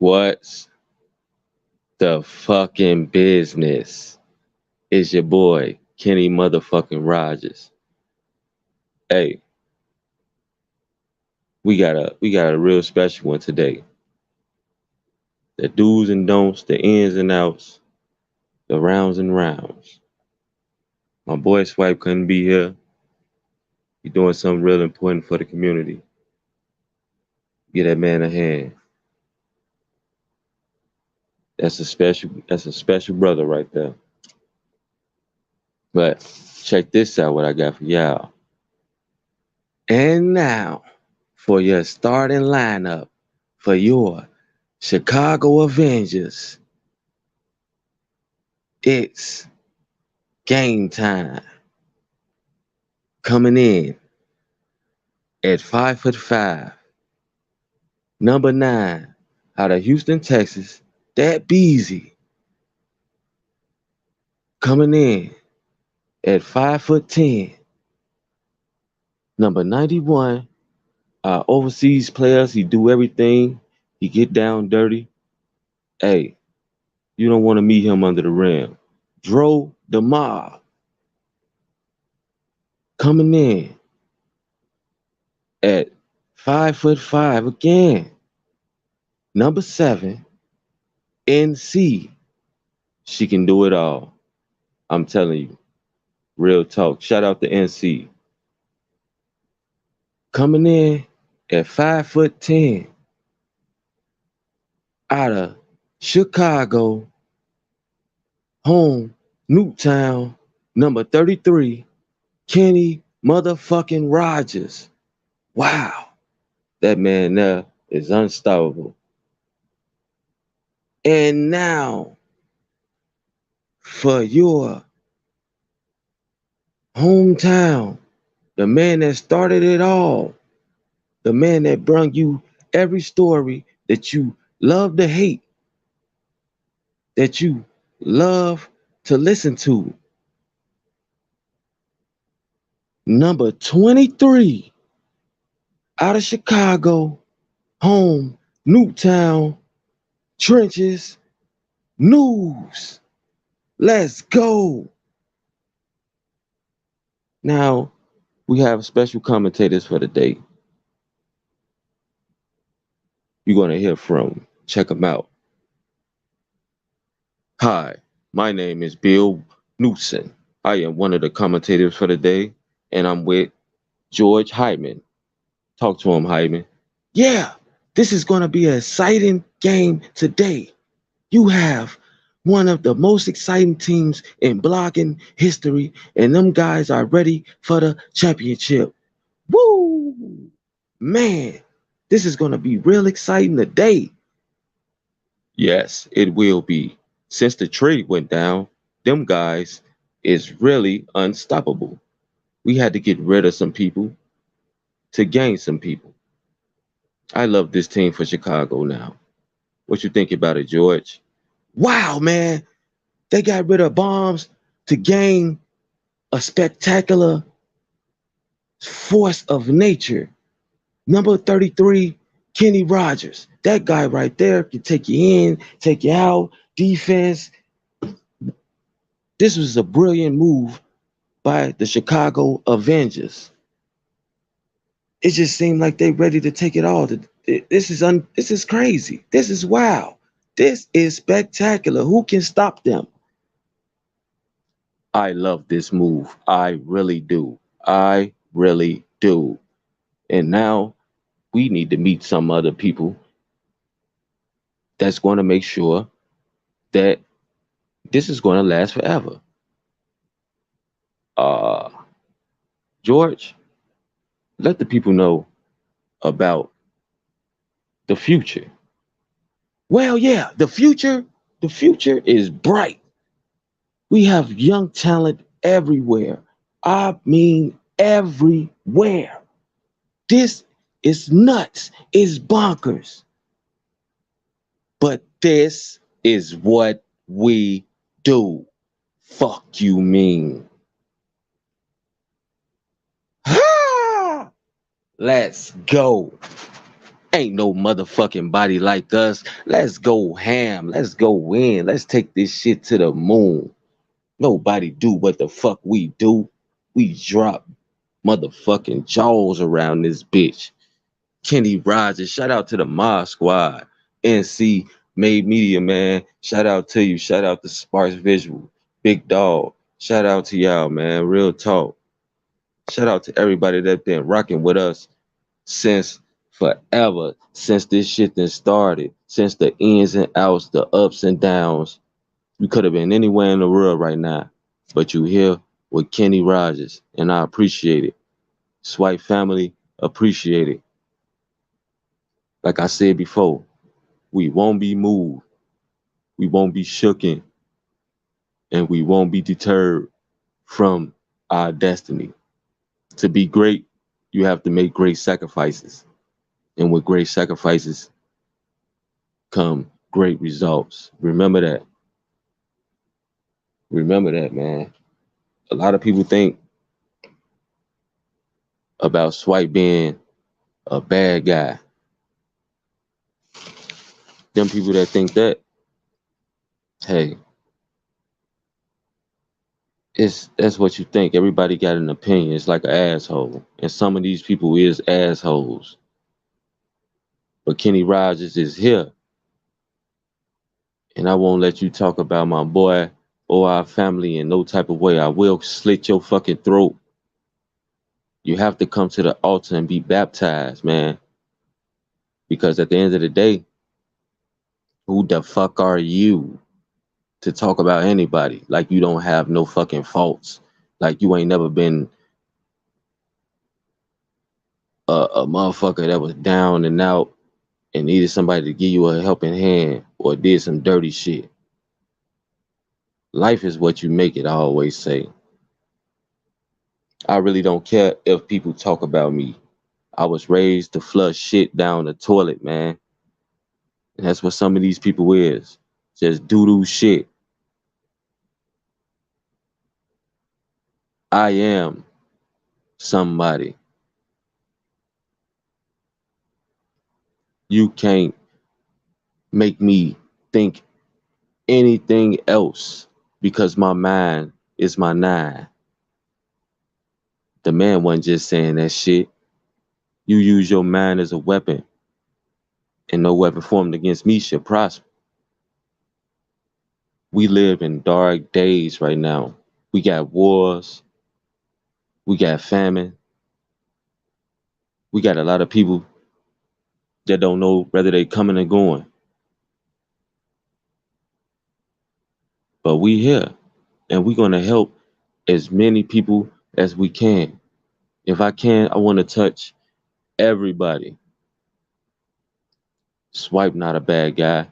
What's the fucking business? It's your boy, Kenny motherfucking Rogers. Hey, we got a real special one today. The do's and don'ts, the ins and outs, the rounds and rounds. My boy Swipe couldn't be here. He doing something real important for the community. Get that man a hand. That's a special brother right there. But check this out what I got for y'all. And now for your starting lineup for your Chicago Avengers. It's game time. Coming in at 5'5", number 9, out of Houston, Texas. That Beezy. Coming in at 5'10", number 91. Overseas players, he do everything. He get down dirty. Hey, you don't want to meet him under the rim. Dro DeMar coming in at 5'5" again. Number 7, NC. She can do it all. I'm telling you. Real talk. Shout out to NC. Coming in at 5'10", out of Chicago, home, Newtown, number 33, Kenny motherfucking Rogers. Wow. That man there is unstoppable. And now, for your hometown, the man that started it all, the man that brought you every story that you love to hate, that you love to listen to. Number 23, out of Chicago, home, Newtown, trenches, news. Let's go. Now, we have special commentators for the day. You're going to hear from. Check them out. Hi, my name is Bill Newson. I am one of the commentators for the day, and I'm with George Hyman. Talk to him, Hyman. Yeah, this is going to be an exciting game today. You have one of the most exciting teams in blogging history, and them guys are ready for the championship. Woo! Man, this is going to be real exciting today. Yes, it will be. Since the trade went down, them guys is really unstoppable. We had to get rid of some people to gain some people. I love this team for Chicago now. What you think about it, George? Wow, man. They got rid of bombs to gain a spectacular force of nature. Number 33, Kenny Rogers. That guy right there can take you in, take you out, defense. This was a brilliant move by the Chicago Avengers. It just seemed like they ready to take it all. This is crazy. This is wow. This is spectacular. Who can stop them? I love this move. I really do. I really do. And now we need to meet some other people that's going to make sure that this is going to last forever. Uh, George, let the people know about the future. Well, yeah, the future is bright. We have young talent everywhere. I mean, everywhere. This is nuts. It's bonkers. But this is what we do. Fuck you mean. Ha! Let's go. Ain't no motherfucking body like us. Let's go ham. Let's go in. Let's take this shit to the moon. Nobody do what the fuck we do. We drop motherfucking jaws around this bitch. Kenny Rogers, shout out to the Mod Squad. NC Made Media, man. Shout out to you. Shout out to Sparks Visual. Big Dog. Shout out to y'all, man. Real talk. Shout out to everybody that been rocking with us since forever. Since this shit then started. Since the ins and outs, the ups and downs. You could have been anywhere in the world right now. But you here with Kenny Rogers. And I appreciate it. Swipe family, appreciate it. Like I said before, we won't be moved, we won't be shooken, and we won't be deterred from our destiny. To be great, you have to make great sacrifices. And with great sacrifices come great results. Remember that. Remember that, man. A lot of people think about Swipe being a bad guy. Them people that think that, hey, that's what you think. Everybody got an opinion. It's like an asshole. And some of these people is assholes. But Kenny Rogers is here. And I won't let you talk about my boy or our family in no type of way. I will slit your fucking throat. You have to come to the altar and be baptized, man. Because at the end of the day, who the fuck are you to talk about anybody? Like you don't have no fucking faults. Like you ain't never been a motherfucker that was down and out and needed somebody to give you a helping hand or did some dirty shit. Life is what you make it, I always say. I really don't care if people talk about me. I was raised to flush shit down the toilet, man. And that's what some of these people is. Just doo-doo shit. I am somebody. You can't make me think anything else because my mind is my nine. The man wasn't just saying that shit. You use your mind as a weapon, and no weapon formed against me shall prosper. We live in dark days right now. We got wars, we got famine, we got a lot of people that don't know whether they coming or going. But we here, and we gonna help as many people as we can. If I can, I want to touch everybody. Swipe not a bad guy.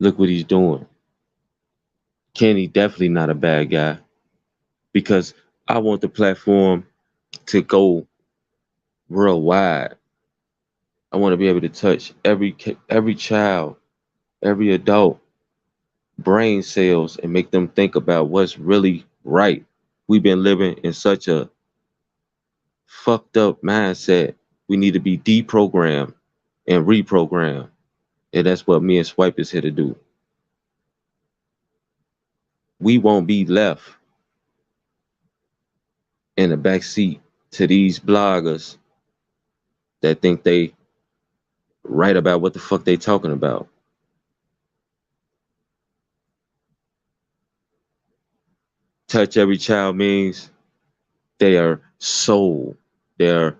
Look what he's doing. Kenny definitely not a bad guy because I want the platform to go worldwide. I want to be able to touch every child, every adult brain cells and make them think about what's really right. We've been living in such a fucked up mindset. We need to be deprogrammed and reprogrammed. And that's what me and Swipe is here to do. We won't be left in the back seat to these bloggers that think they right about what the fuck they talking about. Touch every child means their soul, their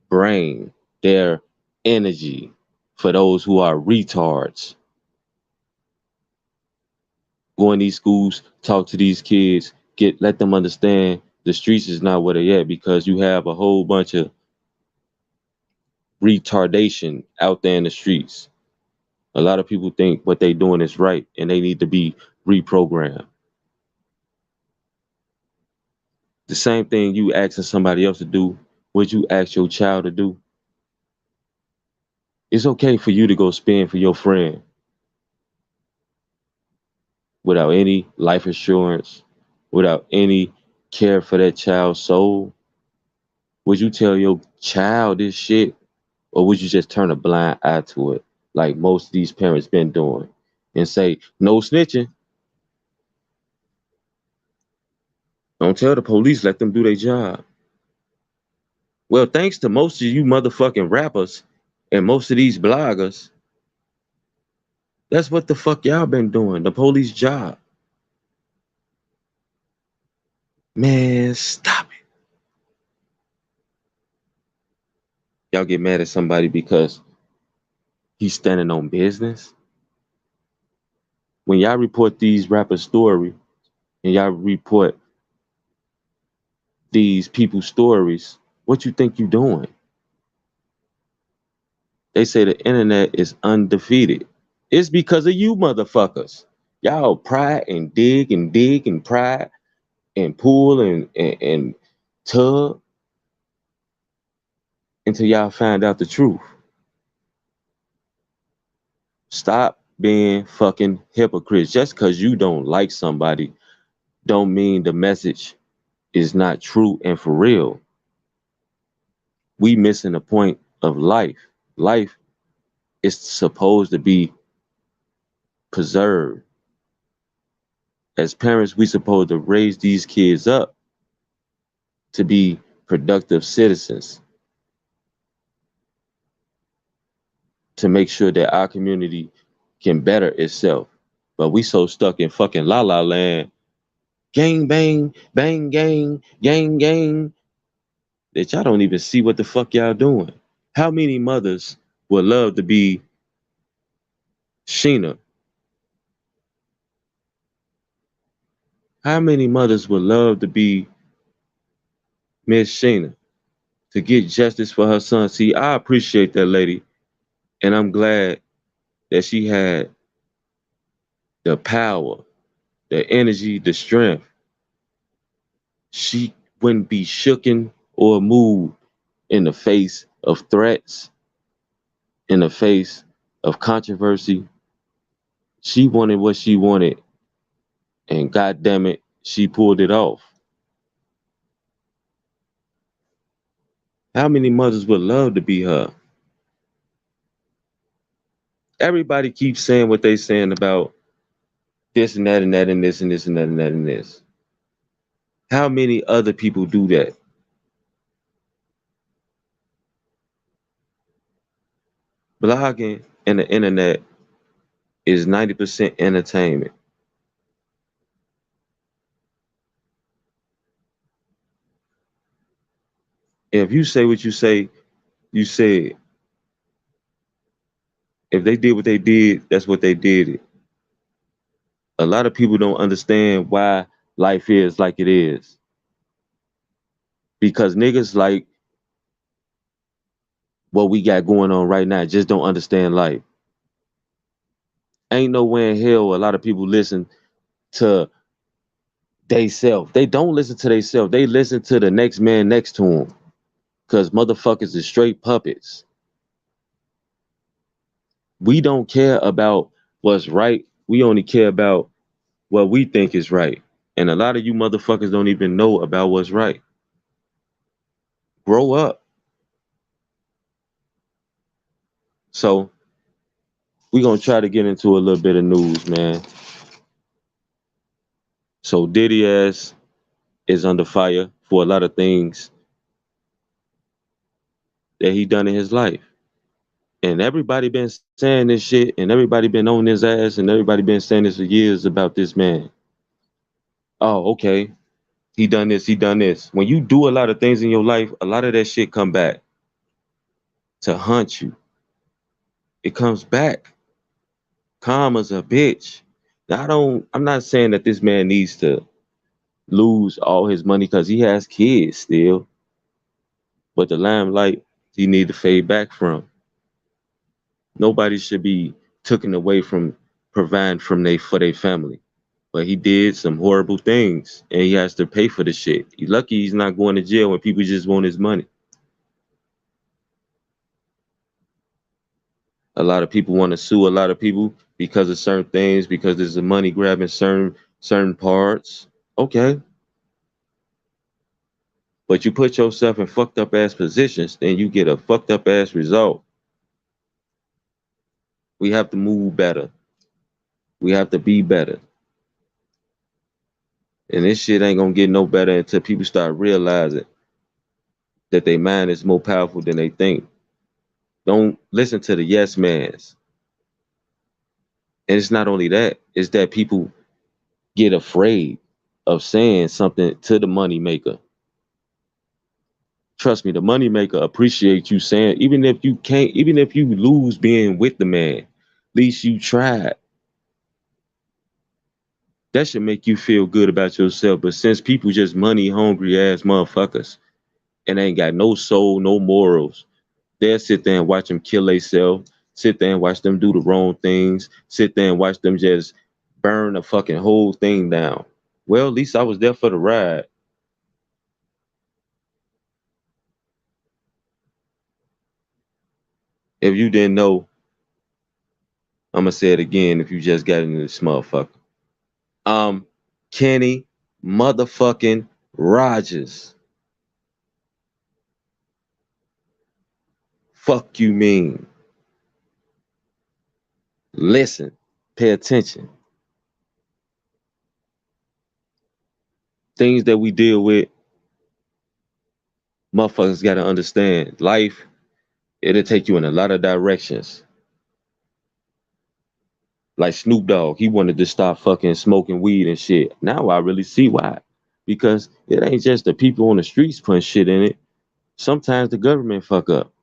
brain, their energy for those who are retards. Go in these schools, talk to these kids, let them understand the streets is not where they at because you have a whole bunch of retardation out there in the streets. A lot of people think what they doing is right and they need to be reprogrammed. The same thing you asking somebody else to do, what you ask your child to do. It's okay for you to go spend for your friend without any life insurance, without any care for that child's soul. Would you tell your child this shit? Or would you just turn a blind eye to it, like most of these parents been doing, and say, no snitching? Don't tell the police, let them do their job. Well, thanks to most of you motherfucking rappers and most of these bloggers, that's what the fuck y'all been doing, the police job. Man, stop it. Y'all get mad at somebody because he's standing on business. When y'all report these rappers' story and y'all report these people's stories, what you think you doing? They say the internet is undefeated. It's because of you motherfuckers. Y'all pry and dig and pry and pull and tug until y'all find out the truth. Stop being fucking hypocrites. Just because you don't like somebody don't mean the message is not true and for real. We missing the point of life. Life is supposed to be preserved. As parents, we supposed to raise these kids up to be productive citizens, to make sure that our community can better itself. But we so stuck in fucking la la land, gang bang, bang gang, that y'all don't even see what the fuck y'all doing. How many mothers would love to be Sheena? How many mothers would love to be Miss Sheena, to get justice for her son? See, I appreciate that lady, and I'm glad that she had the power, the energy, the strength. She wouldn't be shooken or moved in the face of threats, in the face of controversy. She wanted what she wanted, and God damn it, she pulled it off. How many mothers would love to be her? Everybody keeps saying what they saying about this and that and that and this and this and that and that and this. How many other people do that? Blogging and the internet is 90% entertainment. If you say what you said. If they did what they did, that's what they did. A lot of people don't understand why life is like it is. Because niggas like what we got going on right now just don't understand life. Ain't nowhere in hell a lot of people listen to they self. They don't listen to they self. They listen to the next man next to them. Cause motherfuckers is straight puppets. We don't care about what's right. We only care about what we think is right. And a lot of you motherfuckers don't even know about what's right. Grow up. So we're gonna try to get into a little bit of news, man. So Diddy ass is under fire for a lot of things that he done in his life. And everybody been saying this shit and everybody been on his ass and everybody been saying this for years about this man. Oh, okay. He done this, he done this. When you do a lot of things in your life, a lot of that shit come back to haunt you. It comes back. Karma's a bitch. Now, I'm not saying that this man needs to lose all his money because he has kids still. But the limelight he need to fade back from. Nobody should be taken away from providing from for their family. But he did some horrible things and he has to pay for the shit. He's lucky he's not going to jail when people just want his money. A lot of people want to sue a lot of people because of certain things, because there's a money grabbing certain parts. Okay. But you put yourself in fucked up ass positions, then you get a fucked up ass result. We have to move better. We have to be better. And this shit ain't gonna get no better until people start realizing that their mind is more powerful than they think. Don't listen to the yes mans. And it's not only that, it's that people get afraid of saying something to the money maker. Trust me, the money maker appreciates you saying, even if you can't, even if you lose being with the man, at least you tried. That should make you feel good about yourself. But since people just money hungry ass motherfuckers and ain't got no soul, no morals, they'll sit there and watch them kill themselves, sit there and watch them do the wrong things, sit there and watch them just burn the fucking whole thing down. Well, at least I was there for the ride. If you didn't know, I'm gonna say it again if you just got into this motherfucker. Um, Kenny motherfucking Rogers. Fuck you mean. Listen, pay attention. Things that we deal with, motherfuckers gotta understand. Life, it'll take you in a lot of directions. Like Snoop Dogg, he wanted to stop fucking smoking weed and shit. Now I really see why. Because it ain't just the people on the streets putting shit in it. Sometimes the government fuck up.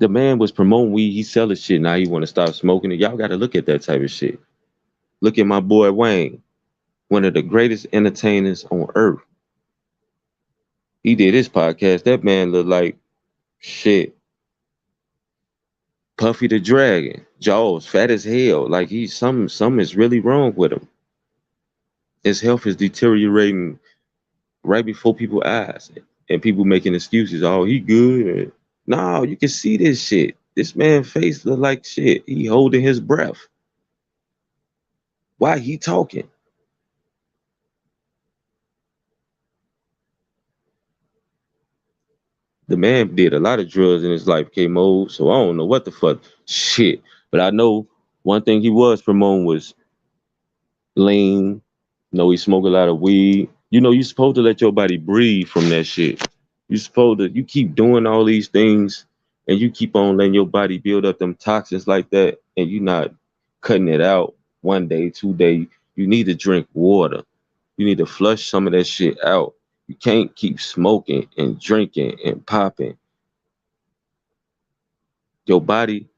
The man was promoting weed, he selling shit. Now he want to stop smoking it. Y'all got to look at that type of shit. Look at my boy Wayne, one of the greatest entertainers on earth. He did his podcast. That man looked like shit. Puffy the Dragon, Jaws, fat as hell. Like he's something is really wrong with him. His health is deteriorating right before people's eyes, and people making excuses. Oh, he good. No, you can see this shit. This man face look like shit. He holding his breath. Why he talking? The man did a lot of drugs in his life, K Mode. So I don't know what the fuck shit. But I know one thing he was promoting was lean. He smoked a lot of weed. You supposed to let your body breathe from that shit. You keep doing all these things and you keep on letting your body build up them toxins like that and you not cutting it out 1 day, 2 day. You need to drink water. You need to flush some of that shit out. You can't keep smoking and drinking and popping. Your body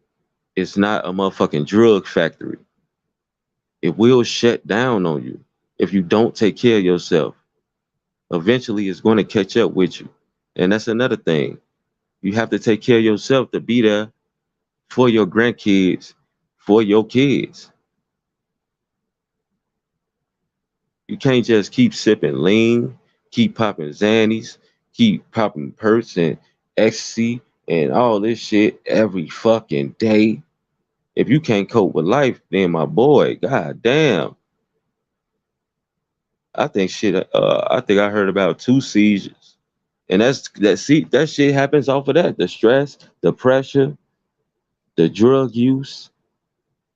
is not a motherfucking drug factory. It will shut down on you if you don't take care of yourself. Eventually, it's going to catch up with you. And that's another thing. You have to take care of yourself to be there for your grandkids, for your kids. You can't just keep sipping lean, keep popping Xannies, keep popping Perks and ecstasy and all this shit every fucking day. If you can't cope with life, then my boy, god damn. I think I heard about 2 seizures. And that shit happens off of that. The stress, the pressure, the drug use.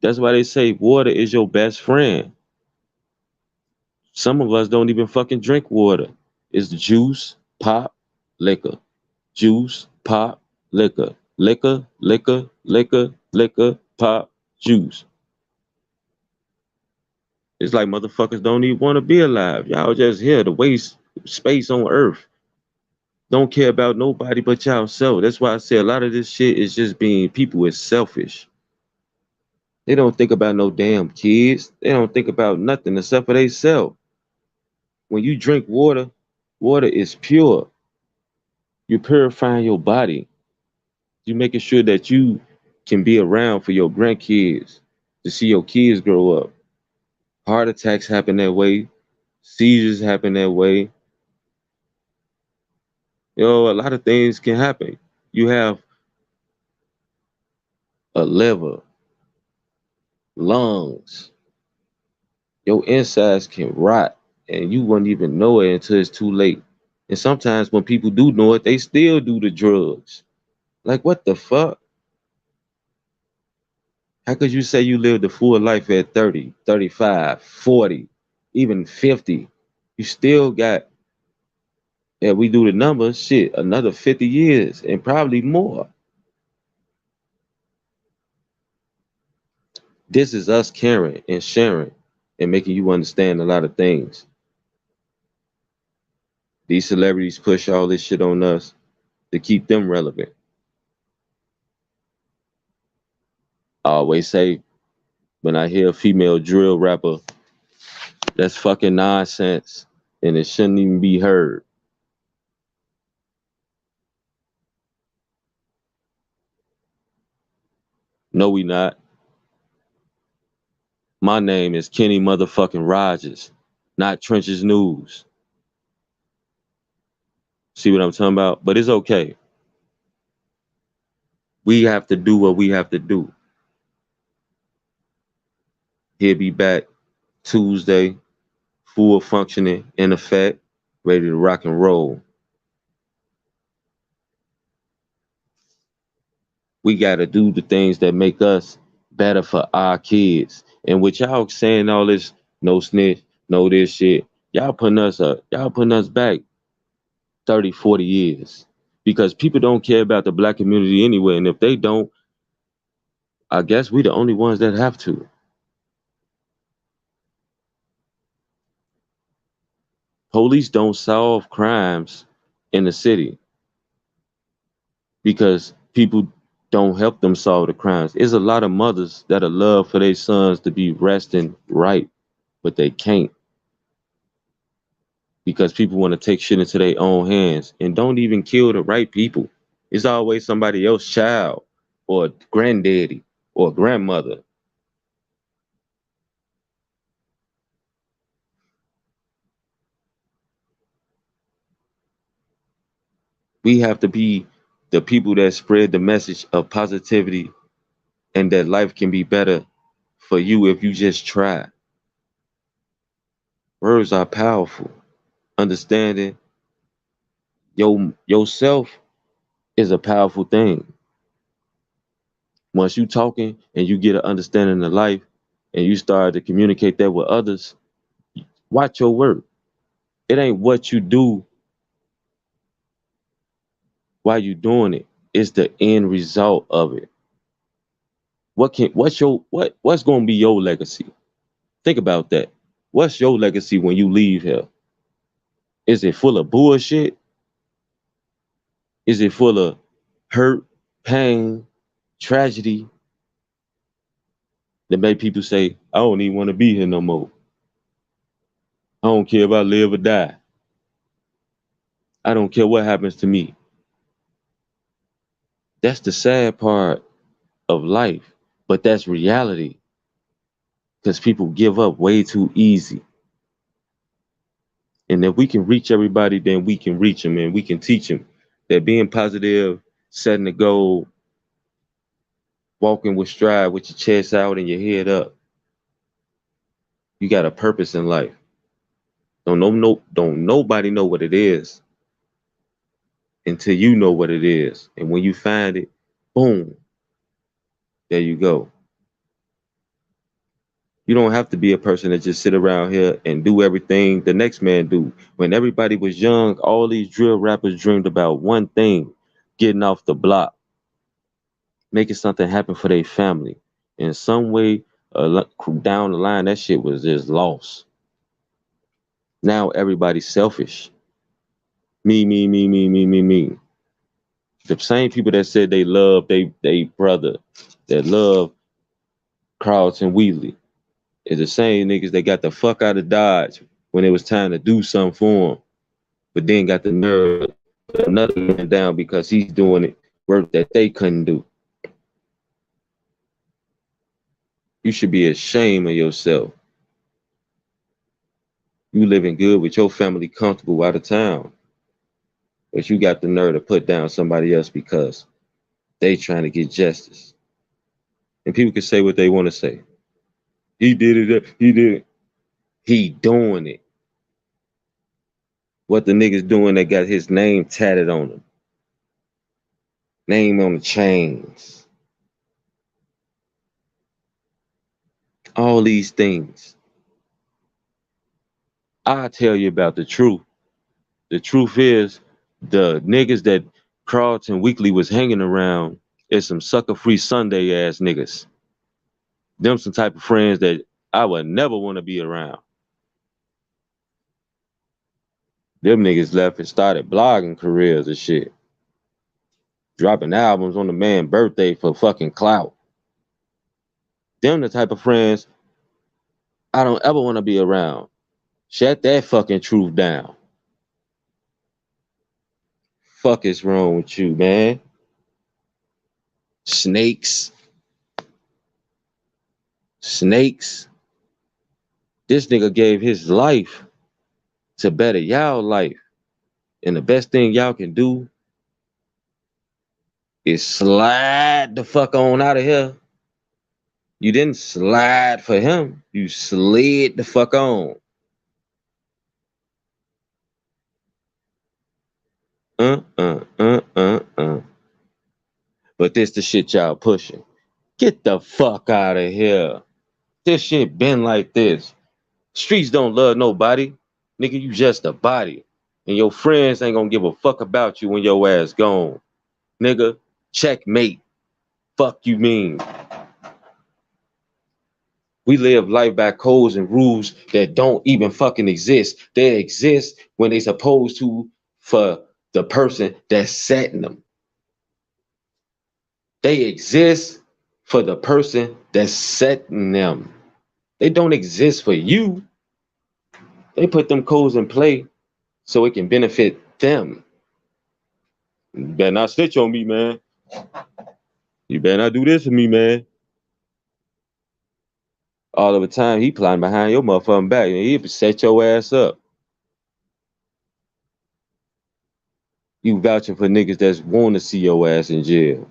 That's why they say water is your best friend. Some of us don't even fucking drink water. It's juice, pop, liquor. Juice, pop, liquor. Liquor, liquor, liquor, liquor, pop, juice. It's like motherfuckers don't even want to be alive. Y'all just here to waste space on earth. Don't care about nobody but y'all. That's why I say a lot of this shit is just being people is selfish. They don't think about no damn kids. They don't think about nothing except for themselves. When you drink water, water is pure. You're purifying your body. You're making sure that you can be around for your grandkids to see your kids grow up. Heart attacks happen that way. Seizures happen that way. A lot of things can happen. You have a liver, lungs. Your insides can rot. and you wouldn't even know it until it's too late. And sometimes when people do know it, they still do the drugs. Like, what the fuck? How could you say you lived a full life at 30, 35, 40, even 50? You still got, if we do the numbers, shit, another 50 years and probably more. This is us caring and sharing and making you understand a lot of things. These celebrities push all this shit on us to keep them relevant. I always say when I hear a female drill rapper, that's fucking nonsense and it shouldn't even be heard. No, we not. My name is Kenny motherfucking Rogers, not Trenches News. See what I'm talking about? But it's okay. We have to do what we have to do. He'll be back Tuesday, full functioning, in effect, ready to rock and roll. We got to do the things that make us better for our kids. And with y'all saying all this, no snitch, no this shit, y'all putting us back 30, 40 years. Because people don't care about the black community anyway. And if they don't, I guess we the only ones that have to. Police don't solve crimes in the city because people don't help them solve the crimes. There's a lot of mothers that would love for their sons to be resting right, but they can't because people want to take shit into their own hands and don't even kill the right people. It's always somebody else's child or granddaddy or grandmother. We have to be the people that spread the message of positivity and that life can be better for you if you just try. Words are powerful. Understanding yourself is a powerful thing. Once you talking and you get an understanding of life and you start to communicate that with others, watch your work. It ain't what you do while you doing it. It's the end result of it. What's gonna be your legacy? Think about that. What's your legacy when you leave here? Is it full of bullshit? Is it full of hurt, pain, tragedy that make people say, I don't even want to be here no more. I don't care if I live or die. I don't care what happens to me. That's the sad part of life, but that's reality because people give up way too easy. And if we can reach everybody, then we can reach them and we can teach them that being positive, setting a goal, walking with stride with your chest out and your head up, you got a purpose in life. Don't nobody know what it is until you know what it is. And when you find it, boom, there you go. You don't have to be a person that just sit around here and do everything the next man do. When everybody was young, all these drill rappers dreamed about one thing, getting off the block, making something happen for their family. In some way, down the line, that shit was just lost. Now everybody's selfish. Me, me, me, me, me, me, me. The same people that said they love they brother, that love Carlton Wheatley, is the same niggas that got the fuck out of Dodge when it was time to do something for them, but then got the nerve to put another man down because he's doing it work that they couldn't do. You should be ashamed of yourself. You living good with your family comfortable out of town, but you got the nerve to put down somebody else because they trying to get justice. And people can say what they want to say. He did it. He did it. He doing it. what the niggas doing that got his name tatted on them. Name on the chains. All these things. I'll tell you about the truth. The truth is, the niggas that Carlton Weekly was hanging around is some sucker free Sunday ass niggas. Them some type of friends that I would never want to be around. Them niggas left and started blogging careers and shit. Dropping albums on the man's birthday for fucking clout. Them the type of friends I don't ever want to be around. Shut that fucking truth down. Fuck is wrong with you, man? Snakes. Snakes. This nigga gave his life to better y'all life. And the best thing y'all can do is slide the fuck on out of here. You didn't slide for him. You slid the fuck on. But this the shit y'all pushing. Get the fuck out of here. This shit been like this. Streets don't love nobody. Nigga, you just a body. And your friends ain't gonna give a fuck about you when your ass gone. Nigga, checkmate. Fuck you mean. We live life by codes and rules that don't even fucking exist. They exist when they supposed to for the person that's setting them. They exist for the person that's setting them. They don't exist for you. They put them codes in play so it can benefit them. You better not snitch on me, man. You better not do this to me, man. All of the time he plotting behind your motherfucking back and he'll set your ass up. You vouching for niggas that's want to see your ass in jail.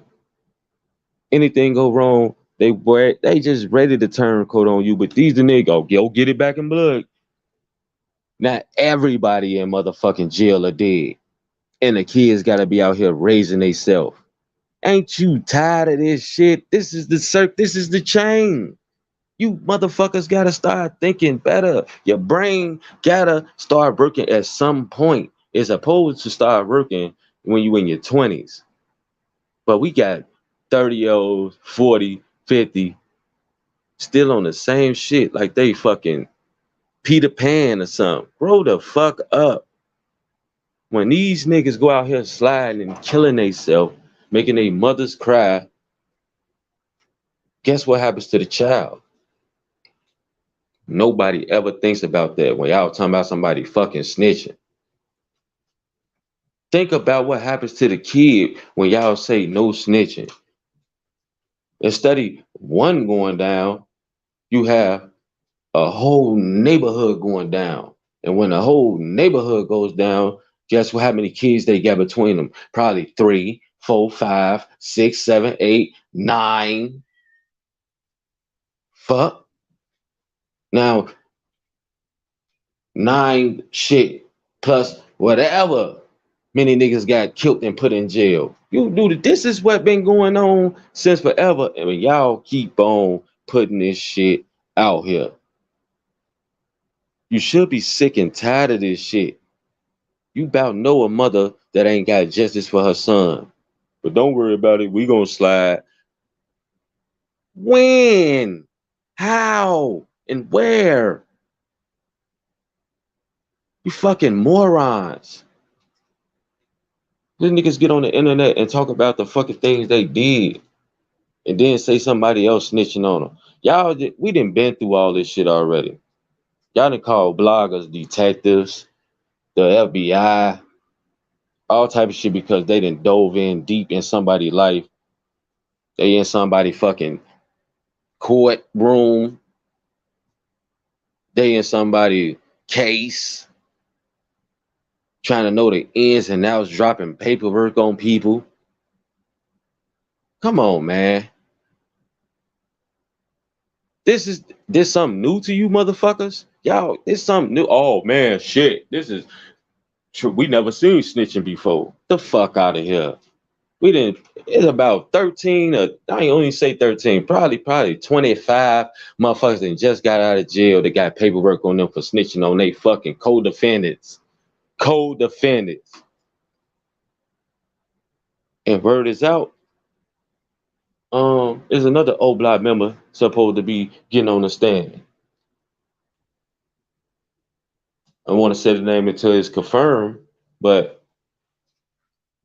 Anything go wrong, they just ready to turn coat on you. But these the niggas go get it back in blood. Not everybody in motherfucking jail are dead. And the kids gotta be out here raising theyself. Ain't you tired of this shit? This is the chain. You motherfuckers gotta start thinking better. Your brain gotta start working at some point. It's supposed to start working when you in your 20s. But we got 30-year-olds, 40, 50, still on the same shit like they fucking Peter Pan or something. Grow the fuck up. When these niggas go out here sliding and killing themselves, making their mothers cry, guess what happens to the child? Nobody ever thinks about that when y'all talking about somebody fucking snitching. Think about what happens to the kid when y'all say no snitching. Instead of one going down, you have a whole neighborhood going down. And when the whole neighborhood goes down, guess what? How many kids they got between them? Probably 3, 4, 5, 6, 7, 8, 9. Fuck. Now, 9 shit plus whatever many niggas got killed and put in jail. You do this is what been going on since forever. I mean, y'all keep on putting this shit out here. You should be sick and tired of this shit. You about know a mother that ain't got justice for her son. But don't worry about it. We gonna slide. When? How? And where? You fucking morons. These niggas get on the internet and talk about the fucking things they did and then say somebody else snitching on them. Y'all, we done been through all this shit already. Y'all done called bloggers detectives, the FBI, all type of shit because they done dove in deep in somebody's life. They in somebody fucking courtroom. They in somebody case. Trying to know the ins and outs, dropping paperwork on people. Come on, man. This something new to you motherfuckers? Y'all, this something new. Oh man, shit. This is We never seen snitching before. The fuck out of here. We didn't. It's about 13. I ain't only say 13. Probably 25 motherfuckers that just got out of jail. That got paperwork on them for snitching on they fucking co-defendants. Co-defendants. And word is out. Is another O Block member supposed to be getting on the stand. I want to say the name until it's confirmed, but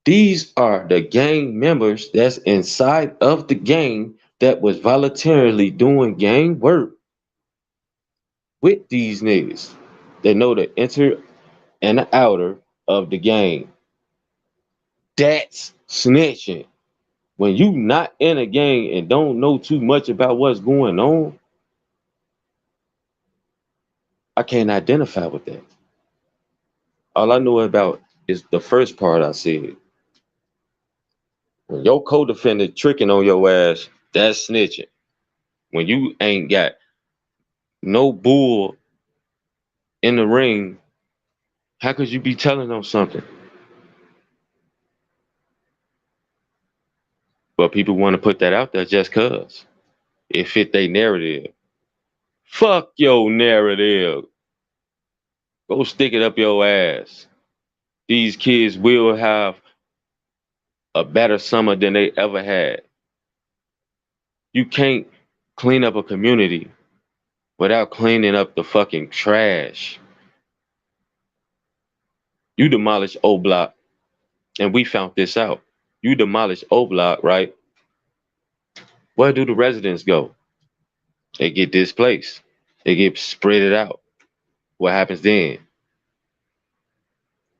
these are the gang members that's inside of the gang that was voluntarily doing gang work with these niggas. They know the inner and the outer of the gang. That's snitching. When you not in a gang and don't know too much about what's going on, I can't identify with that. All I know about is the first part I said. When your co-defendant tricking on your ass, that's snitching. When you ain't got no bull in the ring, how could you be telling them something? But people want to put that out there just cause it fit their narrative. Fuck your narrative. Go stick it up your ass. These kids will have a better summer than they ever had. You can't clean up a community without cleaning up the fucking trash. You demolish O Block, and we found this out. You demolish O Block, right? Where do the residents go? They get displaced. They get spread out. What happens then?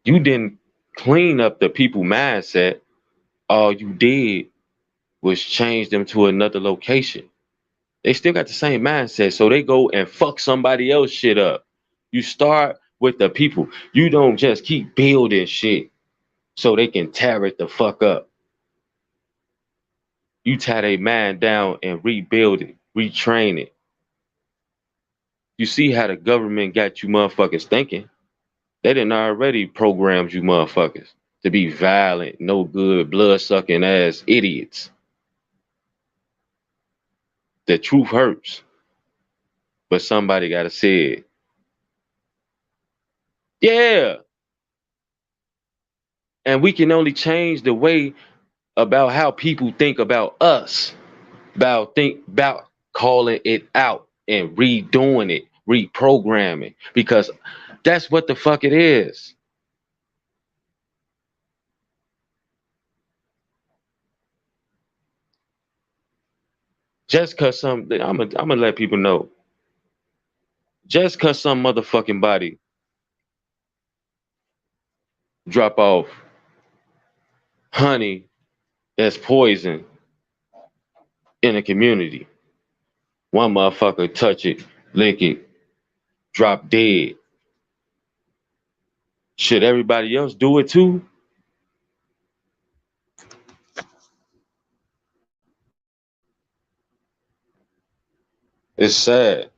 You didn't clean up the people mindset. All you did was change them to another location. They still got the same mindset, so they go and fuck somebody else shit up. You start with the people. You don't just keep building shit so they can tear it the fuck up. You tie their mind down and rebuild it, retrain it. You see how the government got you motherfuckers thinking. They didn't already programmed you motherfuckers to be violent, no good, blood sucking ass idiots. The truth hurts, but somebody gotta say it. Yeah. And we can only change the way about how people think about us, about calling it out and redoing it, reprogramming, because that's what the fuck it is. Just cause I'm gonna let people know. Just cause some motherfucking body drop off honey that's poison in a community. One motherfucker touch it, lick it, drop dead. Should everybody else do it too? It's sad.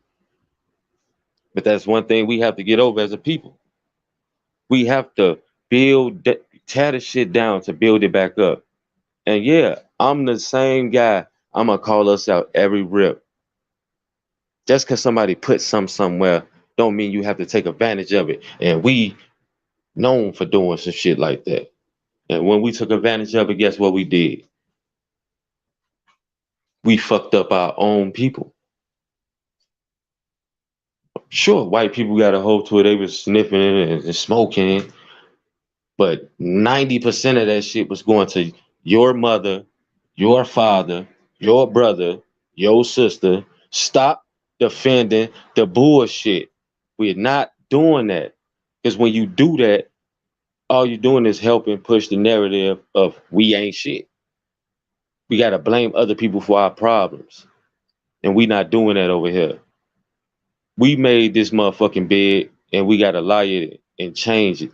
But that's one thing we have to get over as a people. We have to tear the shit down to build it back up. And yeah, I'm the same guy. I'm gonna call us out every rip. Just because somebody put somewhere, don't mean you have to take advantage of it. And we known for doing some shit like that. And when we took advantage of it, guess what we did? We fucked up our own people. Sure, white people got a hold to it. They was sniffing it and smoking it. But 90% of that shit was going to your mother, your father, your brother, your sister. Stop defending the bullshit. We're not doing that. Because when you do that, all you're doing is helping push the narrative of we ain't shit. We got to blame other people for our problems. And we not doing that over here. We made this motherfucking bed and we got to lie it and change it.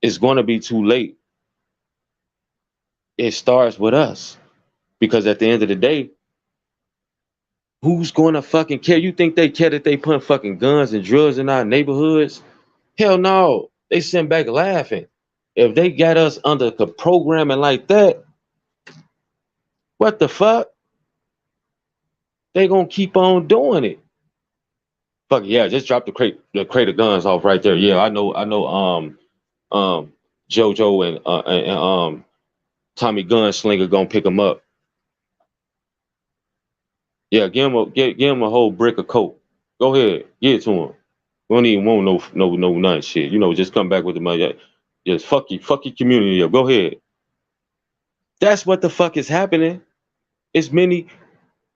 It's going to be too late. It starts with us. Because at the end of the day, who's going to fucking care? You think they care that they put fucking guns and drugs in our neighborhoods? Hell no. They sent back laughing. If they got us under the programming like that, what the fuck? They gonna keep on doing it. Fuck yeah, just drop the crate of guns off right there. Yeah, I know um JoJo and Tommy Gunslinger gonna pick him up. Yeah, give him a whole brick of coke. Go ahead, give it to him. We don't even want no none shit. Just come back with the money. Just fuck your community up. Go ahead. That's what the fuck is happening. It's many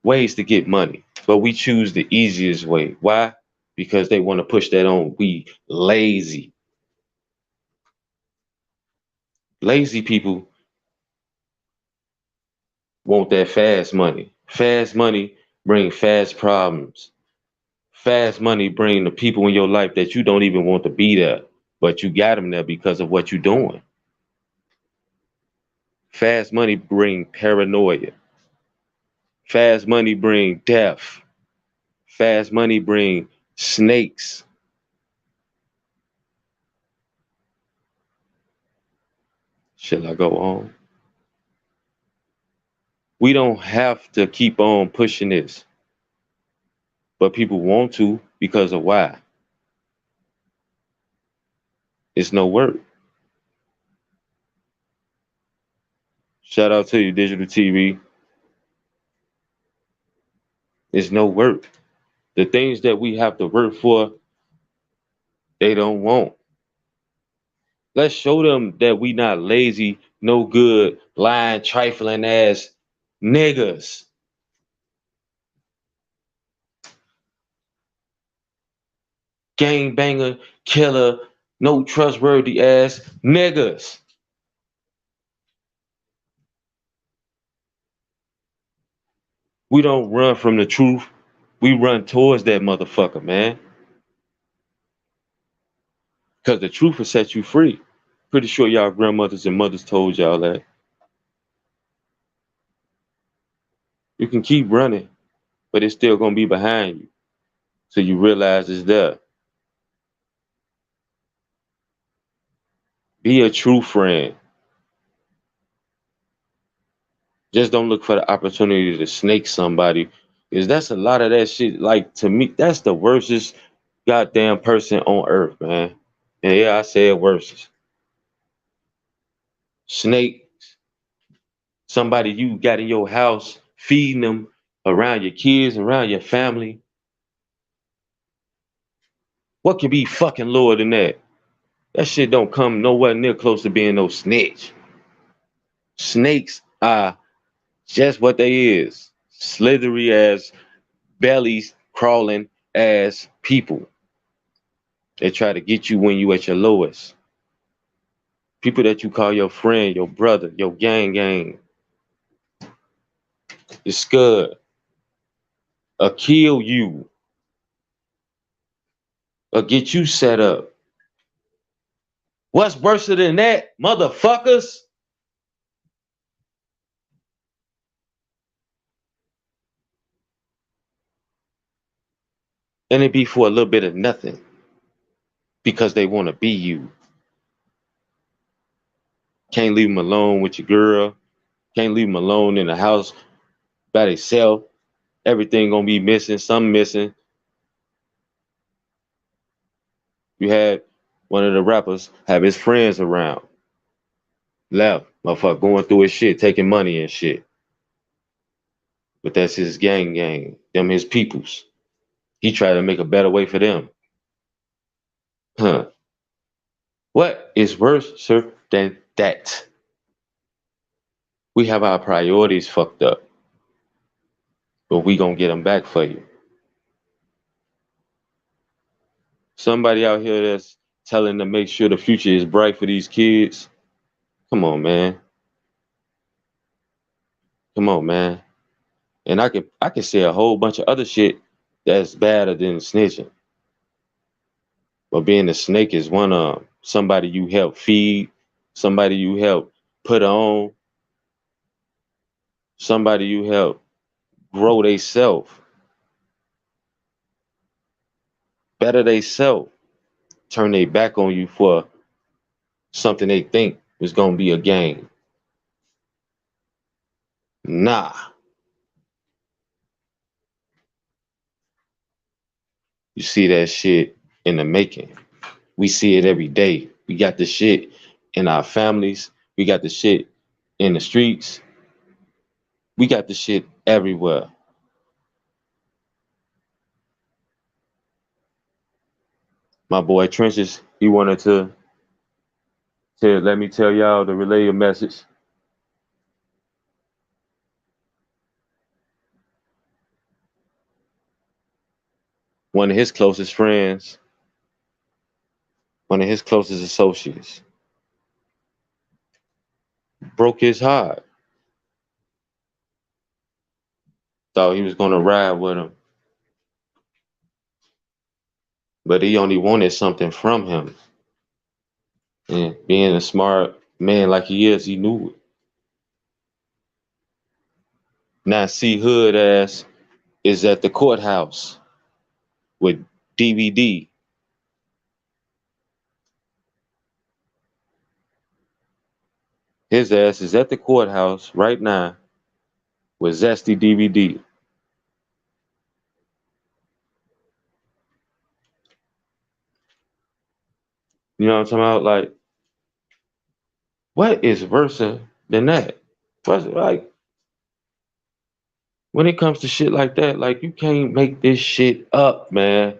ways to get money, but we choose the easiest way. Why? Because they want to push that on. We lazy. Lazy people want that fast money. Fast money bring fast problems. Fast money bring the people in your life that you don't even want to be there, but you got them there because of what you're doing. Fast money bring paranoia. Fast money bring death. Fast money bring snakes. Shall I go on? We don't have to keep on pushing this, but people want to because of why? It's no work. Shout out to you, digital TV. It's no work. The things that we have to work for, they don't want. Let's show them that we not lazy, no good, lying, trifling ass niggas. Gangbanger, killer, no trustworthy ass niggas. We don't run from the truth. We run towards that motherfucker, man. Because the truth will set you free. Pretty sure y'all grandmothers and mothers told y'all that. You can keep running, but it's still gonna be behind you. So you realize it's there. Be a true friend. Just don't look for the opportunity to snake somebody. Because that's a lot of that shit. Like, to me, that's the worstest goddamn person on earth, man. And yeah, I said worstest. Snake somebody you got in your house, feeding them around your kids, around your family. What can be fucking lower than that? That shit don't come nowhere near close to being no snitch. Snakes are just what they is. Slithery ass, bellies crawling ass people. They try to get you when you at your lowest. People that you call your friend, your brother, your gang, your scud, kill you, or get you set up. What's worse than that, motherfuckers? And it be for a little bit of nothing because they want to be you. Can't leave them alone with your girl. Can't leave them alone in the house by themselves. Everything gonna be missing, something missing. You had one of the rappers have his friends around. Left, motherfucker, going through his shit, taking money and shit. But that's his gang, them his peoples. He tried to make a better way for them. Huh. What is worse, sir, than that? We have our priorities fucked up, but we gonna get them back for you. Somebody out here that's telling to make sure the future is bright for these kids. Come on, man. Come on, man. And I can say a whole bunch of other shit that's badder than snitching. But being a snake is one of somebody you help feed, somebody you help put on, somebody you help grow they self, better they self. turn their back on you for something they think is gonna be a game. Nah. You see that shit in the making. We see it every day. We got the shit in our families. We got the shit in the streets. We got the shit everywhere. My boy Trenches, he wanted to let me tell y'all to relay a message. One of his closest friends, one of his closest associates, broke his heart. Thought he was gonna ride with him, but he only wanted something from him. And being a smart man like he is, he knew it. Now C Hood ass is at the courthouse with DVD. His ass is at the courthouse right now with Zesty DVD. You know what I'm talking about? Like, what is worse than that? What's like when it comes to shit like that? Like, you can't make this shit up, man.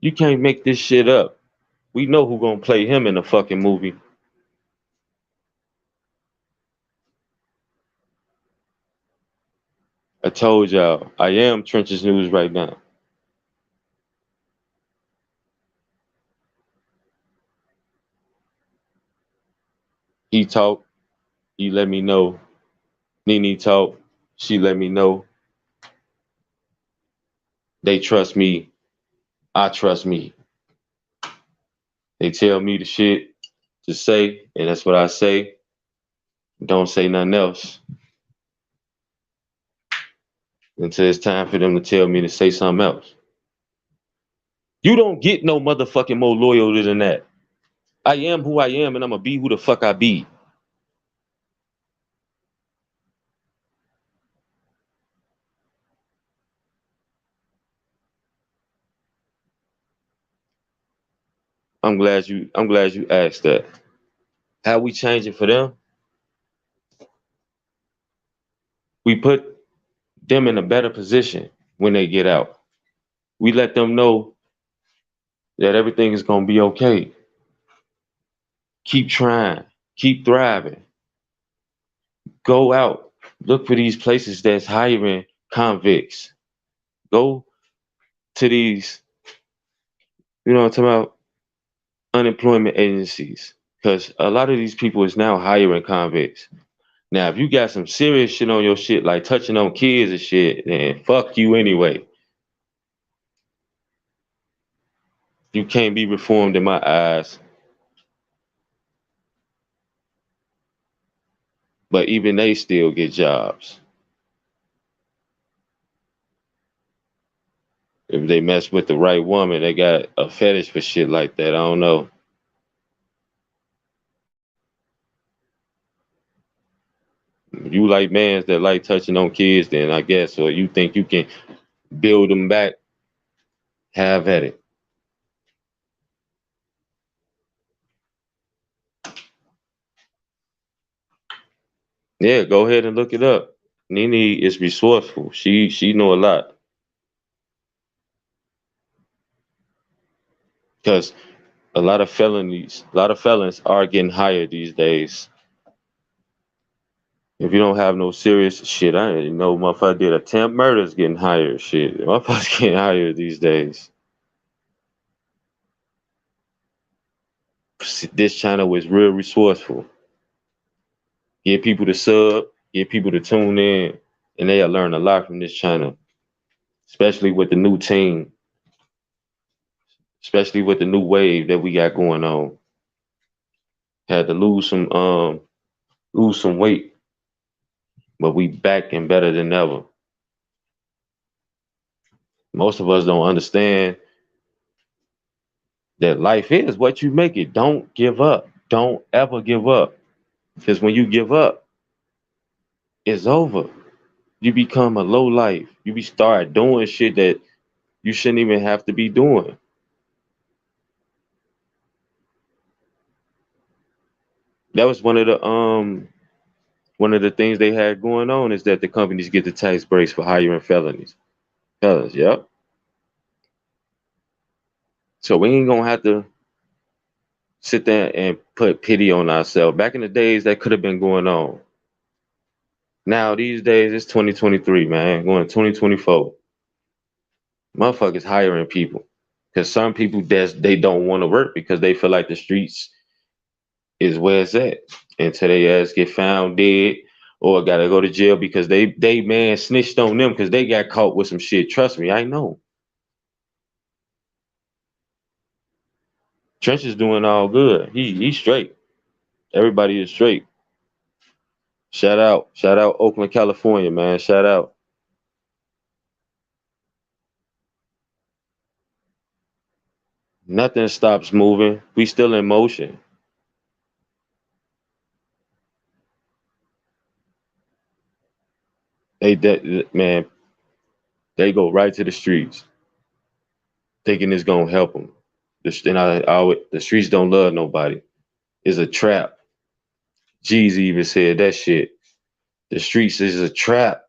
You can't make this shit up. We know who gonna play him in the fucking movie. I told y'all, I am Trenches News right now. He talked, he let me know. Nene talked, she let me know. They trust me, I trust me. They tell me the shit to say, and that's what I say. Don't say nothing else until it's time for them to tell me to say something else. You don't get no motherfucking more loyal than that. I am who I am, and I'm gonna be who the fuck I be. I'm glad you asked that. How we change it for them? We put them in a better position when they get out. We let them know that everything is gonna be okay. Keep trying, keep thriving. Go out, look for these places that's hiring convicts. Go to these, you know what I'm talking about, unemployment agencies. Because a lot of these people is now hiring convicts. Now, if you got some serious shit on your shit, like touching on kids and shit, then fuck you anyway. You can't be reformed in my eyes. But even they still get jobs. If they mess with the right woman, they got a fetish for shit like that. I don't know. You like mans that like touching on kids, then I guess, or you think you can build them back, have at it. Yeah, go ahead and look it up. Nene is resourceful. She know a lot. Because a lot of felons are getting hired these days. If you don't have no serious shit, I didn't know motherfucker did attempt murders getting hired. Shit, motherfuckers getting hired these days. This channel was real resourceful. Get people to sub, get people to tune in, and they'll learn a lot from this channel, especially with the new team, especially with the new wave that we got going on. Had to lose some weight, but we back and better than ever. Most of us don't understand That life is what you make it. Don't give up. Don't ever give up. Because when you give up, it's over. You become a low life. You be start doing shit that you shouldn't even have to be doing. That was one of the things they had going on is that the companies get the tax breaks for hiring felonies. Fellas, yep. So we ain't gonna have to sit there and put pity on ourselves. Back in the days, that could have been going on. Now these days, it's 2023, man. Going 2024. Motherfuckers hiring people because some people they don't want to work because they feel like the streets is where it's at until they ass get found dead or gotta go to jail because they man snitched on them because they got caught with some shit. Trust me, I know. Trench is doing all good. He's straight. Everybody is straight. Shout out Oakland, California, man. Shout out. Nothing stops moving. We still in motion. Man, they go right to the streets, thinking it's gonna help them. The streets don't love nobody. It's a trap. Jeezy even said that shit. The streets is a trap.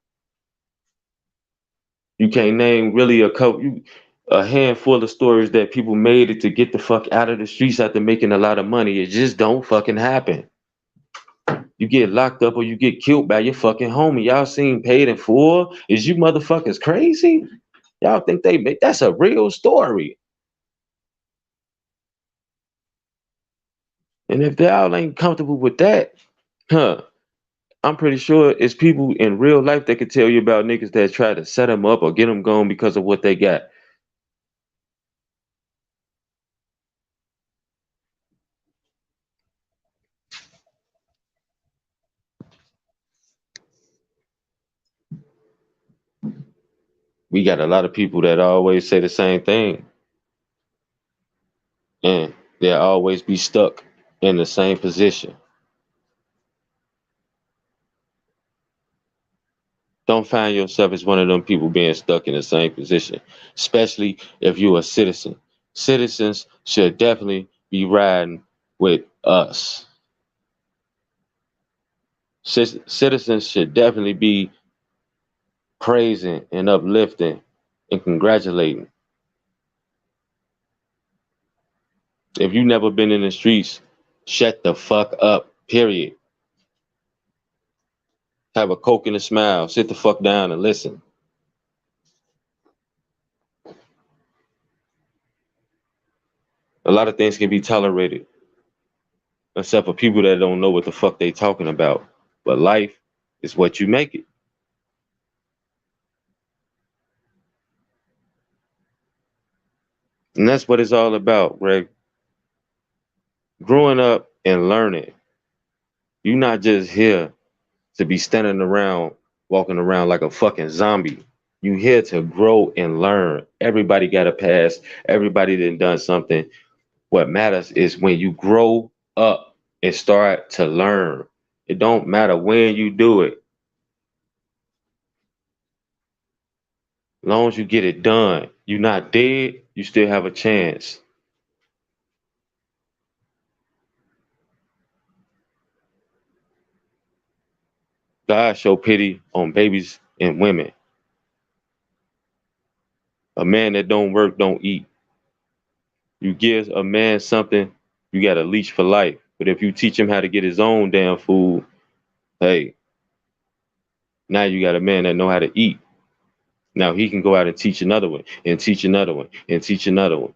You can't name really a handful of stories that people made it to get the fuck out of the streets after making a lot of money. It just don't fucking happen. You get locked up or you get killed by your fucking homie. Y'all seen Paid in Full? Is you motherfuckers crazy? Y'all think they make that's a real story. And if y'all ain't comfortable with that, huh? I'm pretty sure it's people in real life that could tell you about niggas that try to set them up or get them gone because of what they got. We got a lot of people that always say the same thing, and they'll always be stuck in the same position. Don't find yourself as one of them people being stuck in the same position, especially if you're a citizen. Citizens should definitely be riding with us. Citizens should definitely be praising and uplifting and congratulating. If you never been in the streets, shut the fuck up, period. Have a Coke and a smile. Sit the fuck down and listen. A lot of things can be tolerated, except for people that don't know what the fuck they talking about. But life is what you make it. And that's what it's all about, Greg. Growing up and learning. You're not just here to be standing around, walking around like a fucking zombie. You here to grow and learn. Everybody got a past. Everybody done something. What matters is when you grow up and start to learn. It don't matter when you do it. As long as you get it done, you're not dead, you still have a chance. God show pity on babies and women. A man that don't work don't eat. You give a man something, you got a leash for life. But if you teach him how to get his own damn food, hey, now you got a man that know how to eat. Now he can go out and teach another one, and teach another one, and teach another one.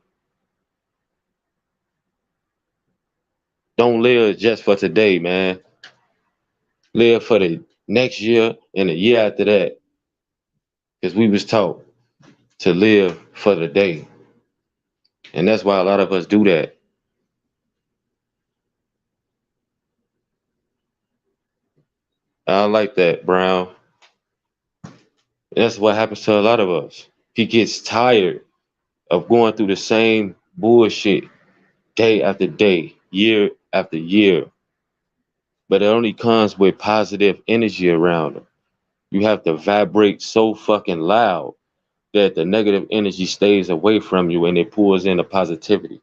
Don't live just for today, man. Live for the next year and the year after that. Because we was taught to live for the day. And that's why a lot of us do that. I like that, Brown. That's what happens to a lot of us. He gets tired of going through the same bullshit. day after day, year after year. But it only comes with positive energy around them. You have to vibrate so fucking loud that the negative energy stays away from you and it pulls in the positivity.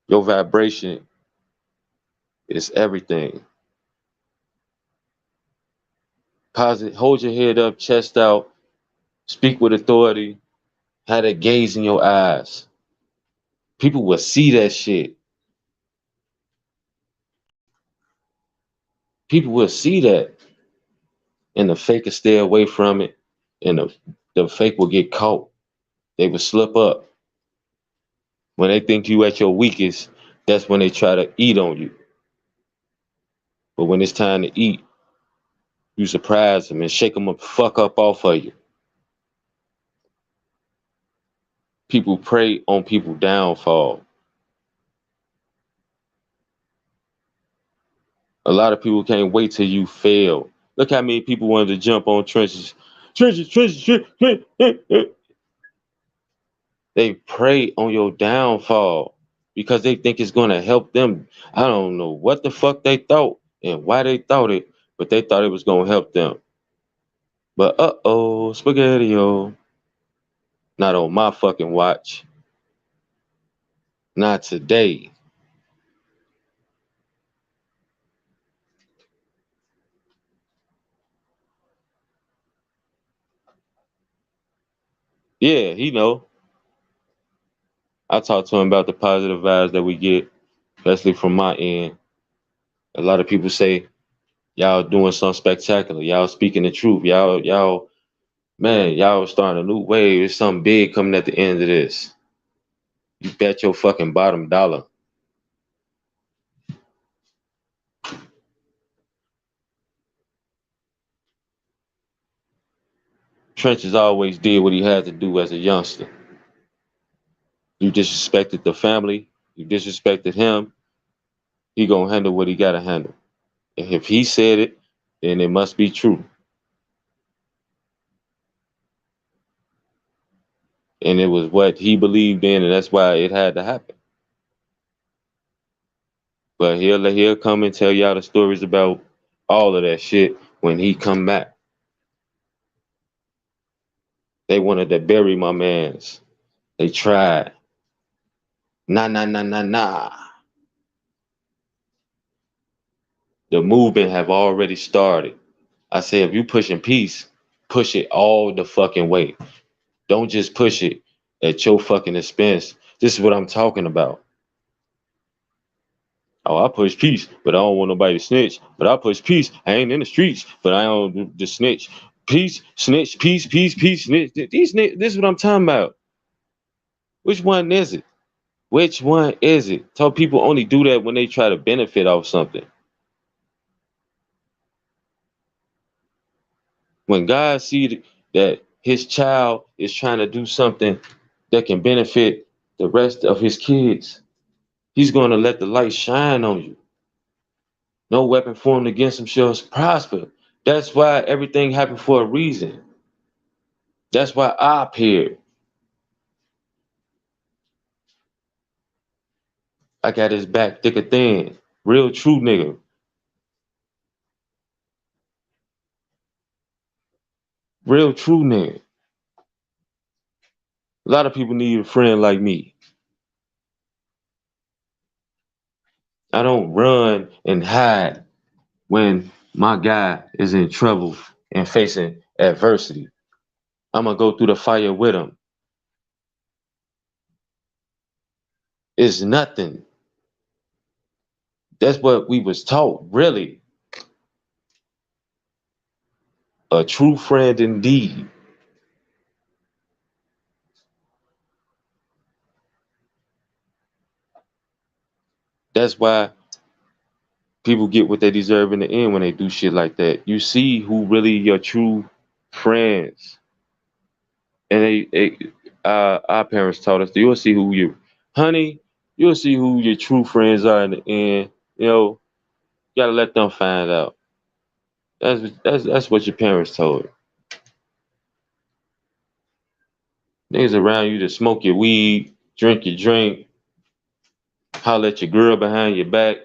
Your vibration is everything. Positive, hold your head up, chest out, speak with authority, have that gaze in your eyes. People will see that shit. People will see that, and the fake will stay away from it, and the fake will get caught. They will slip up. When they think you at your weakest, that's when they try to eat on you. But when it's time to eat, you surprise them and shake them up, fuck up off of you. People prey on people's downfall. A lot of people can't wait till you fail. Look how many people wanted to jump on trenches. Trenches, trenches, trenches. They prey on your downfall because they think it's going to help them. I don't know what the fuck they thought and why they thought it, but they thought it was going to help them. But uh-oh, spaghetti-o. Not on my fucking watch. Not today. Yeah, he know. I talked to him about the positive vibes that we get, especially from my end. A lot of people say, y'all doing something spectacular. Y'all speaking the truth. Man, y'all starting a new wave. There's something big coming at the end of this. You bet your fucking bottom dollar. Trench has always did what he had to do as a youngster. You disrespected the family. You disrespected him. He gonna handle what he gotta handle. And if he said it, then it must be true. And it was what he believed in, and that's why it had to happen. But he'll come and tell y'all the stories about all of that shit when he come back. They wanted to bury my mans. They tried. Nah, nah, nah, nah, nah. The movement have already started. I say if you pushing peace, push it all the fucking way. Don't just push it at your fucking expense. This is what I'm talking about. Oh, I push peace, but I don't want nobody to snitch. But I push peace. I ain't in the streets, but I don't do the snitch. Peace, snitch, peace, peace, peace, snitch. This is what I'm talking about. Which one is it? Which one is it? Tell people only do that when they try to benefit off something. When God see that his child is trying to do something that can benefit the rest of his kids, he's going to let the light shine on you. No weapon formed against him shall prosper. That's why everything happened for a reason. That's why I appeared. I got his back thick or thin. Real true nigga. Real true nigga. A lot of people need a friend like me. I don't run and hide when my guy is in trouble and facing adversity. I'm gonna go through the fire with him. It's nothing. That's what we was taught, really. A true friend indeed. That's why people get what they deserve in the end when they do shit like that. You see who really your true friends. And our parents taught us, you'll see who you, honey, you'll see who your true friends are in the end. You know, you gotta let them find out. That's what your parents told you. Niggas around you to smoke your weed, drink your drink, holler at your girl behind your back,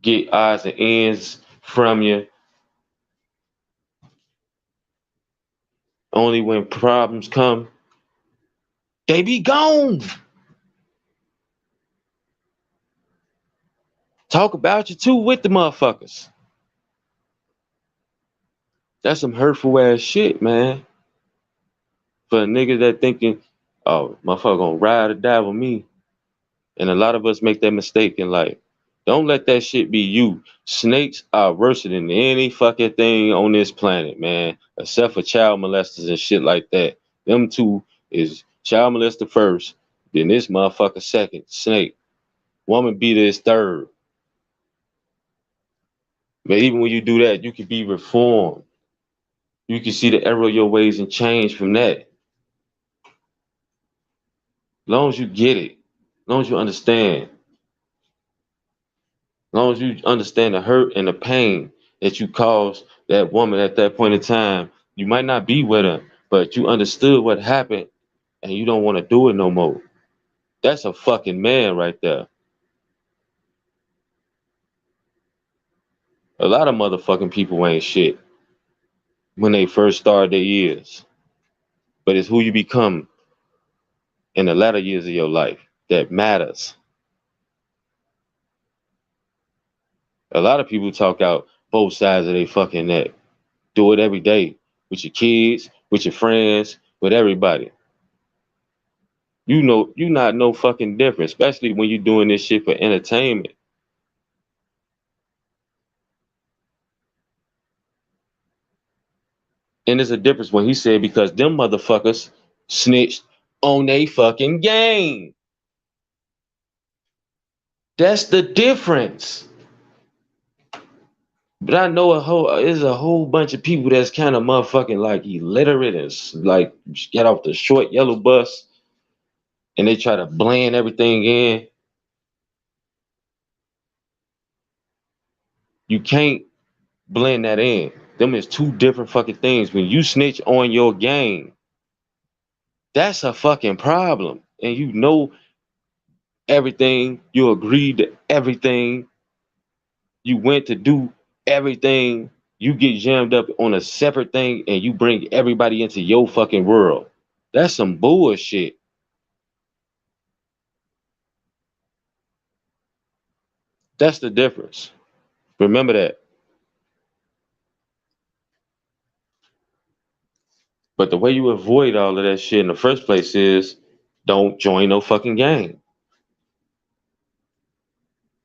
get odds and ends from you. Only when problems come, they be gone. Talk about you too with the motherfuckers. That's some hurtful ass shit, man. For a nigga that thinking, oh, motherfucker gonna ride or die with me. And a lot of us make that mistake in life. Don't let that shit be you. Snakes are worse than any fucking thing on this planet, man. Except for child molesters and shit like that. Them two is child molester first, then this motherfucker second. Snake. Woman beater is third. But even when you do that, you can be reformed. You can see the error of your ways and change from that. As long as you get it, as long as you understand, as long as you understand the hurt and the pain that you caused that woman at that point in time, you might not be with her, but you understood what happened and you don't want to do it no more. That's a fucking man right there. A lot of motherfucking people ain't shit when they first start their years, but it's who you become in the latter years of your life that matters. A lot of people talk out both sides of their fucking neck. Do it every day with your kids, with your friends, with everybody. You know, you not no fucking different, especially when you're doing this shit for entertainment. And there's a difference when he said because them motherfuckers snitched on they fucking game. That's the difference. But I know there's a whole bunch of people that's kind of motherfucking like illiterate and like get off the short yellow bus and they try to blend everything in. You can't blend that in. Them is two different fucking things. When you snitch on your game, that's a fucking problem. And you know everything, you agreed to everything, you went to do everything, you get jammed up on a separate thing and you bring everybody into your fucking world. That's some bullshit. That's the difference. Remember that. But the way you avoid all of that shit in the first place is don't join no fucking gang.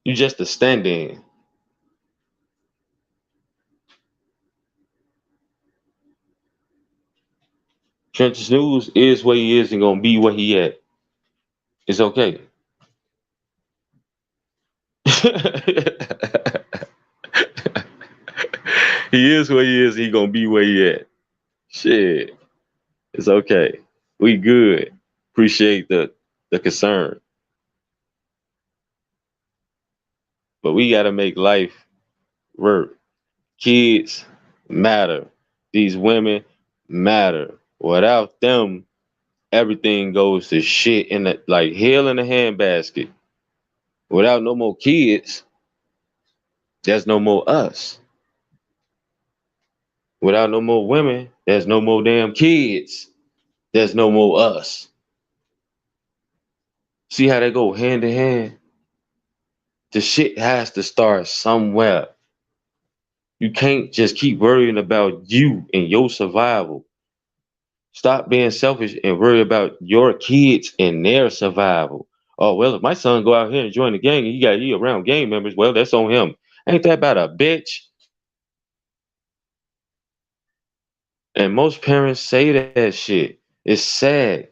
You just a stand in. Trenches News is where he is and gonna be where he at. It's okay. He is where he is. He gonna be where he at. Shit, it's okay. We good. Appreciate the concern, but we gotta make life work. Kids matter. These women matter. Without them, everything goes to shit in the like hell in a handbasket. Without no more kids, there's no more us. Without no more women, there's no more damn kids. There's no more us. See how they go hand in hand? The shit has to start somewhere. You can't just keep worrying about you and your survival. Stop being selfish and worry about your kids and their survival. Oh, well, if my son go out here and join the gang and he around gang members, well, that's on him. Ain't that about a bitch? And most parents say that shit. It's sad.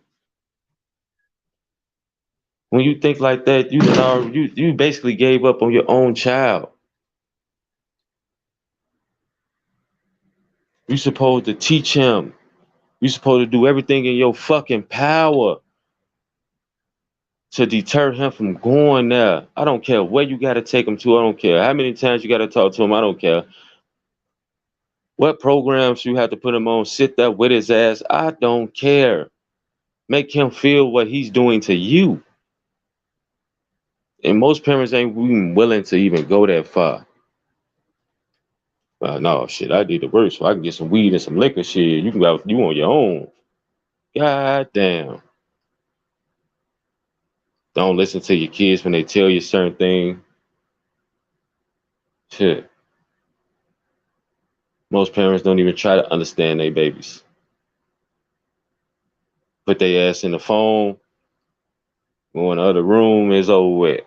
When you think like that, you basically gave up on your own child. You supposed to teach him. You supposed to do everything in your fucking power to deter him from going there. I don't care where you got to take him to. I don't care how many times you got to talk to him. I don't care what programs you have to put him on. Sit there with his ass. I don't care. Make him feel what he's doing to you. And most parents ain't even willing to even go that far. No, shit, I did the work so I can get some weed and some liquor. Shit, you can go out, you on your own. God damn. Don't listen to your kids when they tell you certain things. Shit. Most parents don't even try to understand their babies. Put their ass in the phone, go in the other room, is over with.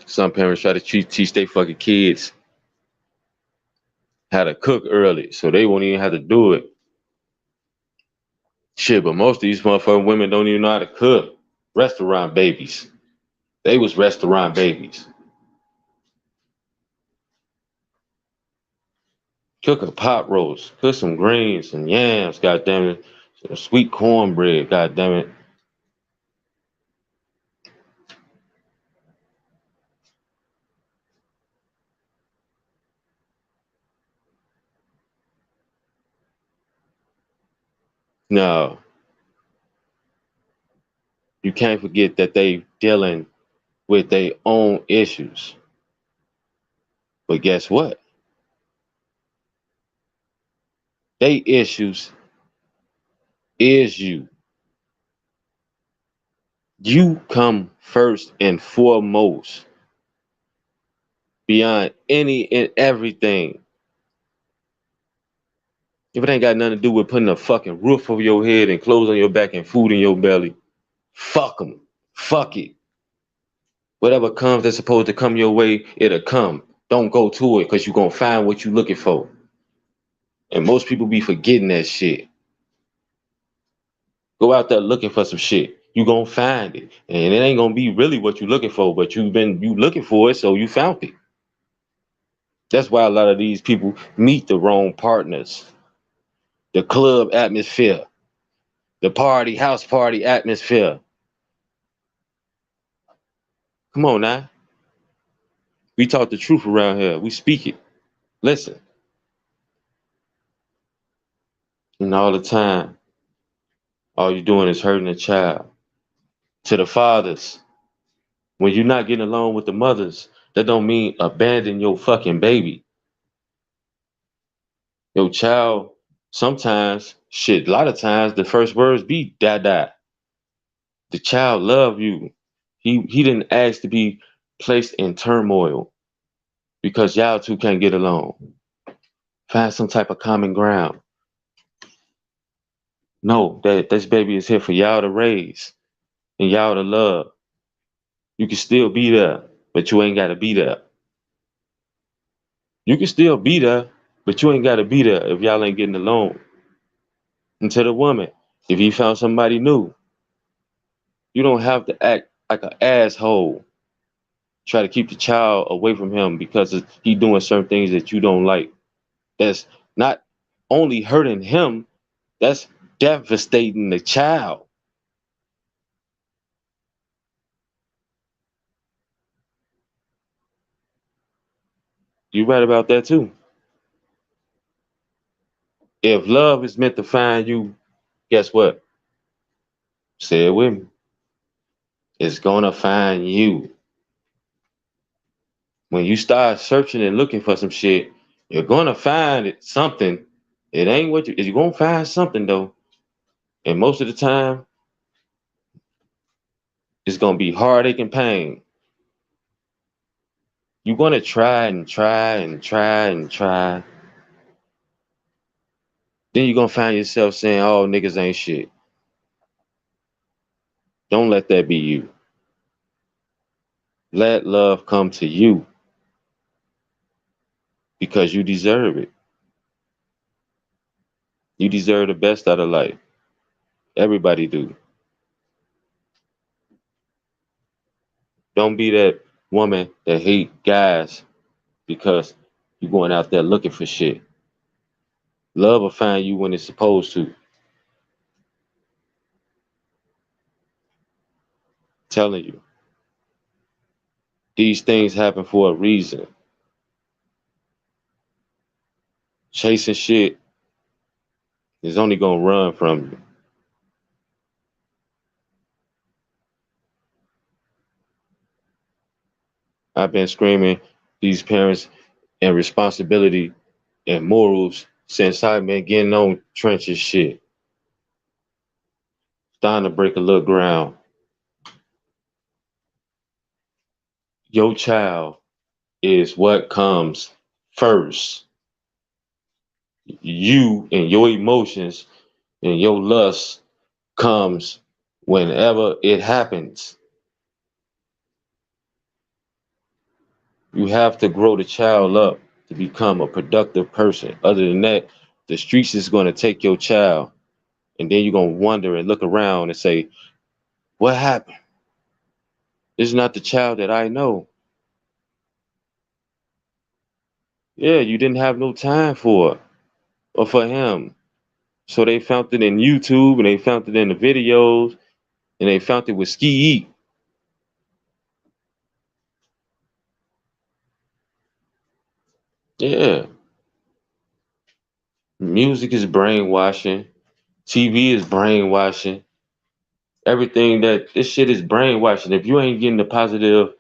Some parents try to teach their fucking kids how to cook early, so they won't even have to do it. Shit, but most of these motherfucking women don't even know how to cook. Restaurant babies. They was restaurant babies. Cook a pot roast, cook some greens, some yams, goddamn it, some sweet cornbread, goddamn it. No, you can't forget that they dealing with their own issues. But guess what? They issues is you. You come first and foremost beyond any and everything. If it ain't got nothing to do with putting a fucking roof over your head and clothes on your back and food in your belly, fuck them. Fuck it. Whatever comes that's supposed to come your way, it'll come. Don't go to it because you're going to find what you're looking for. And most people be forgetting that shit. Go out there looking for some shit. You gonna find it. And it ain't gonna be really what you're looking for, but you looking for it, so you found it. That's why a lot of these people meet the wrong partners. The club atmosphere, the party, house party atmosphere. Come on now. We talk the truth around here. We speak it. Listen. And all the time, all you're doing is hurting a child. To the fathers, when you're not getting along with the mothers, that don't mean abandon your fucking baby. Your child, sometimes, shit, a lot of times, the first words be dada. The child love you. He didn't ask to be placed in turmoil because y'all two can't get along. Find some type of common ground. Know that this baby is here for y'all to raise and y'all to love. You can still be there, but you ain't gotta be there. You can still be there, but you ain't gotta be there if y'all ain't getting along. And to the woman, if you found somebody new, you don't have to act like an asshole. Try to keep the child away from him because he doing certain things that you don't like. That's not only hurting him, that's devastating the child. You right about that too. If love is meant to find you, guess what? Say it with me. It's gonna find you. When you start searching and looking for some shit, you're gonna find it something. It ain't what you're gonna find something though. And most of the time, it's gonna be heartache and pain. You're gonna try and try and try and try. Then you're gonna find yourself saying, oh, niggas ain't shit. Don't let that be you. Let love come to you because you deserve it. You deserve the best out of life. Everybody do. Don't be that woman that hate guys because you're going out there looking for shit. Love will find you when it's supposed to. Telling you. These things happen for a reason. Chasing shit is only gonna run from you. I've been screaming these parents and responsibility and morals since I've been getting on trenches shit. Starting to break a little ground. Your child is what comes first. You and your emotions and your lust comes whenever it happens. You have to grow the child up to become a productive person. Other than that, the streets is going to take your child, and then you're going to wonder and look around and say, what happened? This is not the child that I know. Yeah, you didn't have no time for it or for him. So they found it in YouTube and they found it in the videos and they found it with Ski Eat. Yeah, music is brainwashing. TV is brainwashing. Everything that this shit is brainwashing. If you ain't getting the positive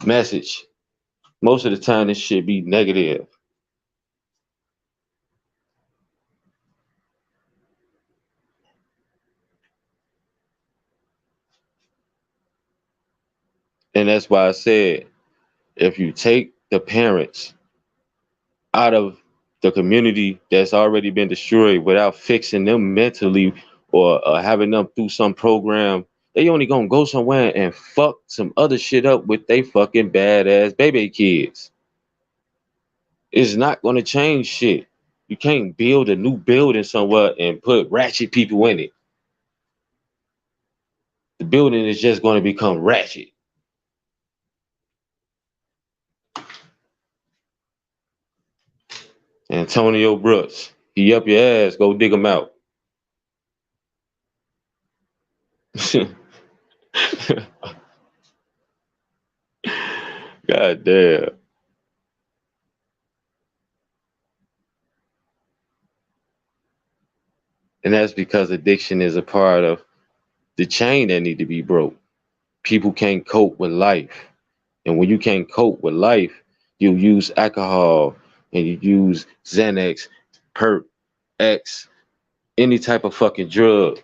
message, most of the time this shit be negative. And that's why I said if you take the parents out of the community that's already been destroyed without fixing them mentally or having them through some program, they only gonna go somewhere and fuck some other shit up with they fucking badass baby kids. It's not gonna change shit. You can't build a new building somewhere and put ratchet people in it. The building is just gonna become ratchet. Antonio Brooks, he up your ass, go dig him out. God damn. And that's because addiction is a part of the chain that need to be broke. People can't cope with life. And when you can't cope with life, you use alcohol and you use Xanax, Perp, X, any type of fucking drug.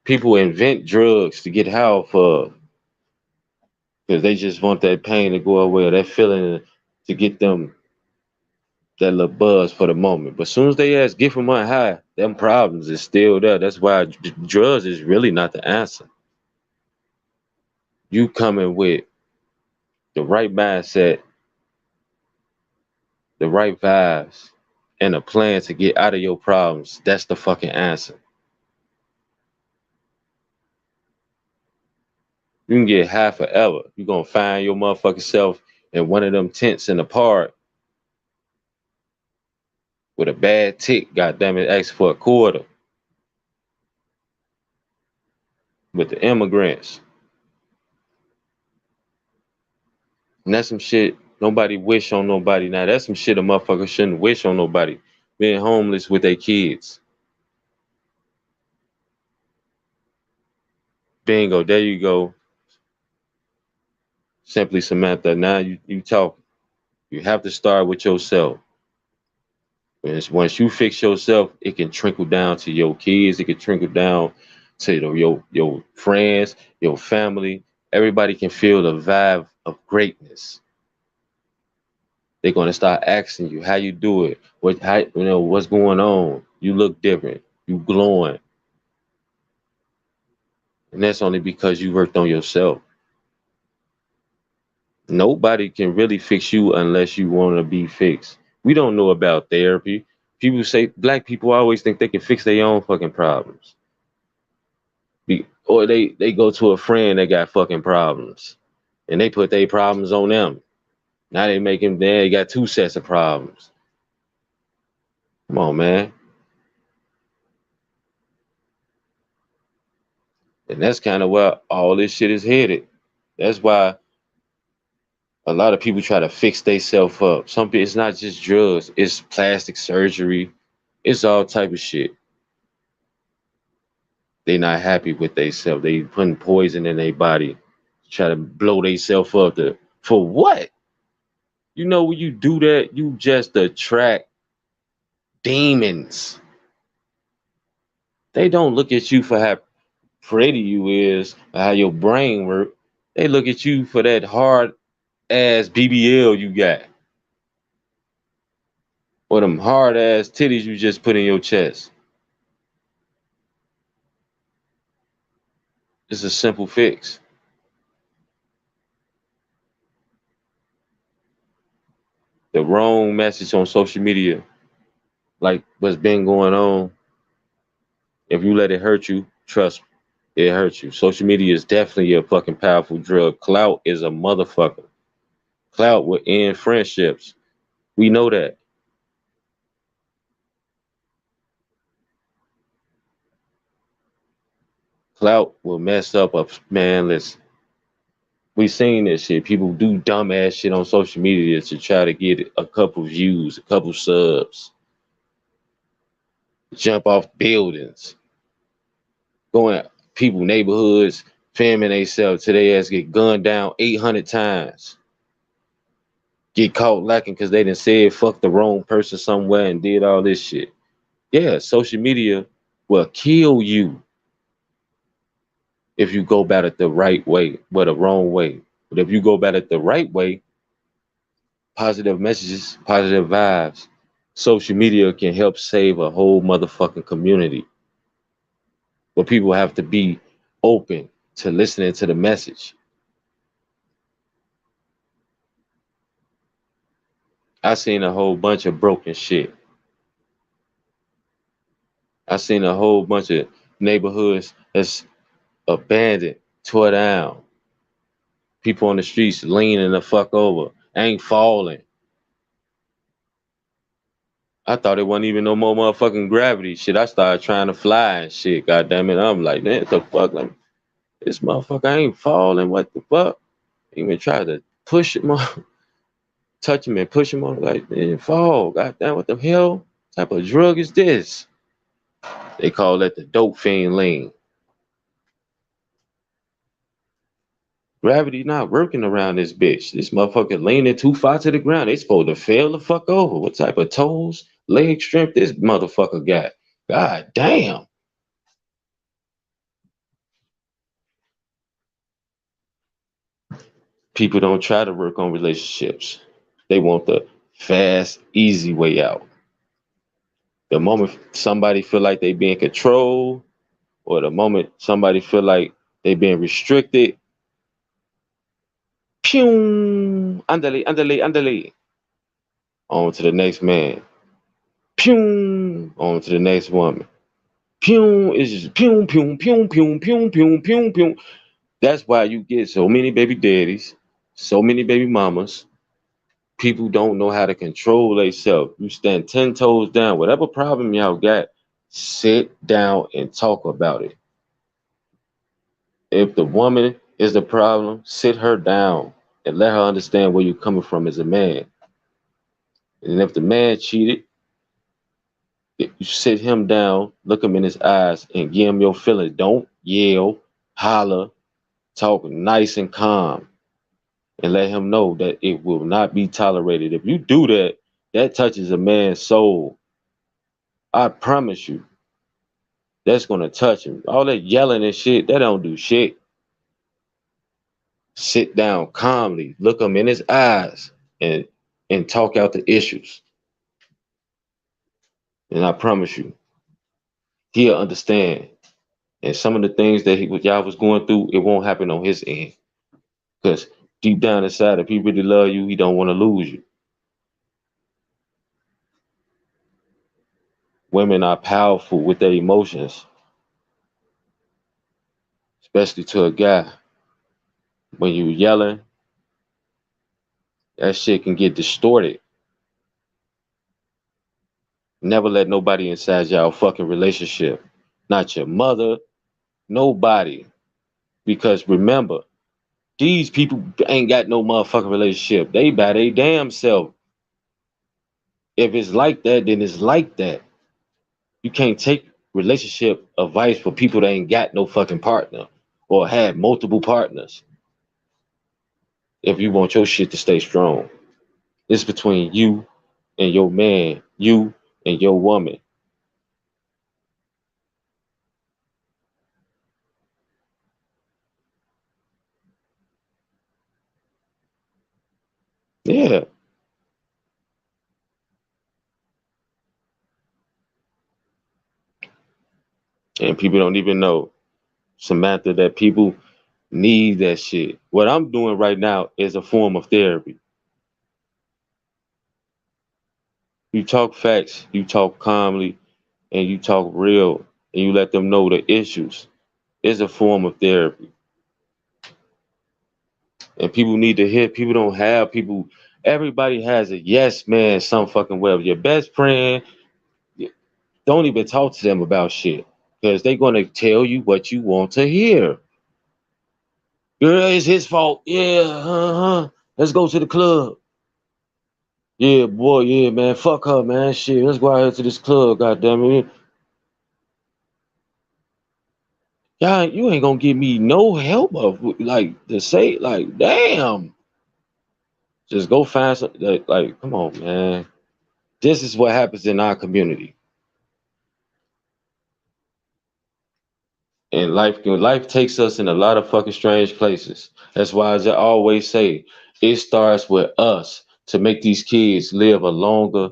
People invent drugs to get high off of because they just want that pain to go away or that feeling to get them that little buzz for the moment. But as soon as they ask get from my high, them problems is still there. That's why drugs is really not the answer. You coming with the right mindset, the right vibes, and a plan to get out of your problems. That's the fucking answer. You can get high forever. You're gonna find your motherfucking self in one of them tents in the park with a bad tick, goddamn it, ask for a quarter with the immigrants. And that's some shit nobody wish on nobody. Now that's some shit a motherfucker shouldn't wish on nobody. Being homeless with their kids. Bingo, there you go. Simply Samantha. Now you talk. You have to start with yourself. Once you fix yourself, it can trickle down to your kids. It can trickle down to your friends, your family. Everybody can feel the vibe of greatness. They're gonna start asking you how you do it, what's going on. You look different. You glowing, and that's only because you worked on yourself. Nobody can really fix you unless you want to be fixed. We don't know about therapy. People say black people always think they can fix their own fucking problems. Or they go to a friend that got fucking problems and they put their problems on them. Now they make him they got two sets of problems. Come on, man. And that's kind of where all this shit is headed. That's why a lot of people try to fix themselves up. It's not just drugs, it's plastic surgery, it's all type of shit. They not happy with themselves. They putting poison in their body, try to blow themselves up. For what? You know, when you do that, you just attract demons. They don't look at you for how pretty you is, or how your brain work. They look at you for that hard ass BBL you got, or them hard ass titties you just put in your chest. It's a simple fix. The wrong message on social media, like what's been going on, if you let it hurt you, trust me, it hurts you. Social media is definitely a fucking powerful drug. Clout is a motherfucker. Clout will end friendships. We know that. Clout will mess up a man. Listen, we seen this shit. People do dumbass shit on social media to try to get a couple views, a couple subs, jump off buildings, going people neighborhoods, filming themselves till they ass get gunned down 800 times. Get caught lacking because they done said fuck the wrong person somewhere and did all this shit. Yeah, social media will kill you if you go about it the right way, but the wrong way. But if you go about it the right way, positive messages, positive vibes, social media can help save a whole motherfucking community. But people have to be open to listening to the message. I seen a whole bunch of broken shit. I seen a whole bunch of neighborhoods that's abandoned, tore down. People on the streets leaning the fuck over, ain't falling. I thought it wasn't even no more motherfucking gravity shit. I started trying to fly and shit. God damn it. I'm like, man, what the fuck? Like, this motherfucker ain't falling. What the fuck? Even tried to push him on, touch him and push him on. Like, they didn't fall. God damn, what the hell? What type of drug is this? They call that the dope fiend lean. Gravity not working around this bitch. This motherfucker leaning too far to the ground. They supposed to fail the fuck over. What type of toes, leg strength this motherfucker got? God damn. People don't try to work on relationships. They want the fast, easy way out. The moment somebody feel like they being controlled, or the moment somebody feel like they being restricted, pew, andale, andale, andale, on to the next man. Pew, on to the next woman. Pew, it's just pew, pew, pew, pew, pew, pew, pew, pew. That's why you get so many baby daddies, so many baby mamas. People don't know how to control themselves. You stand 10 toes down. Whatever problem y'all got, sit down and talk about it. If the woman is the problem, sit her down and let her understand where you're coming from as a man. And if the man cheated, you sit him down, look him in his eyes, and give him your feelings. Don't yell, holler, talk nice and calm, and let him know that it will not be tolerated. If you do that, that touches a man's soul. I promise you, that's gonna touch him. All that yelling and shit, that don't do shit. Sit down calmly, look him in his eyes, and talk out the issues. And I promise you, he'll understand. And some of the things that what y'all was going through, it won't happen on his end. Because deep down inside, if he really love you, he don't want to lose you. Women are powerful with their emotions, especially to a guy. When you yelling, that shit can get distorted. Never let nobody inside y'all fucking relationship. Not your mother, nobody. Because remember, these people ain't got no motherfucking relationship. They by their damn self. If it's like that, then it's like that. You can't take relationship advice for people that ain't got no fucking partner or had multiple partners if you want your shit to stay strong. It's between you and your man, you and your woman. Yeah. And people don't even know, Samantha, that people need that shit. What I'm doing right now is a form of therapy. You talk facts, you talk calmly, and you talk real, and you let them know the issues. It's a form of therapy. And people need to hear, people don't have people, everybody has a yes man some fucking way. Your best friend, don't even talk to them about shit. Because they're gonna tell you what you want to hear. Yeah, it's his fault. Yeah, let's go to the club. Yeah, boy, yeah, man. Fuck her, man. Shit, let's go out here to this club, goddamn it. Yeah, you ain't gonna give me no help of like to say, like, damn. Just go find some like, come on, man. This is what happens in our community. And life takes us in a lot of fucking strange places. That's why, as I always say, it starts with us to make these kids live a longer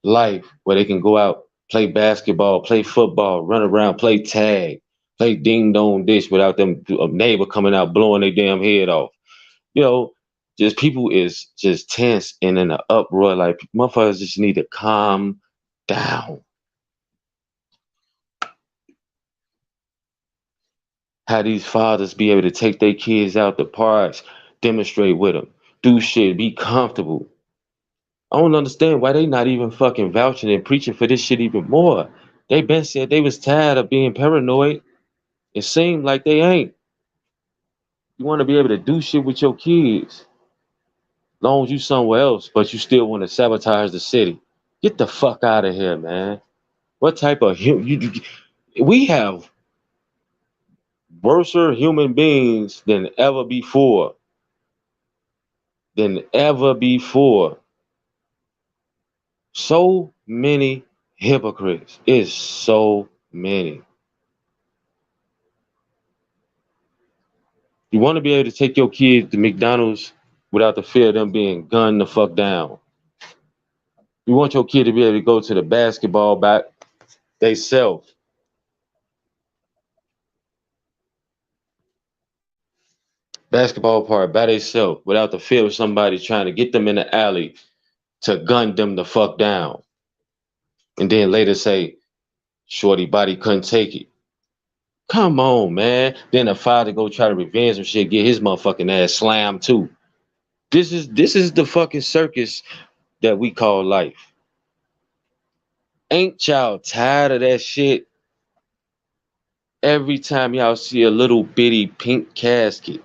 life where they can go out, play basketball, play football, run around, play tag, play ding dong dish without them a neighbor coming out blowing their damn head off. You know, just people is just tense and in an uproar. Like motherfuckers just need to calm down. How these fathers be able to take their kids out the parks, demonstrate with them, do shit, be comfortable. I don't understand why they not even fucking vouching and preaching for this shit even more. They been said they was tired of being paranoid. It seemed like they ain't. You want to be able to do shit with your kids, long as you somewhere else, but you still want to sabotage the city. Get the fuck out of here, man. What type of we have worser human beings than ever before. Than ever before. So many hypocrites. It's so many. You want to be able to take your kids to McDonald's without the fear of them being gunned the fuck down. You want your kid to be able to go to the basketball back they self, basketball part by themselves without the fear of somebody trying to get them in the alley to gun them the fuck down. And then later say, Shorty body couldn't take it. Come on, man. Then the father go try to revenge some shit, get his motherfucking ass slammed too. This is the fucking circus that we call life. Ain't y'all tired of that shit? Every time y'all see a little bitty pink casket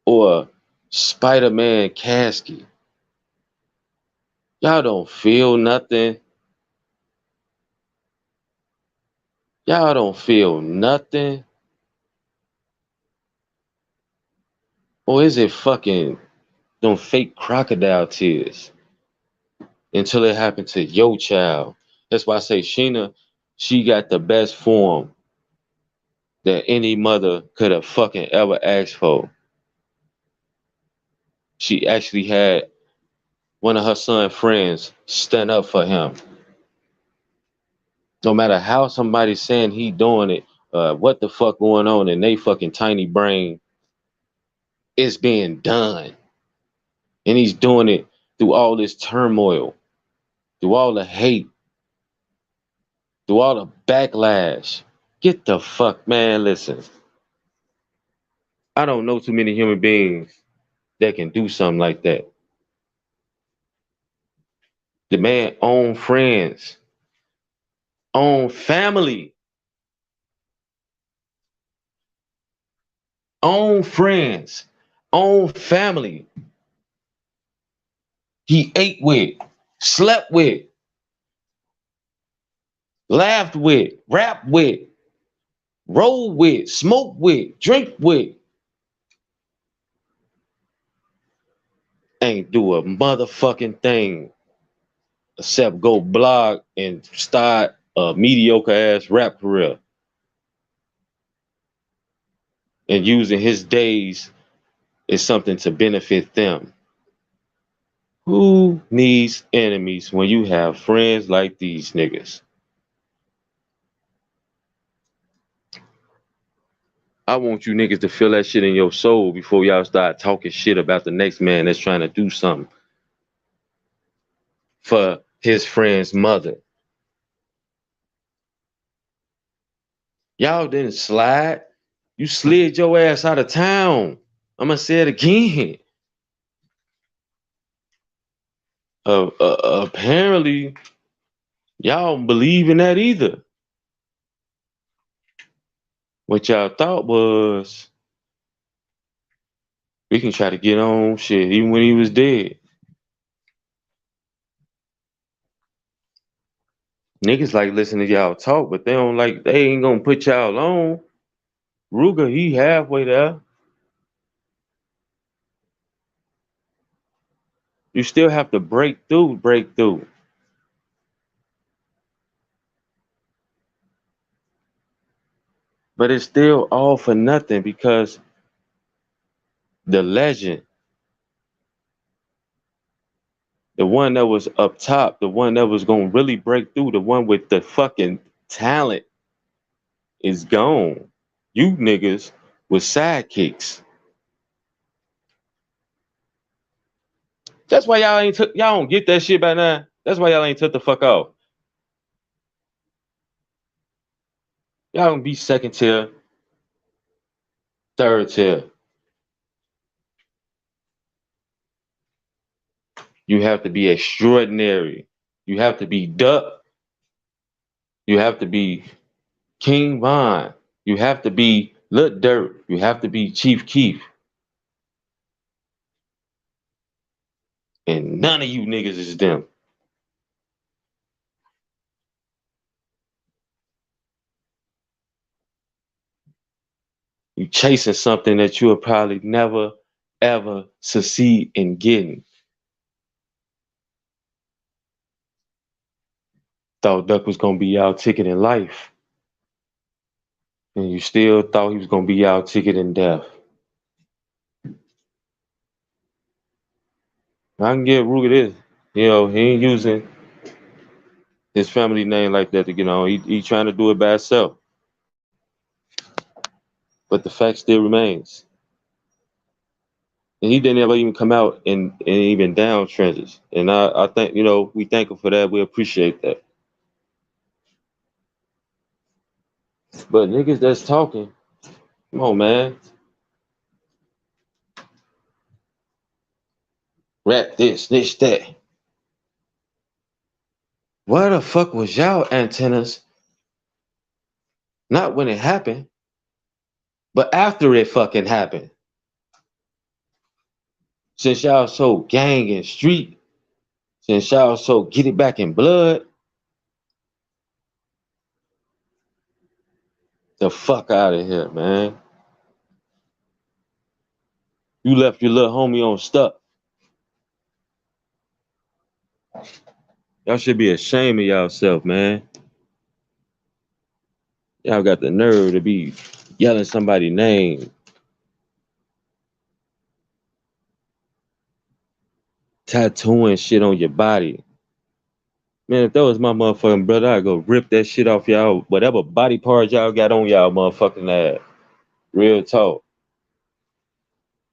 or a Spider-Man casket, y'all don't feel nothing. Y'all don't feel nothing. Or is it fucking them fake crocodile tears until it happened to your child? That's why I say Sheena, she got the best form that any mother could have fucking ever asked for. She actually had one of her son's friends stand up for him. No matter how somebody's saying he doing it, what the fuck going on in they fucking tiny brain, it's being done. And he's doing it through all this turmoil, through all the hate, through all the backlash. Get the fuck, man, listen. I don't know too many human beings that can do something like that. The man own friends, own family, own friends, own family. He ate with, slept with, laughed with, rapped with, rolled with, smoked with, drink with. ain't do a motherfucking thing except go blog and start a mediocre ass rap career and using his days as something to benefit them. Who needs enemies when you have friends like these niggas? I want you niggas to feel that shit in your soul before y'all start talking shit about the next man that's trying to do something for his friend's mother. Y'all didn't slide. You slid your ass out of town. I'm gonna say it again. Apparently, y'all don't believe in that either. What y'all thought was we can try to get on shit even when he was dead. Niggas like listening to y'all talk, but they ain't gonna put y'all on. Ruger, he halfway there. You still have to break through. But it's still all for nothing because the legend, the one that was up top, the one that was gonna really break through, the one with the fucking talent is gone. You niggas with sidekicks. That's why y'all don't get that shit by now. That's why y'all ain't took the fuck off. Y'all gonna be second tier, third tier. You have to be extraordinary. You have to be Duck. You have to be King Von. You have to be Lil Dirt. You have to be Chief Keef. And none of you niggas is them. You chasing something that you will probably never, ever succeed in getting. Thought Duck was gonna be y'all ticket in life. And you still thought he was gonna be y'all ticket in death. I can give Ruger this. You know, he ain't using his family name like that to get on. He trying to do it by himself. But the fact still remains. And he didn't ever even come out and even down trenches. And I think, we thank him for that. We appreciate that. But niggas that's talking, come on, man. Rap this, that. Where the fuck was y'all antennas? Not when it happened, but after it fucking happened. Since y'all so gang and street, since y'all so get it back in blood, the fuck out of here, man. You left your little homie on stuck. Y'all should be ashamed of yourself, man. Y'all got the nerve to be yelling somebody's name, tattooing shit on your body. Man, if that was my motherfucking brother, I'd go rip that shit off y'all, whatever body parts y'all got on y'all motherfucking ass. Real talk.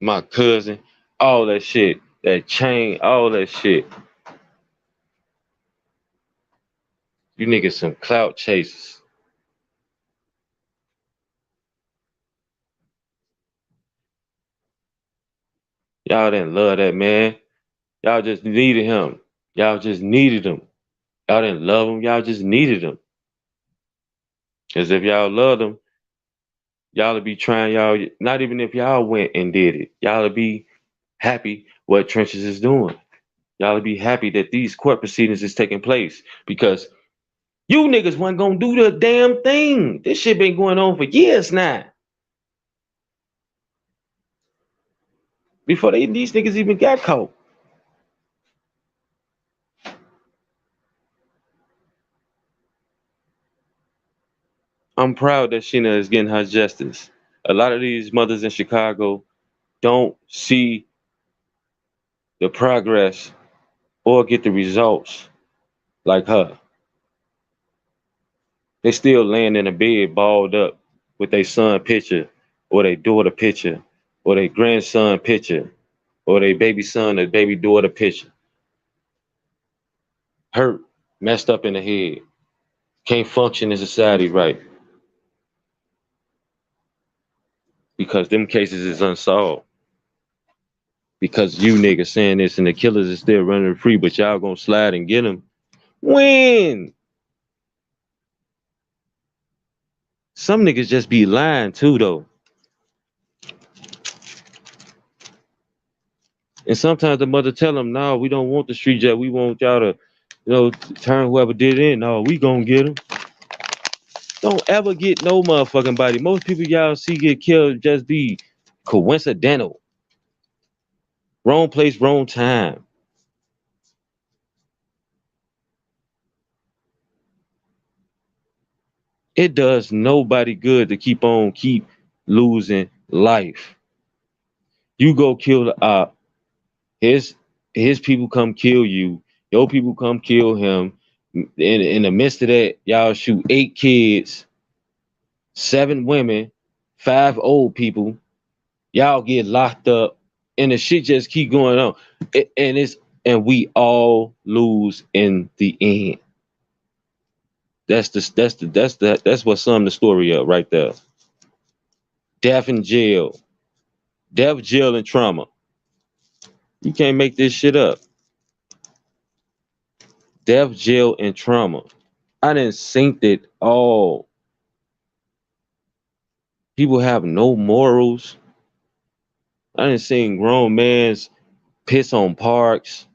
My cousin, all that shit, that chain, all that shit. You niggas some clout chasers. Y'all didn't love that man. Y'all just needed him. Y'all just needed him. Y'all didn't love him. Y'all just needed him. As if y'all loved him, y'all would be trying y'all, not even if y'all went and did it. Y'all would be happy what Trenches is doing. Y'all would be happy that these court proceedings is taking place because you niggas wasn't gonna do the damn thing. This shit been going on for years now. Before these niggas even got caught. I'm proud that Sheena is getting her justice. A lot of these mothers in Chicago don't see the progress or get the results like her. They still laying in a bed balled up with their son picture or their daughter picture or their grandson picture or their baby son or baby daughter picture. Hurt, messed up in the head, can't function in society right because them cases is unsolved. Because you niggas saying this and the killers is still running free, but y'all gonna slide and get them. When? Some niggas just be lying too though. And sometimes the mother tell them, no, we don't want the street jet. We want y'all to, turn whoever did it in. No, we gonna get them. Don't ever get no motherfucking body. Most people y'all see get killed just be coincidental. Wrong place, wrong time. It does nobody good to keep losing life. You go kill the op, his his people come kill you, your people come kill him. In the midst of that, y'all shoot 8 kids, 7 women, 5 old people. Y'all get locked up, and the shit just keep going on. And we all lose in the end. That's what summed the story up right there. Death in jail, death, jail, and trauma. You can't make this shit up. Death, jail, and trauma. I didn't synced it all. People have no morals. I didn't seen grown mans piss on parks.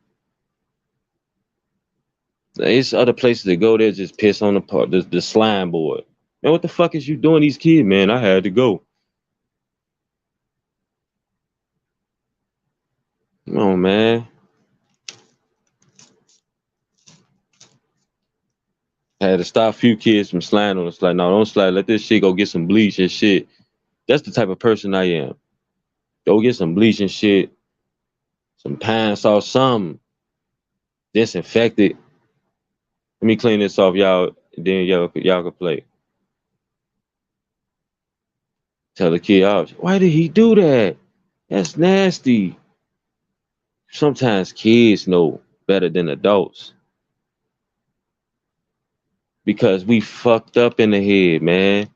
There's other places to go there just piss on the park, the slime board. Man, what the fuck is you doing these kids, man? I had to go. Come on, man. I had to stop a few kids from sliding on the slide. No, don't slide. Let this shit go get some bleach and shit. That's the type of person I am. Go get some bleach and shit, some pine salt, some disinfected. Let me clean this off, y'all. Then y'all can play. Tell the kid, oh, why did he do that? That's nasty. Sometimes kids know better than adults because we fucked up in the head, man.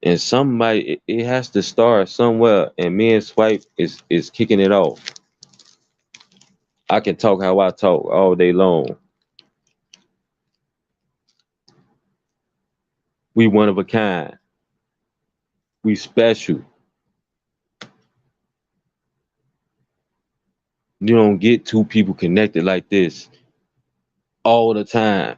And somebody, it has to start somewhere. And me and Swipe is kicking it off. I can talk how I talk all day long. We one of a kind. We special. You don't get two people connected like this all the time.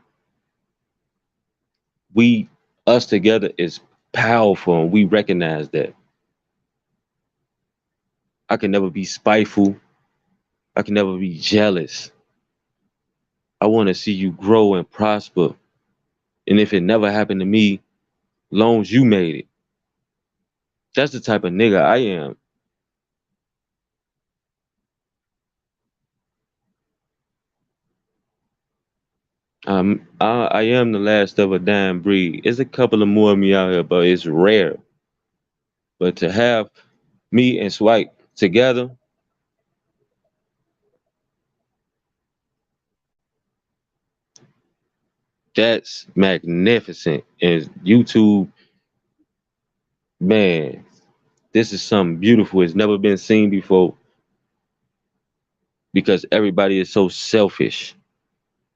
We, us together is powerful, and we recognize that. I can never be spiteful. I can never be jealous. I want to see you grow and prosper. And if it never happened to me, long as you made it. That's the type of nigga I am. I am the last of a dying breed. There's a couple of more of me out here, but it's rare. But to have me and Swipe together, that's magnificent. And YouTube, man, this is something beautiful. It's never been seen before because everybody is so selfish.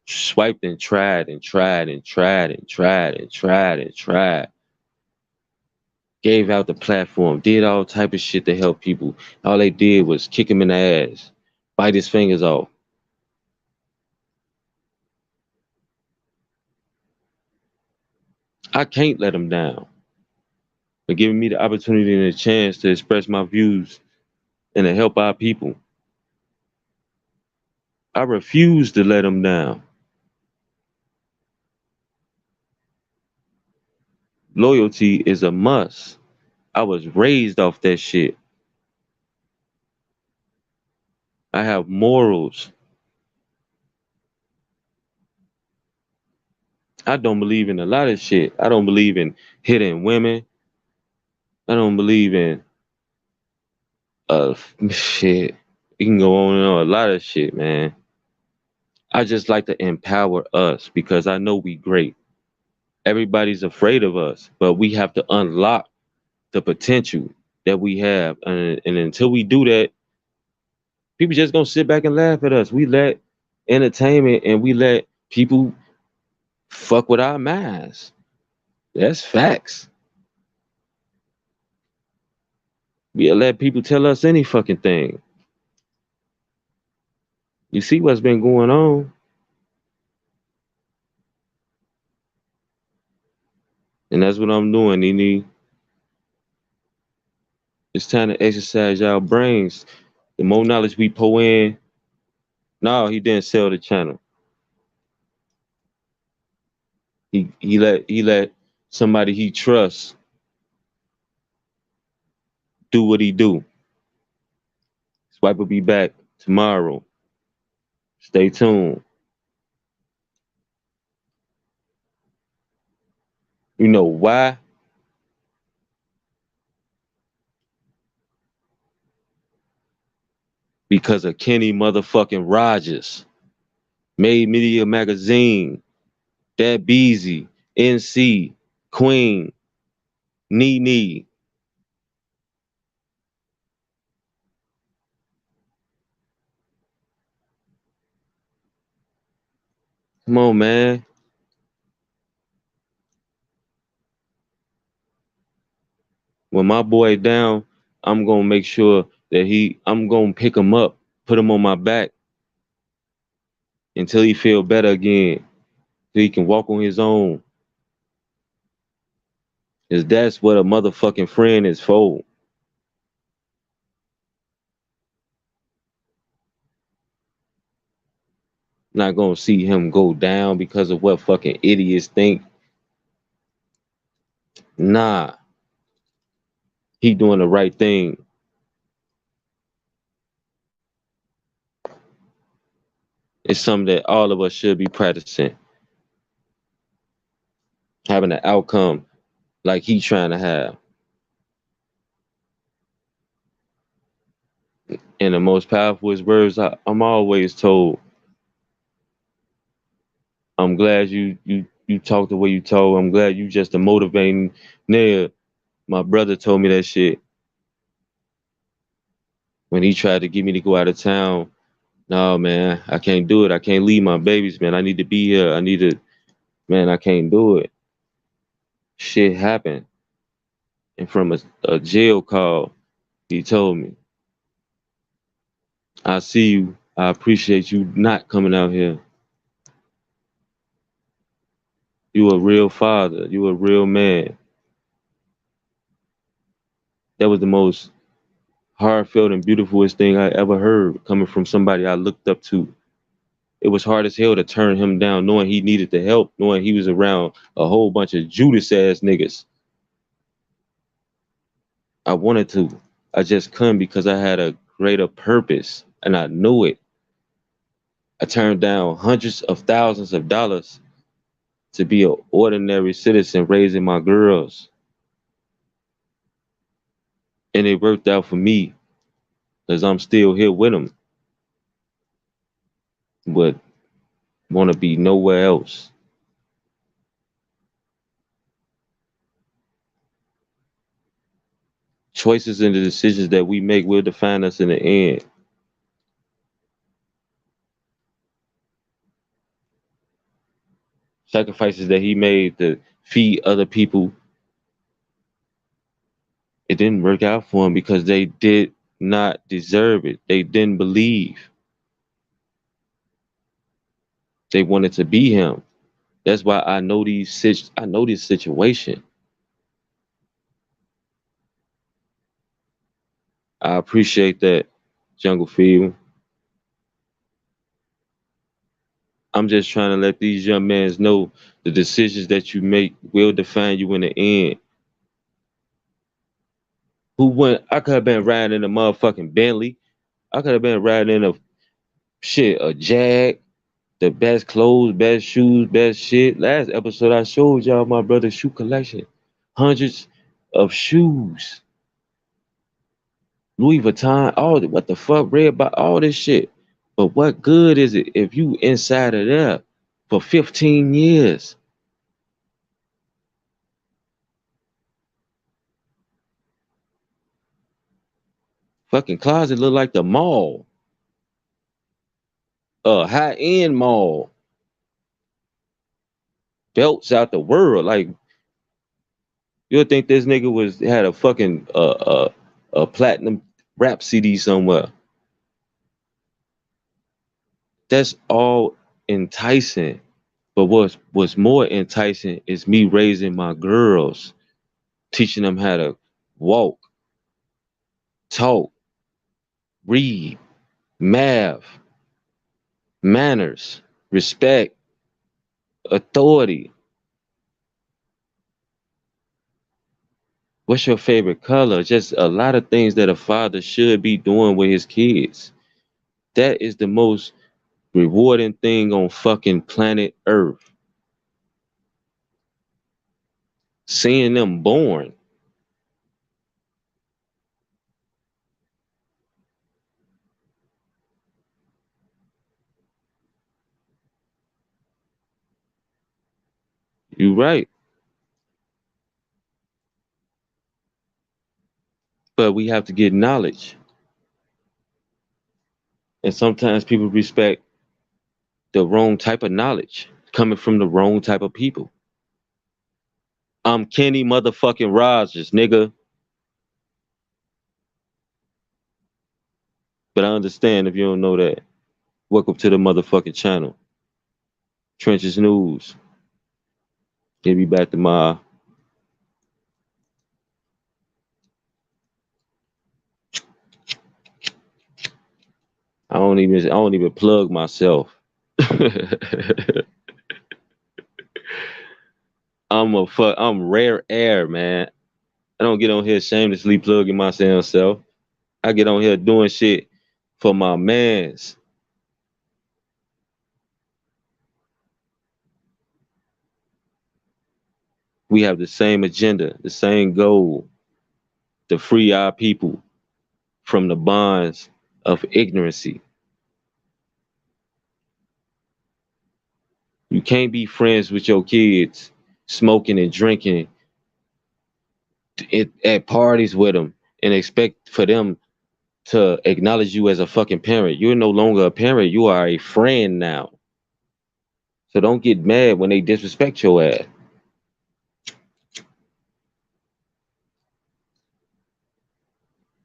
Swiped and tried and tried and tried and tried and tried and tried. Gave out the platform, did all type of shit to help people. All they did was kick him in the ass, bite his fingers off. I can't let him down. For giving me the opportunity and the chance to express my views and to help our people. I refuse to let him down. Loyalty is a must. I was raised off that shit. I have morals. I don't believe in a lot of shit. I don't believe in hitting women. I don't believe in shit. You can go on and on a lot of shit, man. I just like to empower us because I know we great. Everybody's afraid of us, but we have to unlock the potential that we have. And until we do that, people just gonna sit back and laugh at us. We let entertainment and we let people fuck with our minds. That's facts. We let people tell us any fucking thing. You see what's been going on, and that's what I'm doing, Nene. It's time to exercise y'all brains. The more knowledge we pour in, no, he didn't sell the channel. He let somebody he trusts do what he do. Swipe will be back tomorrow. Stay tuned. You know why? Because of Kenny motherfucking Rogers. Made Media Magazine, Dat Beezy, NC, Queen, Nene. Come on, man. When my boy down, I'm gonna make sure that I'm gonna pick him up, put him on my back until he feel better again, so he can walk on his own. Cause that's what a motherfucking friend is for. Not gonna see him go down because of what fucking idiots think. Nah, he doing the right thing. It's something that all of us should be practicing. Having an outcome like he trying to have. And the most powerful words I'm always told. I'm glad you talked the way you told. I'm glad you just a motivating nigga. My brother told me that shit when he tried to get me to go out of town. No, man, I can't do it. I can't leave my babies, man. I need to be here. I need to, man, I can't do it. Shit happened. And from a jail call, he told me, I see you. I appreciate you not coming out here. You a real father. You a real man. That was the most heartfelt and beautifulest thing I ever heard coming from somebody I looked up to. It was hard as hell to turn him down, knowing he needed the help, knowing he was around a whole bunch of Judas ass niggas. I wanted to. I just couldn't because I had a greater purpose and I knew it. I turned down hundreds of thousands of dollars to be an ordinary citizen raising my girls. And it worked out for me because I'm still here with them, but want to be nowhere else. Choices and the decisions that we make will define us in the end. Sacrifices that he made to feed other people, it didn't work out for him because they did not deserve it. They didn't believe. They wanted to be him. That's why I know this situation. I appreciate that, Jungle Fever. I'm just trying to let these young men know the decisions that you make will define you in the end. Who went? I could have been riding in a motherfucking Bentley. I could have been riding in a Jag, the best clothes, best shoes, best shit. Last episode I showed y'all my brother's shoe collection. Hundreds of shoes. Louis Vuitton, what the fuck, read about all this shit. But what good is it if you inside of there for 15 years? Fucking closet look like the mall. High-end mall. Belts out the world. Like, you'll think this nigga had a fucking a platinum rap CD somewhere. That's all enticing. But what's more enticing is me raising my girls, teaching them how to walk, talk, read, math, manners, respect, authority. What's your favorite color? Just a lot of things that a father should be doing with his kids. That is the most rewarding thing on fucking planet Earth. Seeing them born. You right. But we have to get knowledge. And sometimes people respect the wrong type of knowledge coming from the wrong type of people. I'm Kenny motherfucking Rogers, nigga. But I understand if you don't know that. Welcome to the motherfucking channel. Trenches News. Get me back to my I don't even plug myself. I'm rare air, man. I don't get on here shamelessly plugging my damn self. I get on here doing shit for my mans. We have the same agenda, the same goal, to free our people from the bonds of ignorancy. You can't be friends with your kids, smoking and drinking at parties with them, and expect for them to acknowledge you as a fucking parent. You're no longer a parent. You are a friend now. So don't get mad when they disrespect your ass.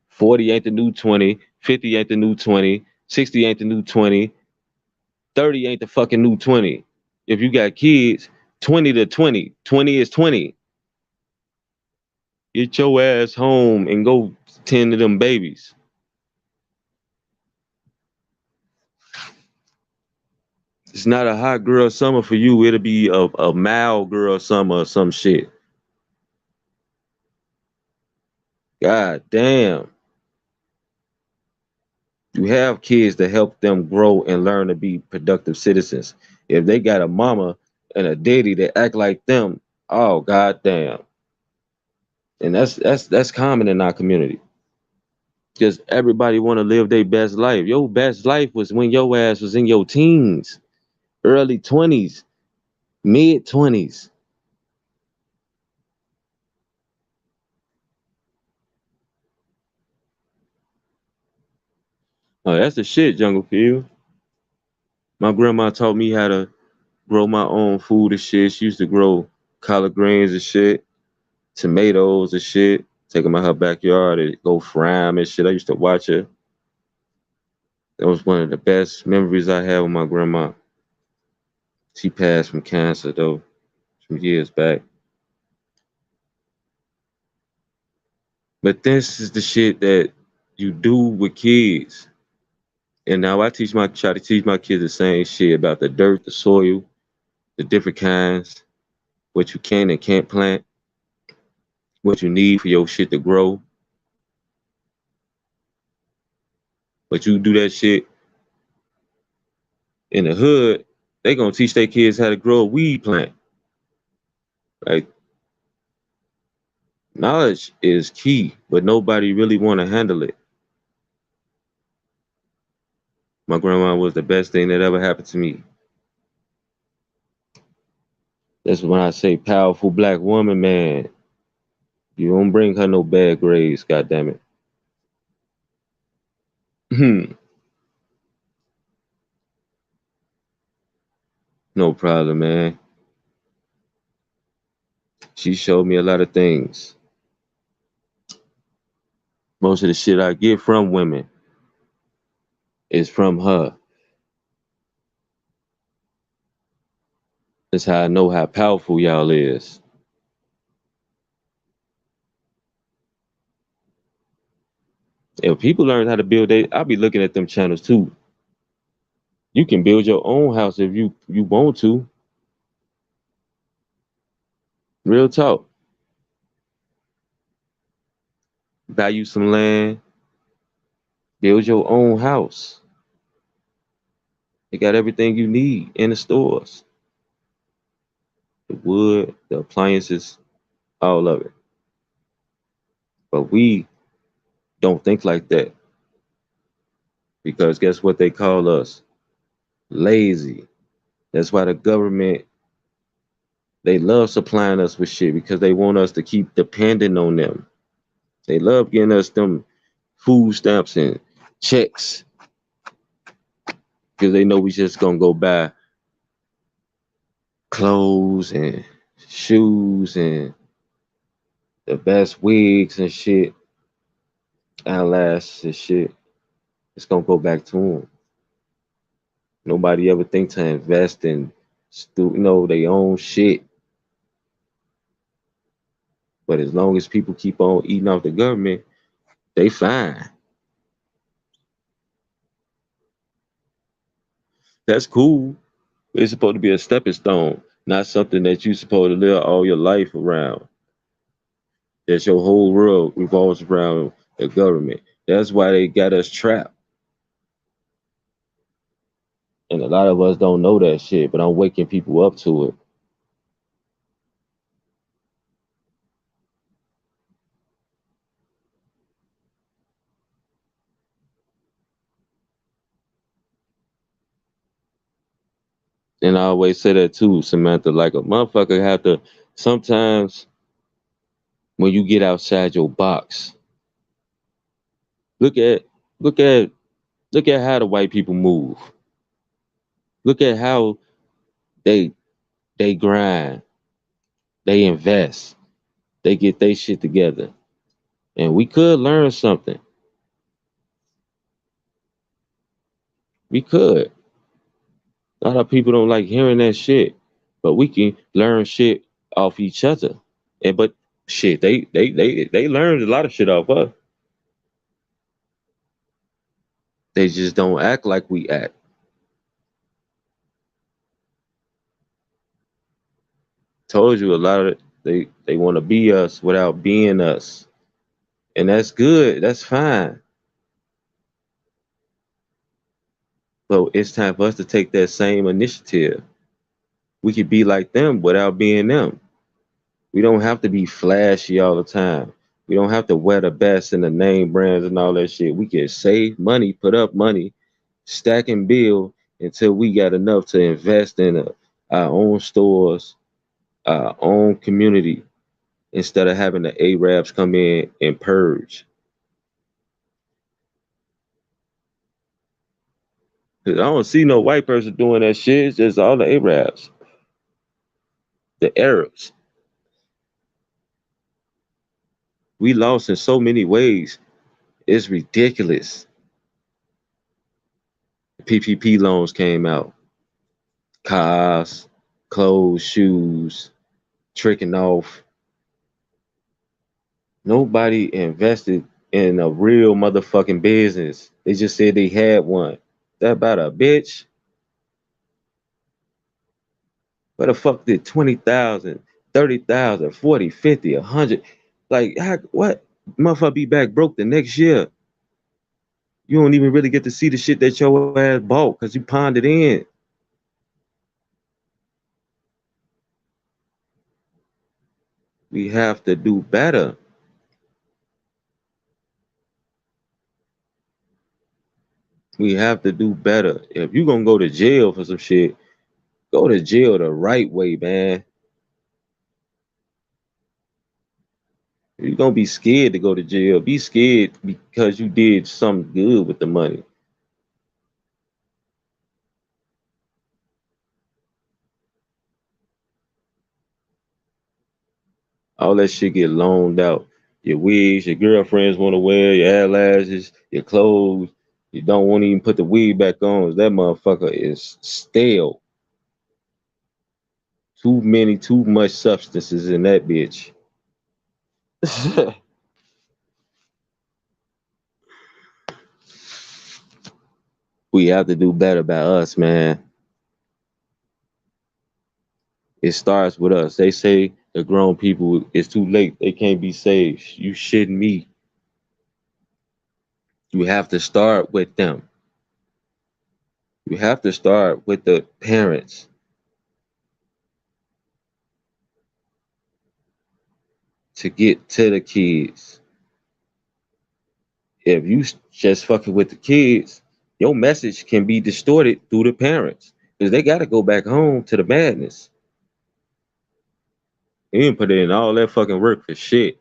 40 ain't the new 20. 50 ain't the new 20. 60 ain't the new 20. 30 ain't the fucking new 20. If you got kids, 20 to 20. 20 is 20. Get your ass home and go tend to them babies. It's not a hot girl summer for you. It'll be a mild girl summer or some shit. God damn. You have kids to help them grow and learn to be productive citizens. If they got a mama and a daddy that act like them, oh god damn. And that's common in our community. Because everybody want to live their best life. Your best life was when your ass was in your teens, early 20s, mid 20s. Oh, that's the shit, Jungle Field. My grandma taught me how to grow my own food and shit. She used to grow collard greens and shit, tomatoes and shit. Take them out her backyard and go fry them and shit. I used to watch her. That was one of the best memories I had with my grandma. She passed from cancer though, some years back. But this is the shit that you do with kids. And now I try to teach my kids the same shit about the dirt, the soil, the different kinds, what you can and can't plant, what you need for your shit to grow. But you do that shit in the hood, they gonna teach their kids how to grow a weed plant. Like knowledge is key, but nobody really wanna handle it. My grandma was the best thing that ever happened to me. That's when I say powerful black woman, man. You don't bring her no bad grades, goddamn it. No problem, man. She showed me a lot of things. Most of the shit I get from women is from her. That's how I know how powerful y'all is. If people learn how to build, I'll be looking at them channels too. You can build your own house if you want to. Real talk. Buy you some land, build your own house. They got everything you need in the stores. The wood, the appliances, all of it. But we don't think like that because guess what they call us? Lazy. That's why the government, they love supplying us with shit because they want us to keep depending on them. They love getting us them food stamps and checks because they know we just gonna go buy clothes and shoes and the best wigs and shit, eyelashes and shit. It's gonna go back to them. Nobody ever think to invest in, their own shit. But as long as people keep on eating off the government, they fine. That's cool. It's supposed to be a stepping stone, not something that you're supposed to live all your life around. That your whole world revolves around the government. That's why they got us trapped. And a lot of us don't know that shit, but I'm waking people up to it. And I always say that too, Samantha. Like a motherfucker have to sometimes when you get outside your box, look at look at look at how the white people move. Look at how they they grind, they invest, they get their shit together. And we could learn something. We could. A lot of people don't like hearing that shit, but we can learn shit off each other. And but shit, they learned a lot of shit off us. They just don't act like we act. Told you a lot of it, they want to be us without being us, and that's good. That's fine. But it's time for us to take that same initiative. We could be like them without being them. We don't have to be flashy all the time. We don't have to wear the best and the name brands and all that shit. We can save money, put up money, stack and build until we got enough to invest in our own stores, our own community, instead of having the Arabs come in and purge. 'Cause I don't see no white person doing that shit. It's just all the Arabs, the Arabs. We lost in so many ways. It's ridiculous. PPP loans came out, cars, clothes, shoes, tricking off. Nobody invested in a real motherfucking business. They just said they had one. That about a bitch? Where the fuck did 20,000, 30,000, 40, 50, 100? Like, how, what? Motherfucker be back broke the next year. You don't even really get to see the shit that your ass bought because you pawned it in. We have to do better. We have to do better. If you gonna go to jail for some shit, go to jail the right way, man. You're gonna be scared to go to jail. Be scared because you did something good with the money. All that shit get loaned out. Your wigs, your girlfriends want to wear, your eyelashes, your clothes. You don't want to even put the wig back on. That motherfucker is stale. Too much substances in that bitch. We have to do better by us, man. It starts with us. They say the grown people, it's too late. They can't be saved. You shitting me. You have to start with them. You have to start with the parents to get to the kids. If you just fucking with the kids, your message can be distorted through the parents because they got to go back home to the madness. You didn't put in all that fucking work for shit.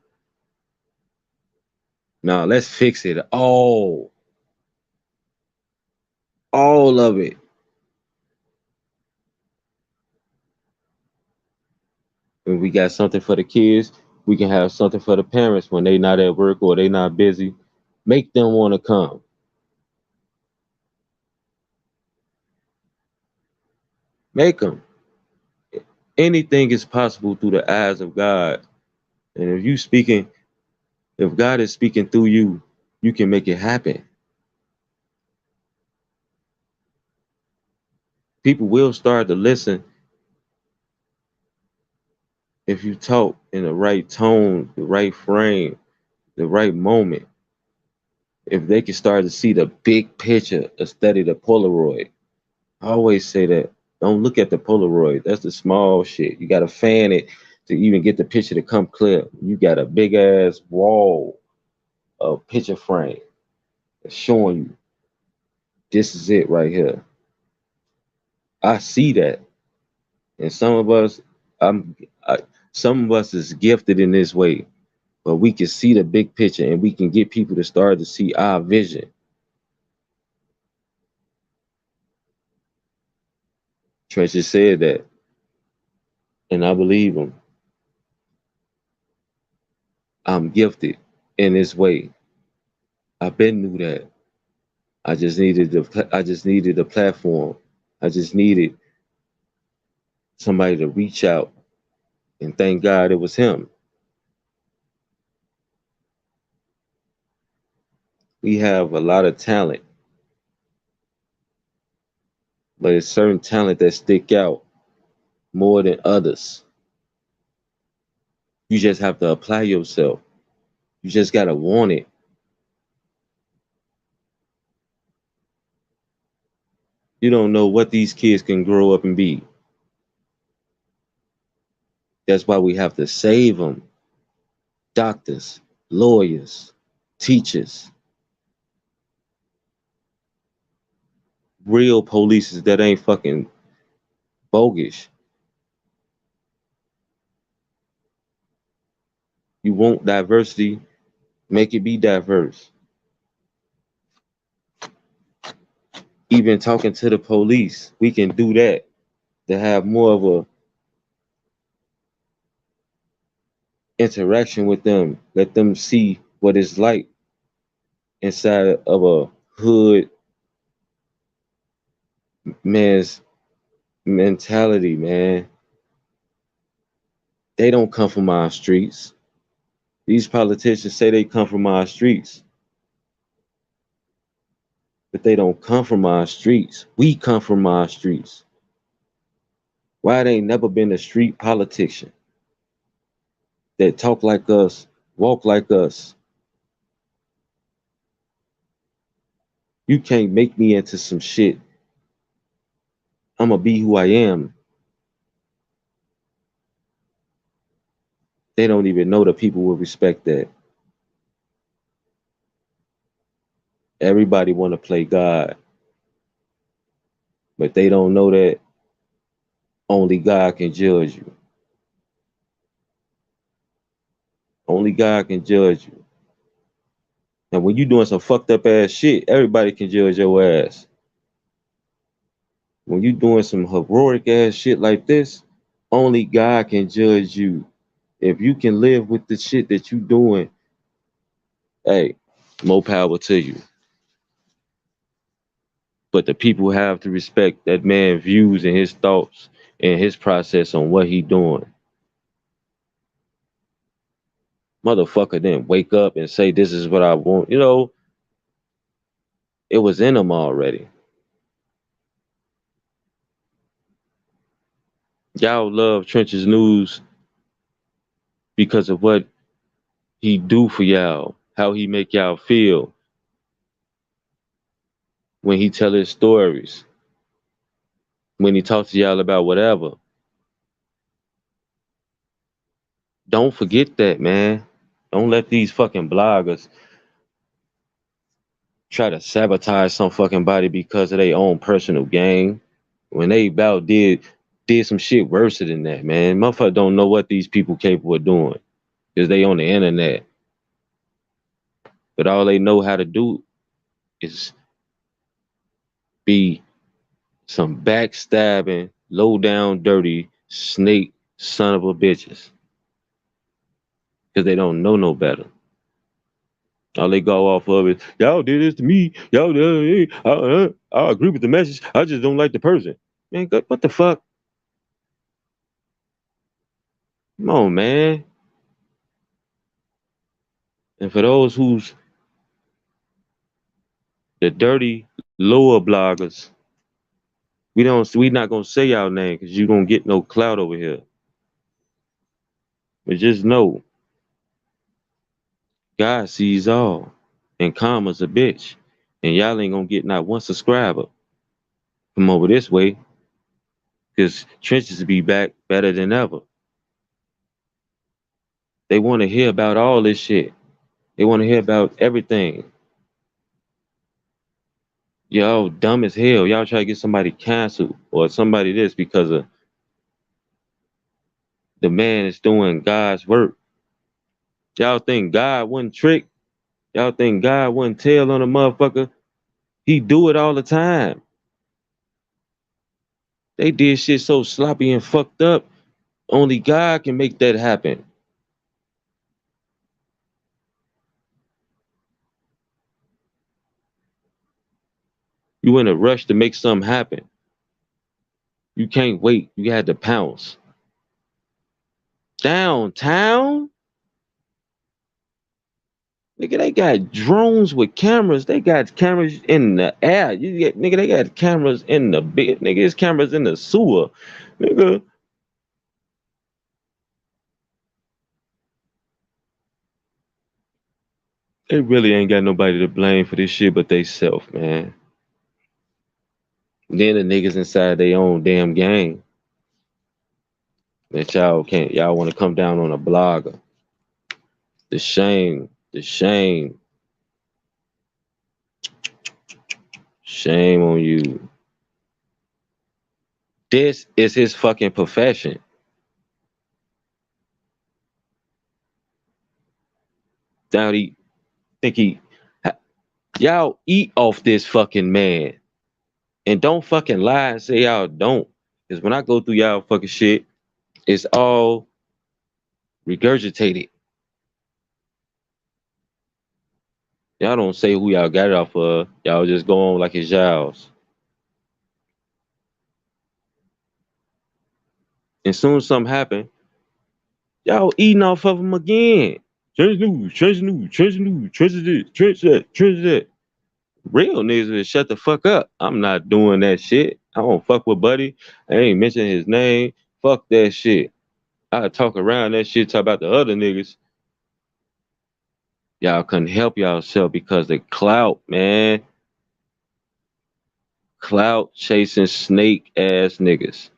Now let's fix it all of it. When we got something for the kids, we can have something for the parents when they not at work or they not busy. Make them want to come. Make them. Anything is possible through the eyes of God. And if you speaking, if God is speaking through you, you can make it happen. People will start to listen if you talk in the right tone, the right frame, the right moment. If they can start to see the big picture instead of the Polaroid. I always say that. Don't look at the Polaroid. That's the small shit. You gotta fan it to even get the picture to come clear. You got a big ass wall of picture frame that's showing you this is it right here. I see that. And some of us, I'm I, some of us is gifted in this way, but we can see the big picture and we can get people to start to see our vision. Trench just said that, and I believe him. I'm gifted in this way. I've been knew that. I just needed a platform. I just needed somebody to reach out, and thank God it was him. We have a lot of talent, but it's certain talent that stick out more than others. You just have to apply yourself. You just gotta want it. You don't know what these kids can grow up and be. That's why we have to save them. Doctors, lawyers, teachers, real police that ain't fucking bogus. You want diversity, make it be diverse. Even talking to the police, we can do that to have more of a interaction with them. Let them see what it's like inside of a hood man's mentality, man. They don't come from our streets. These politicians say they come from our streets. but they don't come from our streets. We come from our streets. Why they ain't never been a street politician that talk like us, walk like us? You can't make me into some shit. I'ma be who I am. They don't even know that people will respect that. Everybody want to play God, but they don't know that only God can judge you. Only God can judge you. And when you doing some fucked up ass shit, everybody can judge your ass. When you doing some heroic ass shit like this, only God can judge you. If you can live with the shit that you doing, hey, more power to you. But the people have to respect that man's views and his thoughts and his process on what he doing. Motherfucker didn't wake up and say this is what I want. You know, it was in him already. Y'all love Trench's News because of what he do for y'all, how he make y'all feel when he tell his stories, when he talks to y'all about whatever. Don't forget that, man. Don't let these fucking bloggers try to sabotage some fucking body because of their own personal gain. When they about did some shit worse than that, man. Motherfucker don't know what these people capable of doing because they on the internet. But all they know how to do is be some backstabbing, low down, dirty snake son of a bitches because they don't know no better. All they go off of is, y'all did this to me. Y'all, I agree with the message. I just don't like the person. Man, what the fuck? Come on, man. And for those who's the dirty lower bloggers, we not gonna say y'all name because you gonna get no clout over here. But just know, God sees all, and karma's a bitch, and y'all ain't gonna get not one subscriber from over this way because Trenches will be back better than ever. They want to hear about all this shit. They want to hear about everything. Y'all dumb as hell. Y'all try to get somebody canceled or somebody this because of the man is doing God's work. Y'all think God wouldn't trick? Y'all think God wouldn't tell on a motherfucker? He do it all the time. They did shit so sloppy and fucked up. Only God can make that happen. You in a rush to make something happen. You can't wait. You had to pounce. Downtown? Nigga, they got drones with cameras. They got cameras in the air. Nigga, they got cameras in the bed. Nigga, it's cameras in the sewer. Nigga, they really ain't got nobody to blame for this shit but they self, man. Then the niggas inside their own damn gang that y'all want to come down on a blogger. The shame, shame on you. This is his fucking profession. Now he think y'all eat off this fucking man. And don't fucking lie and say y'all don't. Because when I go through y'all fucking shit, it's all regurgitated. Y'all don't say who y'all got it off of. Y'all just go on like it's y'all's. And soon as something happen, y'all eating off of them again. Trench news, trench news, trench news, trench this, trench that, trench that. Real niggas will shut the fuck up. I'm not doing that shit. I don't fuck with Buddy. I ain't mention his name. Fuck that shit. I talk around that shit, talk about the other niggas. Y'all couldn't help yourself because the clout, man. Clout chasing snake ass niggas.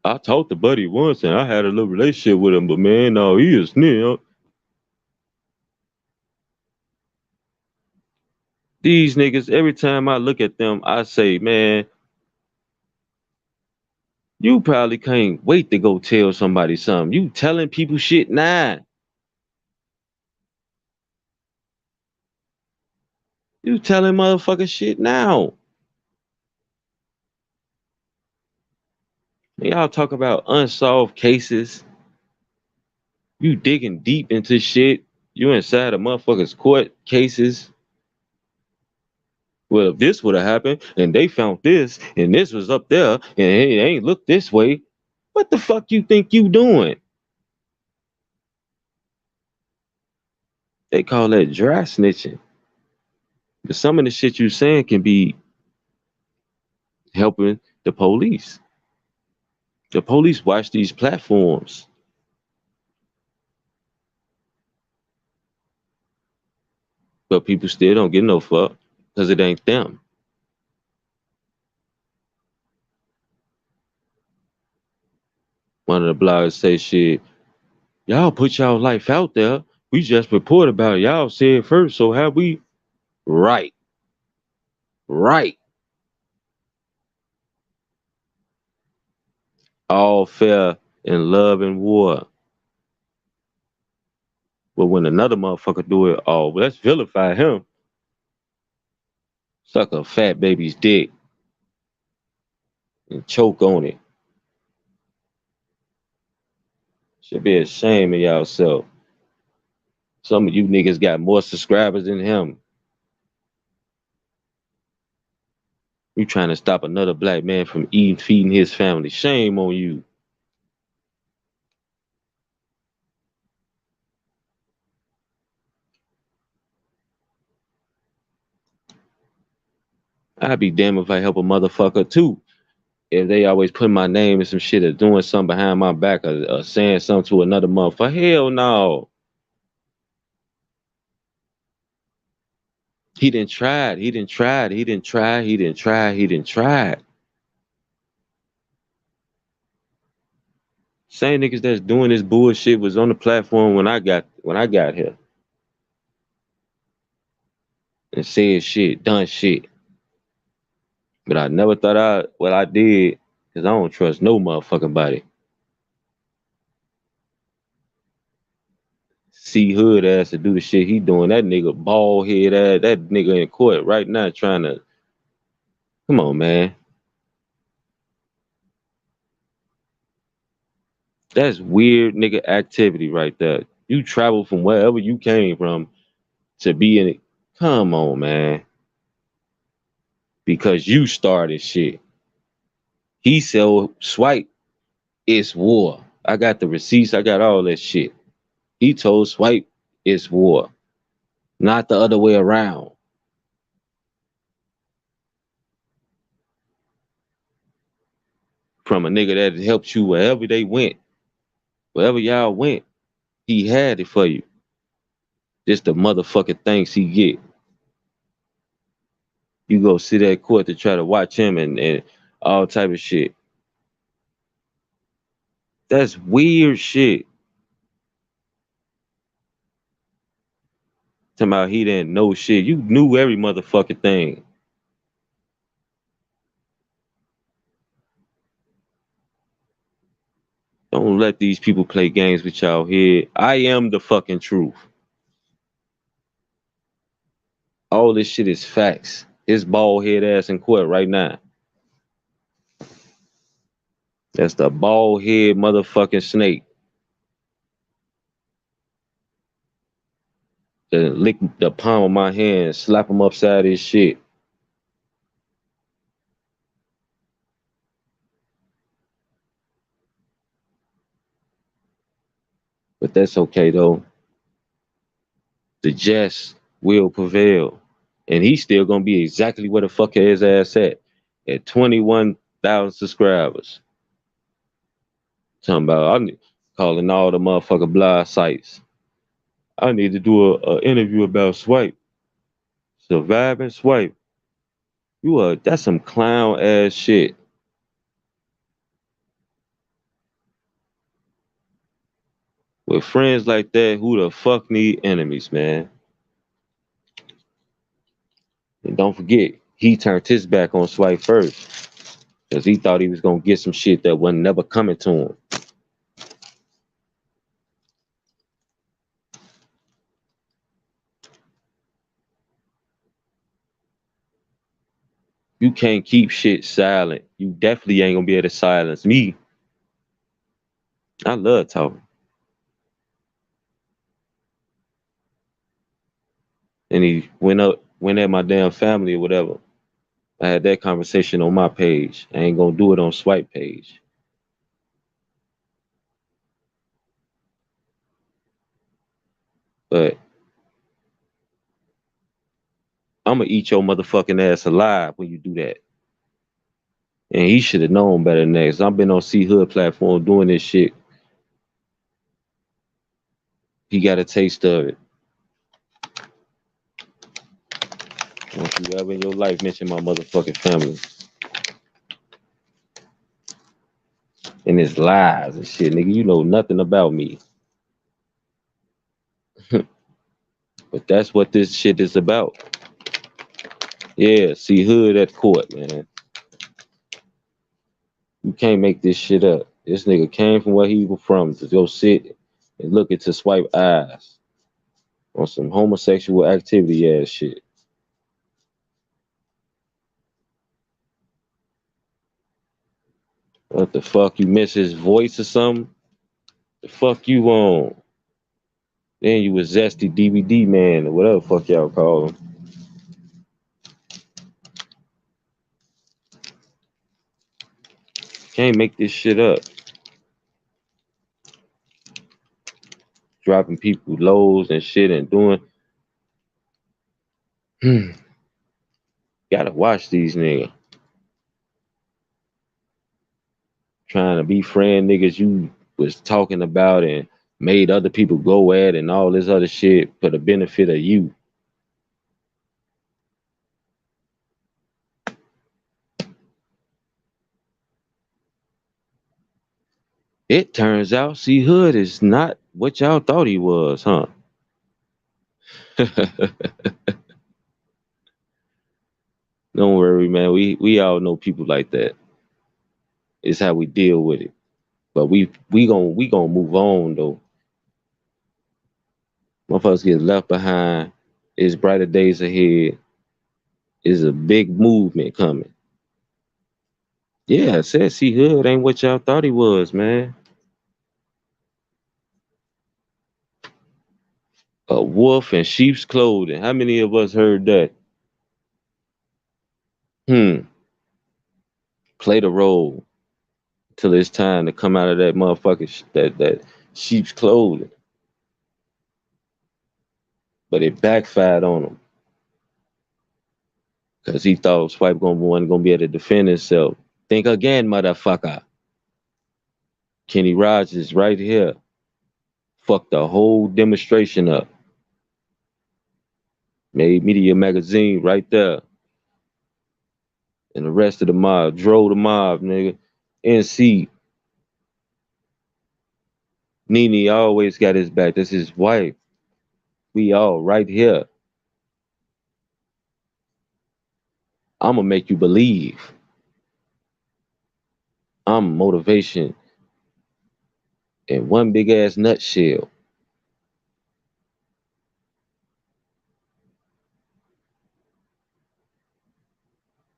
I talked to Buddy once and I had a little relationship with him, but man, no, he is snitch. These niggas, every time I look at them, I say, man, you probably can't wait to go tell somebody something. You telling people shit now. You telling motherfucker shit now. Y'all talk about unsolved cases. You digging deep into shit. You inside a motherfucker's court cases. Well, if this would have happened and they found this and this was up there and it ain't looked this way, what the fuck you think you doing? They call that dry snitching. But some of the shit you saying can be helping the police. The police watch these platforms, but people still don't get no fuck because it ain't them. One of the bloggers say shit, y'all put y'all life out there. We just report about it. Y'all say it first, so have we? Right, right. All fair in love and war. But when another motherfucker do it, oh, let's vilify him. Suck a fat baby's dick and choke on it. Should be ashamed of y'allself. Some of you niggas got more subscribers than him. You trying to stop another black man from eating, feeding his family. Shame on you. I'd be damned if I help a motherfucker too. If they always put my name in some shit or doing something behind my back or saying something to another motherfucker. Hell no. He didn't try it. He didn't try it. He didn't try. He didn't try. He didn't try. Same niggas that's doing this bullshit was on the platform when I got here and said shit, done shit. But I never thought what I did, because I don't trust no motherfucking body. See hood ass to do the shit he doing. That nigga bald head ass, that nigga in court right now trying to come on, man. That's weird nigga activity right there. You travel from wherever you came from to be in it. Come on, man. Because you started shit. He said swipe, it's war. I got the receipts, I got all that shit. He told swipe, it's war. Not the other way around. From a nigga that helped you wherever they went, wherever y'all went, he had it for you. Just the motherfucking things he get. You go sit at court to try to watch him and all type of shit. That's weird shit. Talking about he didn't know shit. You knew every motherfucking thing. Don't let these people play games with y'all head. I am the fucking truth. All this shit is facts. His bald head ass in court right now. That's the bald head motherfucking snake. That lick the palm of my hand, slap him upside his shit. But that's okay though. The jest will prevail. And he's still gonna be exactly where the fuck his ass at 21,000 subscribers. Talking about I'm calling all the motherfucking blind sites. I need to do a interview about Swipe. Surviving Swipe. That's some clown ass shit. With friends like that, who the fuck need enemies, man? And don't forget, he turned his back on Swipe first. Because he thought he was gonna get some shit that wasn't never coming to him. You can't keep shit silent. You definitely ain't gonna be able to silence me. I love talking. And he went at my damn family or whatever. I had that conversation on my page. I ain't gonna do it on Swipe page. But I'm gonna eat your motherfucking ass alive when you do that. And he should have known better than that. 'Cause I've been on C Hood platform doing this shit. He got a taste of it. Don't you ever in your life mention my motherfucking family and his lies and shit, nigga. You know nothing about me. But that's what this shit is about. Yeah, C Hood at court, man. You can't make this shit up. This nigga came from where he was from to go sit and look into Swipe eyes on some homosexual activity ass shit. What the fuck? You miss his voice or something? The fuck you on? Then you was zesty DVD man or whatever the fuck y'all call him. Can't make this shit up. Dropping people lows and shit and doing. Gotta watch these niggas. Trying to be friend niggas you was talking about and made other people go at and all this other shit for the benefit of you. It turns out C Hood is not what y'all thought he was, huh? Don't worry, man. We all know people like that. It's how we deal with it. But we gonna move on though. Motherfuckers get left behind. It's brighter days ahead. It's a big movement coming. Yeah, I said C Hood ain't what y'all thought he was, man. A wolf in sheep's clothing. How many of us heard that? Hmm. Play the role till it's time to come out of that motherfucking that sheep's clothing. But it backfired on him because he thought Swipe wasn't gonna be able to defend himself. Think again, motherfucker. Kenny Rogers right here fucked the whole demonstration up. Made Media Magazine right there. And the rest of the mob drove the mob, nigga. NC, Nene always got his back. That's his wife. We all right here. I'ma make you believe. I'm motivation in one big ass nutshell.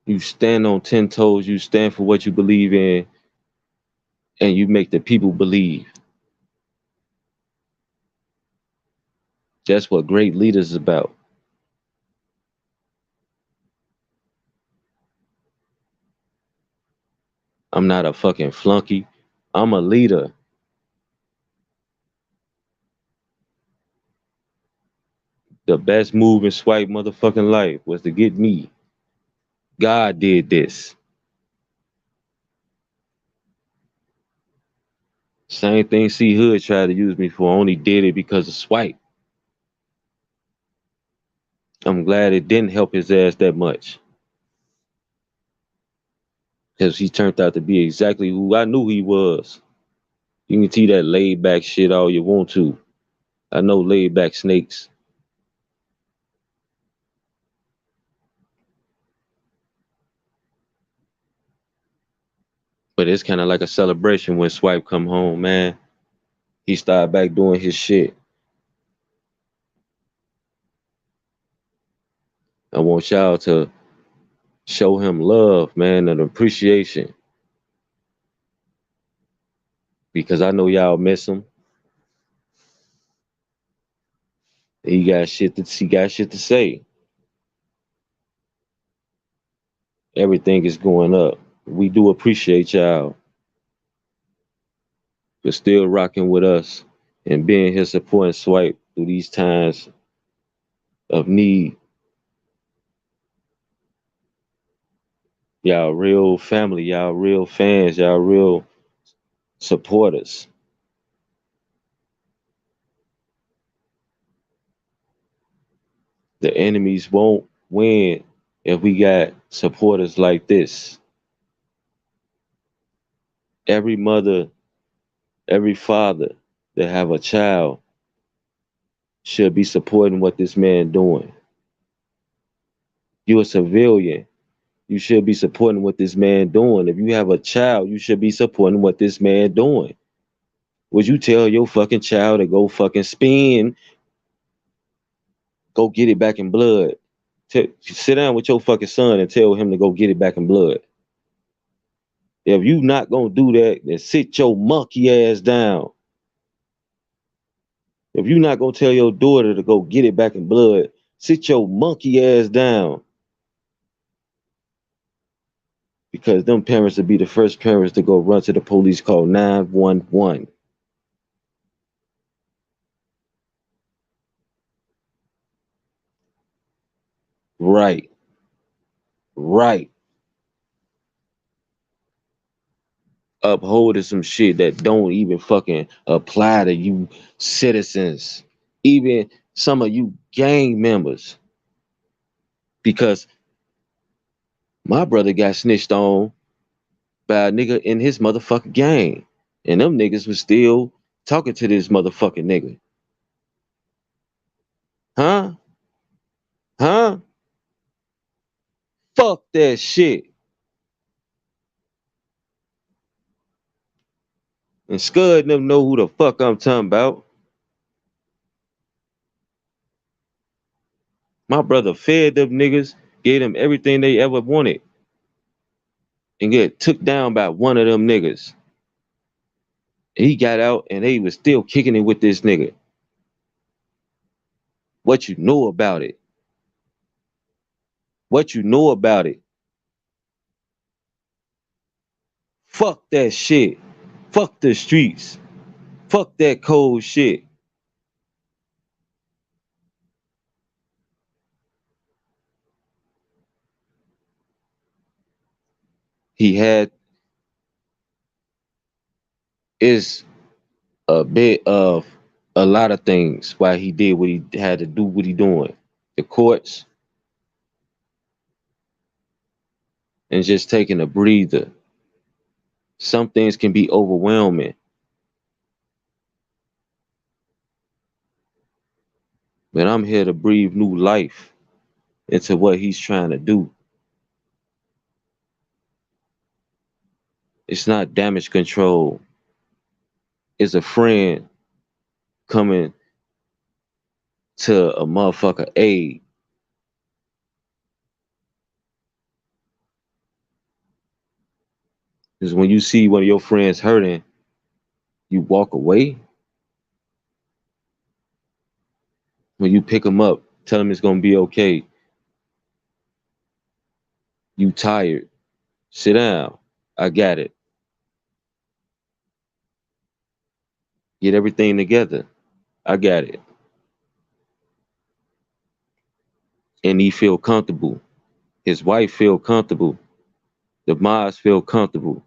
You stand on 10 toes, you stand for what you believe in, and you make the people believe. That's what great leaders is about. I'm not a fucking flunky. I'm a leader. The best move in Swipe motherfucking life was to get me. God did this. Same thing C Hood tried to use me for. I only did it because of Swipe. I'm glad it didn't help his ass that much. Because he turned out to be exactly who I knew he was. You can see that laid back shit all you want to. I know laid back snakes. But it's kind of like a celebration when Swipe come home, man. He started back doing his shit. I want y'all to show him love, man, and appreciation. Because I know y'all miss him. He got shit to say. Everything is going up. We do appreciate y'all for still rocking with us and being here supporting Swipe through these times of need. Y'all real family, y'all real fans, y'all real supporters. The enemies won't win if we got supporters like this. Every mother, every father that have a child should be supporting what this man doing. You're a civilian. You should be supporting what this man doing. If you have a child, you should be supporting what this man doing. Would you tell your fucking child to go fucking spin, go get it back in blood? Sit down with your fucking son and tell him to go get it back in blood. If you not gonna do that, then sit your monkey ass down. If you not gonna tell your daughter to go get it back in blood, sit your monkey ass down. Because them parents would be the first parents to go run to the police, call 911. Right, right. Upholding some shit that don't even fucking apply to you citizens, even some of you gang members. Because my brother got snitched on by a nigga in his motherfucking gang. And them niggas was still talking to this motherfucking nigga. Huh? Huh? Fuck that shit. And Scud and them know who the fuck I'm talking about. My brother fed them niggas, gave them everything they ever wanted, and get took down by one of them niggas. And he got out and they was still kicking it with this nigga. What you know about it? What you know about it? Fuck that shit. Fuck the streets. Fuck that cold shit. He had is a bit of a lot of things why he did what he had to do what he doing. The courts and just taking a breather. Some things can be overwhelming. But I'm here to breathe new life into what he's trying to do. It's not damage control. It's a friend coming to a motherfucker aid. Because when you see one of your friends hurting, you walk away. When you pick them up, tell them it's gonna be okay. You tired. Sit down. I got it. Get everything together. I got it. and he feel comfortable. His wife feel comfortable. The mods feel comfortable.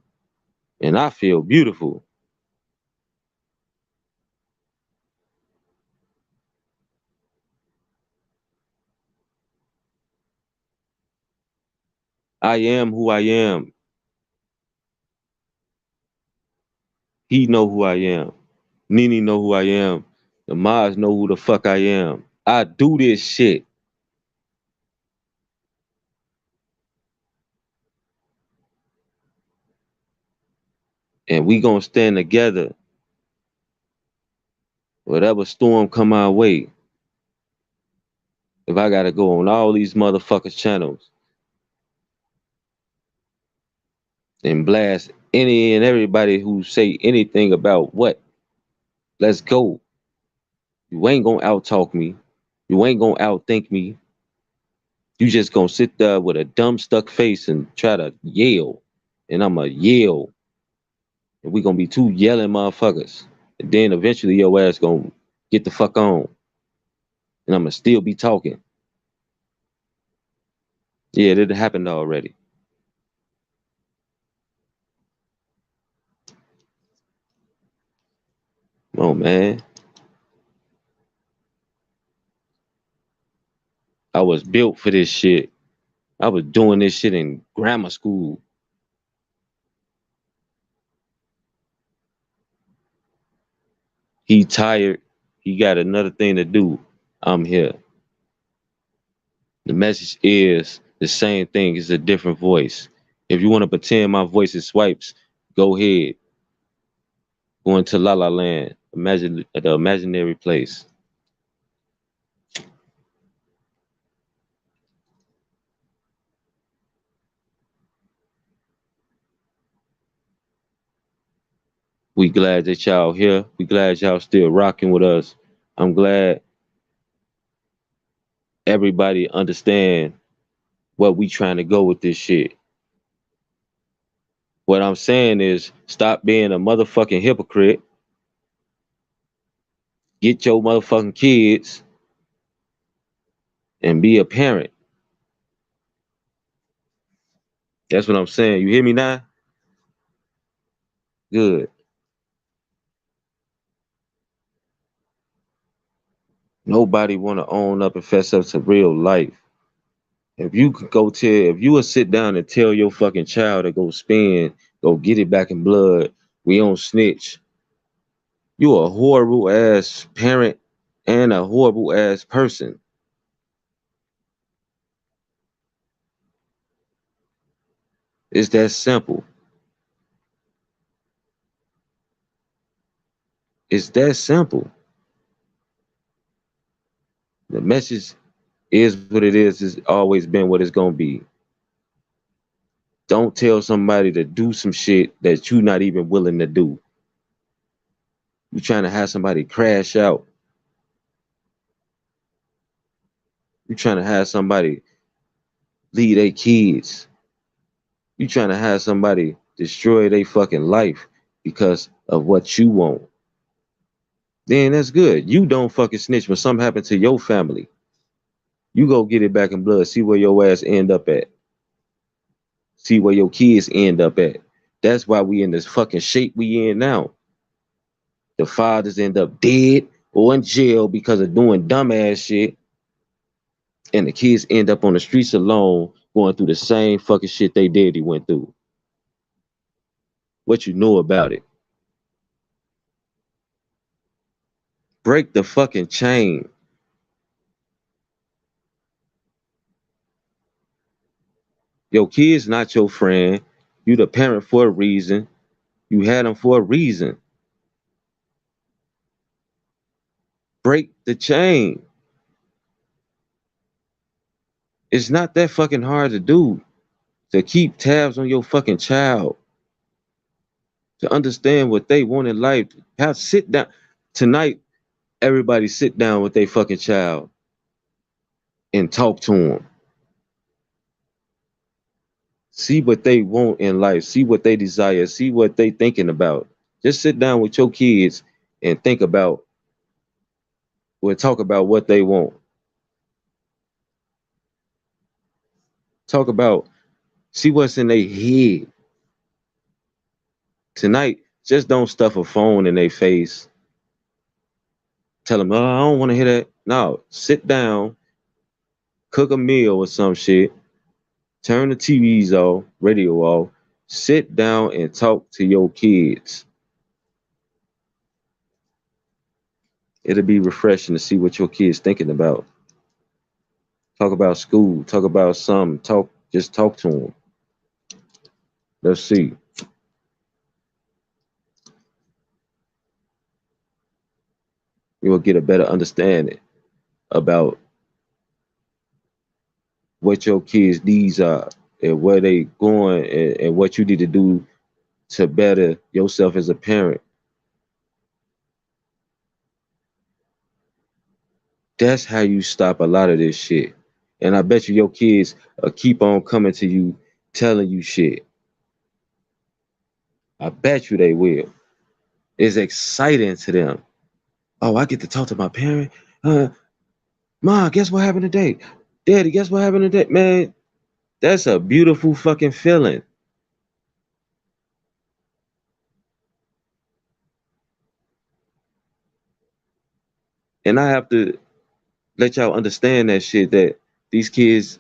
And I feel beautiful. I am who I am. He know who I am. Nene know who I am. The mods know who the fuck I am. I do this shit. And we gonna stand together. Whatever storm come our way. If I gotta go on all these motherfuckers channels and blast any and everybody who say anything about what, let's go. You ain't gonna outtalk me. You ain't gonna outthink me. You just gonna sit there with a dumb stuck face and try to yell. And I'ma yell. And we gonna be two yelling motherfuckers. And then eventually your ass gonna get the fuck on. And I'ma still be talking. Yeah, that happened already. Come on, man. I was built for this shit. I was doing this shit in grammar school. He tired. He got another thing to do. I'm here. The message is the same thing, it's a different voice. If you want to pretend my voice is Swipes, go ahead. Go into La La Land. Imagine the imaginary place. We glad that y'all here. We glad y'all still rocking with us. I'm glad everybody understand what we trying to go with this shit. What I'm saying is stop being a motherfucking hypocrite. Get your motherfucking kids and be a parent. That's what I'm saying. You hear me now? Good. Nobody want to own up and fess up to real life. If you could go tell, if you would sit down and tell your fucking child to go spend, go get it back in blood, we don't snitch. You a horrible ass parent and a horrible ass person. It's that simple. It's that simple. The message is what it is. It's always been what it's gonna be. Don't tell somebody to do some shit that you not even willing to do. You trying to have somebody crash out. You trying to have somebody leave their kids. You trying to have somebody destroy their fucking life because of what you want. Then that's good. You don't fucking snitch when something happened to your family. You go get it back in blood. See where your ass end up at. See where your kids end up at. That's why we in this fucking shape we in now. The fathers end up dead or in jail because of doing dumbass shit. And the kids end up on the streets alone going through the same fucking shit they daddy went through. What you know about it? Break the fucking chain. Your kid's not your friend. You the parent for a reason. You had them for a reason. Break the chain. It's not that fucking hard to do. To keep tabs on your fucking child. To understand what they want in life. Have sit down. Tonight, everybody sit down with their fucking child and talk to them. See what they want in life. See what they desire. See what they thinking about. Just sit down with your kids and think about or talk about what they want. Talk about, see what's in their head. Tonight, just don't stuff a phone in their face. Tell them, oh, I don't want to hear that. No, sit down, cook a meal or some shit, turn the TVs off, radio off, sit down and talk to your kids. It'll be refreshing to see what your kids thinking about. Talk about school, talk about something, just talk to them. Let's see. You will get a better understanding about what your kids' needs are and where they going, and what you need to do to better yourself as a parent. That's how you stop a lot of this shit. And I bet you your kids keep on coming to you telling you shit. I bet you they will. It's exciting to them. Oh, I get to talk to my parent. Mom, guess what happened today? Daddy, guess what happened today? Man, that's a beautiful fucking feeling. And I have to let y'all understand that shit, that these kids,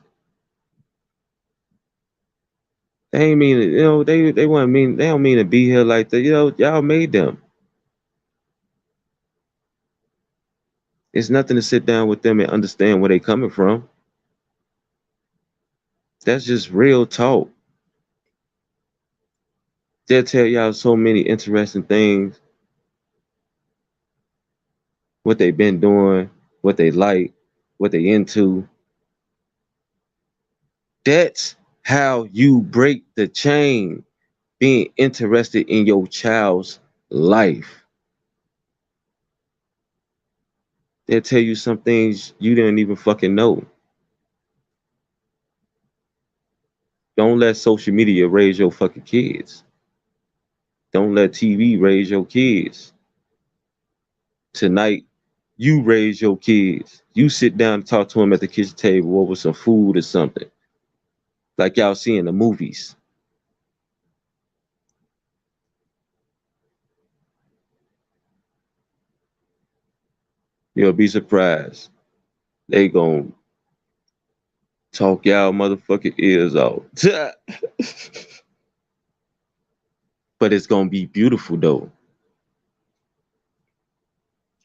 they ain't mean it, they want mean, they don't mean to be here like that. Y'all made them. It's nothing to sit down with them and understand where they coming from. That's just real talk. They'll tell y'all so many interesting things, what they been doing, what they like, what they into. That's how you break the chain, being interested in your child's life. They'll tell you some things you didn't even fucking know. Don't let social media raise your fucking kids. Don't let TV raise your kids. Tonight, you raise your kids. You sit down and talk to them at the kitchen table over some food or something, like y'all see in the movies. You'll be surprised. They gonna talk y'all motherfucking ears out. But it's gonna be beautiful though,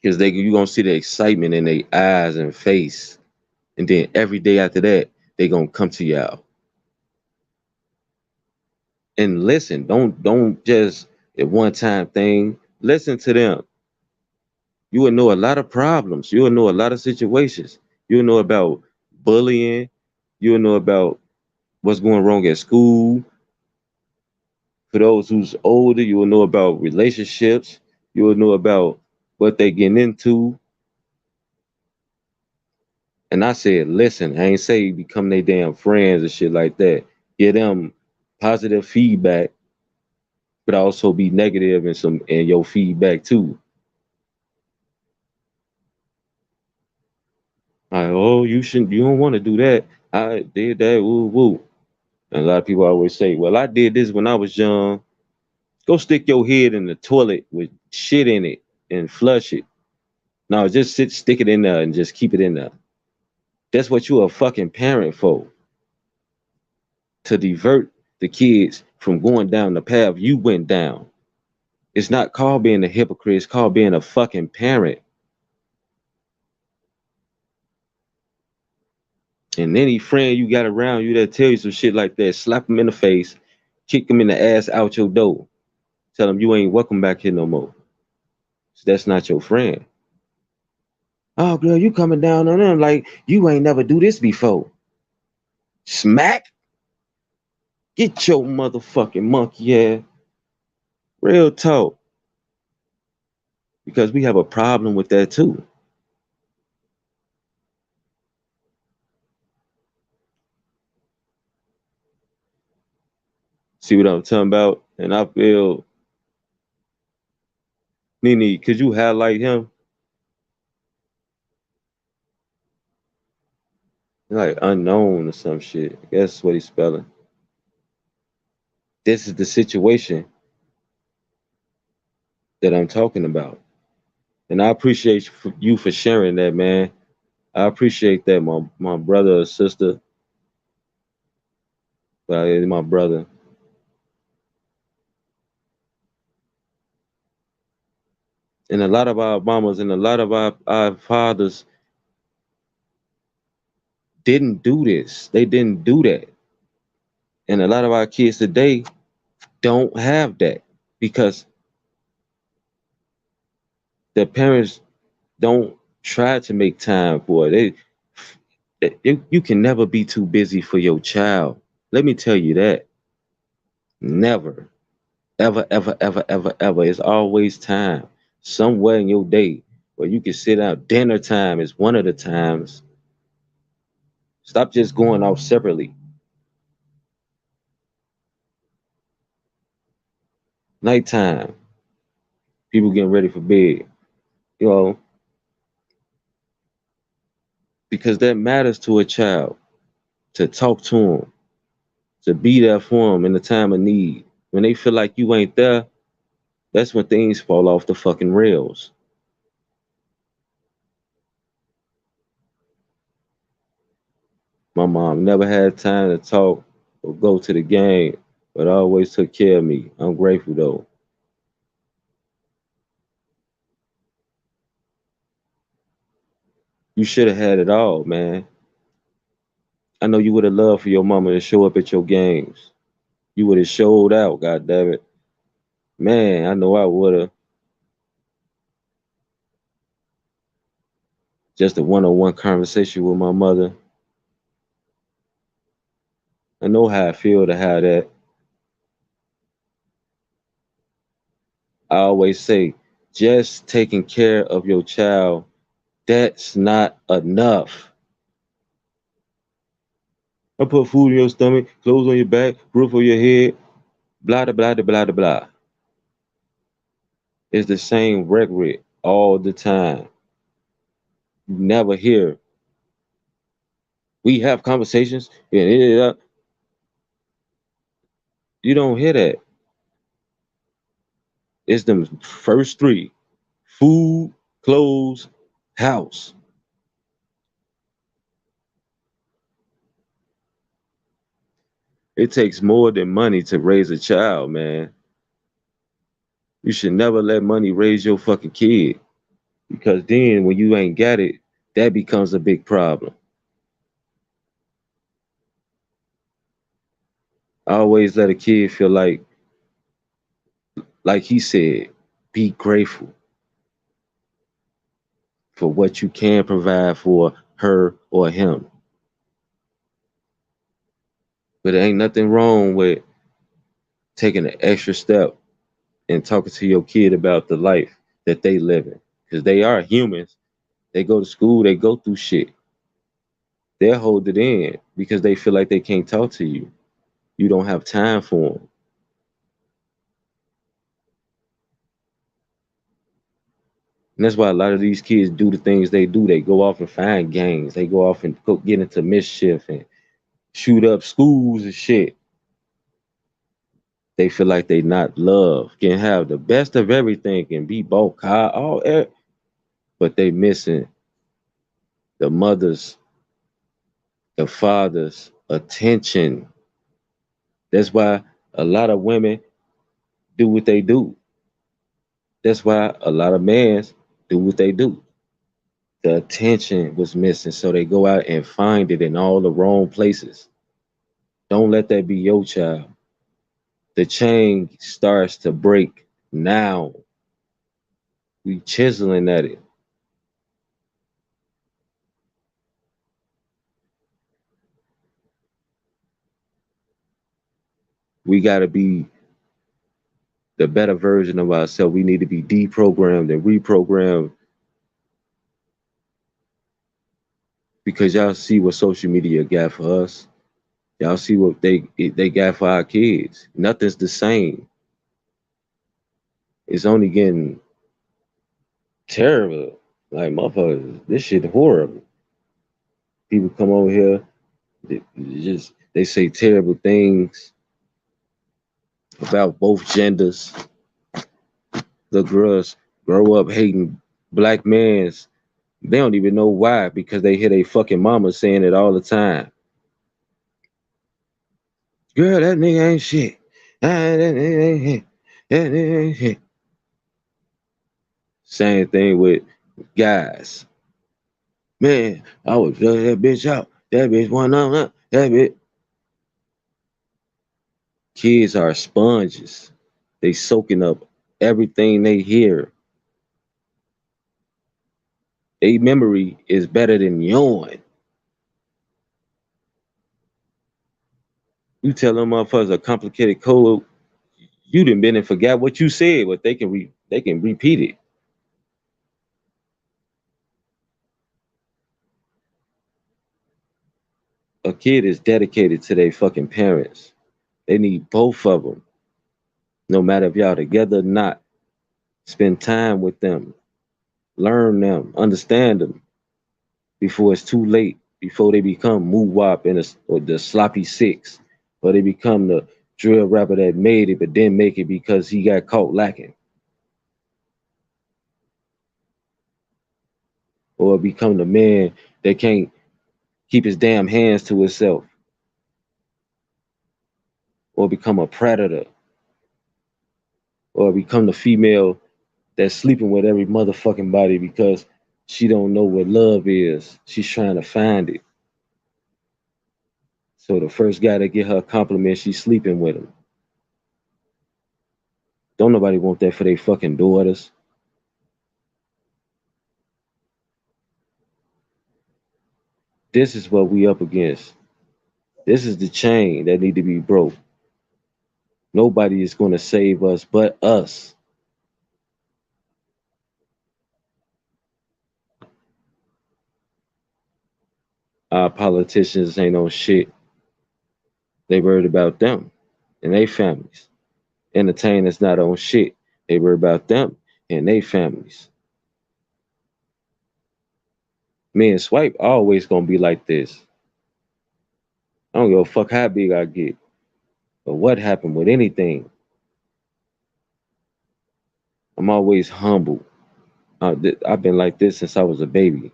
because you gonna see the excitement in their eyes and face, and then every day after that, they gonna come to y'all and listen. Don't just at one time thing. Listen to them. You will know a lot of problems. You will know a lot of situations. You'll know about bullying. You'll know about what's going wrong at school. For those who's older, you will know about relationships. You will know about what they getting into. And I said, listen, I ain't say become their damn friends and shit like that. Give them positive feedback, but also be negative in your feedback too. Like, oh, you don't want to do that. I did that, woo woo. And a lot of people always say, well, I did this when I was young. Go stick your head in the toilet with shit in it and flush it. No, just stick it in there and just keep it in there. That's what you're a fucking parent for. To divert the kids from going down the path you went down. It's not called being a hypocrite, it's called being a fucking parent. And any friend you got around you that tell you some shit like that, slap them in the face, kick them in the ass out your door. Tell them you ain't welcome back here no more. So that's not your friend. Oh, girl, you coming down on them like you ain't never do this before. Smack? Get your motherfucking monkey ass. Real talk. Because we have a problem with that too. See what I'm talking about? And I feel, Nene, could you highlight him? like unknown or some shit. That's what he's spelling. This is the situation that I'm talking about. And I appreciate you for sharing that, man. I appreciate that, my brother or sister. Well, it's my brother. And a lot of our mamas and a lot of our fathers didn't do this. They didn't do that. And a lot of our kids today don't have that because their parents don't try to make time for it. You can never be too busy for your child. Let me tell you that. Never. Ever, ever, ever, ever, ever. It's always time somewhere in your day where you can sit out. Dinner time is one of the times. Stop just going off separately. Nighttime, people getting ready for bed. You know, because that matters to a child to talk to them, to be there for them in the time of need. When they feel like you ain't there, that's when things fall off the fucking rails. My mom never had time to talk or go to the game, but always took care of me. I'm grateful though. You should have had it all, man. I know you would have loved for your mama to show up at your games. You would have showed out, god damn it. Man, I know I would have. Just a one-on-one conversation with my mother. I know how I feel to have that. I always say, just taking care of your child, that's not enough. I put food in your stomach, clothes on your back, roof over your head, blah, blah, blah, blah, blah, blah. It's the same rhetoric all the time. You never hear. We have conversations. You don't hear that. It's the first three: food, clothes, house. It takes more than money to raise a child, man. You should never let money raise your fucking kid because then when you ain't got it, that becomes a big problem. I always let a kid feel like he said, be grateful for what you can provide for her or him. But there ain't nothing wrong with taking an extra step and talking to your kid about the life that they live in. Because they are humans. They go to school, they go through shit. They'll hold it in because they feel like they can't talk to you. You don't have time for them. And that's why a lot of these kids do the things they do. They go off and find gangs. They go off and go get into mischief and shoot up schools and shit. They feel like they not loved, can have the best of everything, can be both high, but they missing the mother's, the father's attention. That's why a lot of women do what they do. That's why a lot of men do what they do. The attention was missing, so they go out and find it in all the wrong places. Don't let that be your child. The chain starts to break now. We chiseling at it. We got to be the better version of ourselves. We need to be deprogrammed and reprogrammed because y'all see what social media got for us. Y'all see what they got for our kids. Nothing's the same. It's only getting terrible. Like motherfuckers, this shit horrible. People come over here, they say terrible things about both genders. The girls grow up hating black mans. They don't even know why because they hear their fucking mama saying it all the time. Girl, that nigga ain't shit. That nigga ain't shit. That nigga ain't shit. Same thing with guys. Man, I would plug that bitch out. That bitch one on that bitch. Kids are sponges. They soaking up everything they hear. Their memory is better than yours. You tell them motherfuckers a complicated code, you done been and forgot what you said, but they can repeat it. A kid is dedicated to their fucking parents. They need both of them, no matter if y'all together or not. Spend time with them, learn them, understand them before it's too late, before they become moo wop or the sloppy six, or they become the drill rapper that made it but didn't make it because he got caught lacking, or become the man that can't keep his damn hands to himself, or become a predator, or become the female that's sleeping with every motherfucking body because she don't know what love is. She's trying to find it. So the first guy that get her a compliment, she's sleeping with him. Don't nobody want that for their fucking daughters. This is what we up against. This is the chain that need to be broke. Nobody is going to save us but us. Our politicians ain't on shit. They worried about them and their families. Entertainers not on shit. They worry about them and their families. Me and Swipe always gonna be like this. I don't give a fuck how big I get or what happened with anything. I'm always humble. I've been like this since I was a baby.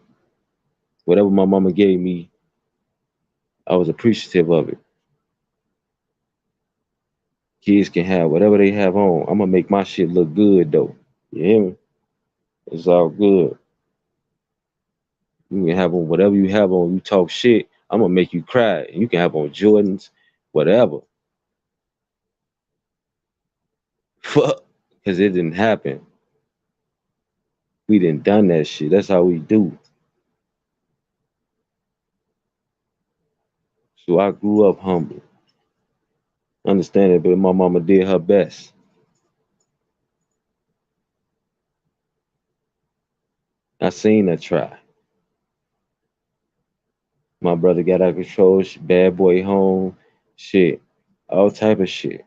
Whatever my mama gave me, I was appreciative of it. Kids can have whatever they have on. I'm gonna make my shit look good though. You hear me? It's all good. You can have on whatever you have on. You talk shit, I'm gonna make you cry. You can have on Jordans, whatever. Fuck, because it didn't happen. We didn't done that shit. That's how we do. So I grew up humble, understanding, but my mama did her best. I seen her try. My brother got out of control, bad boy home, shit, all type of shit.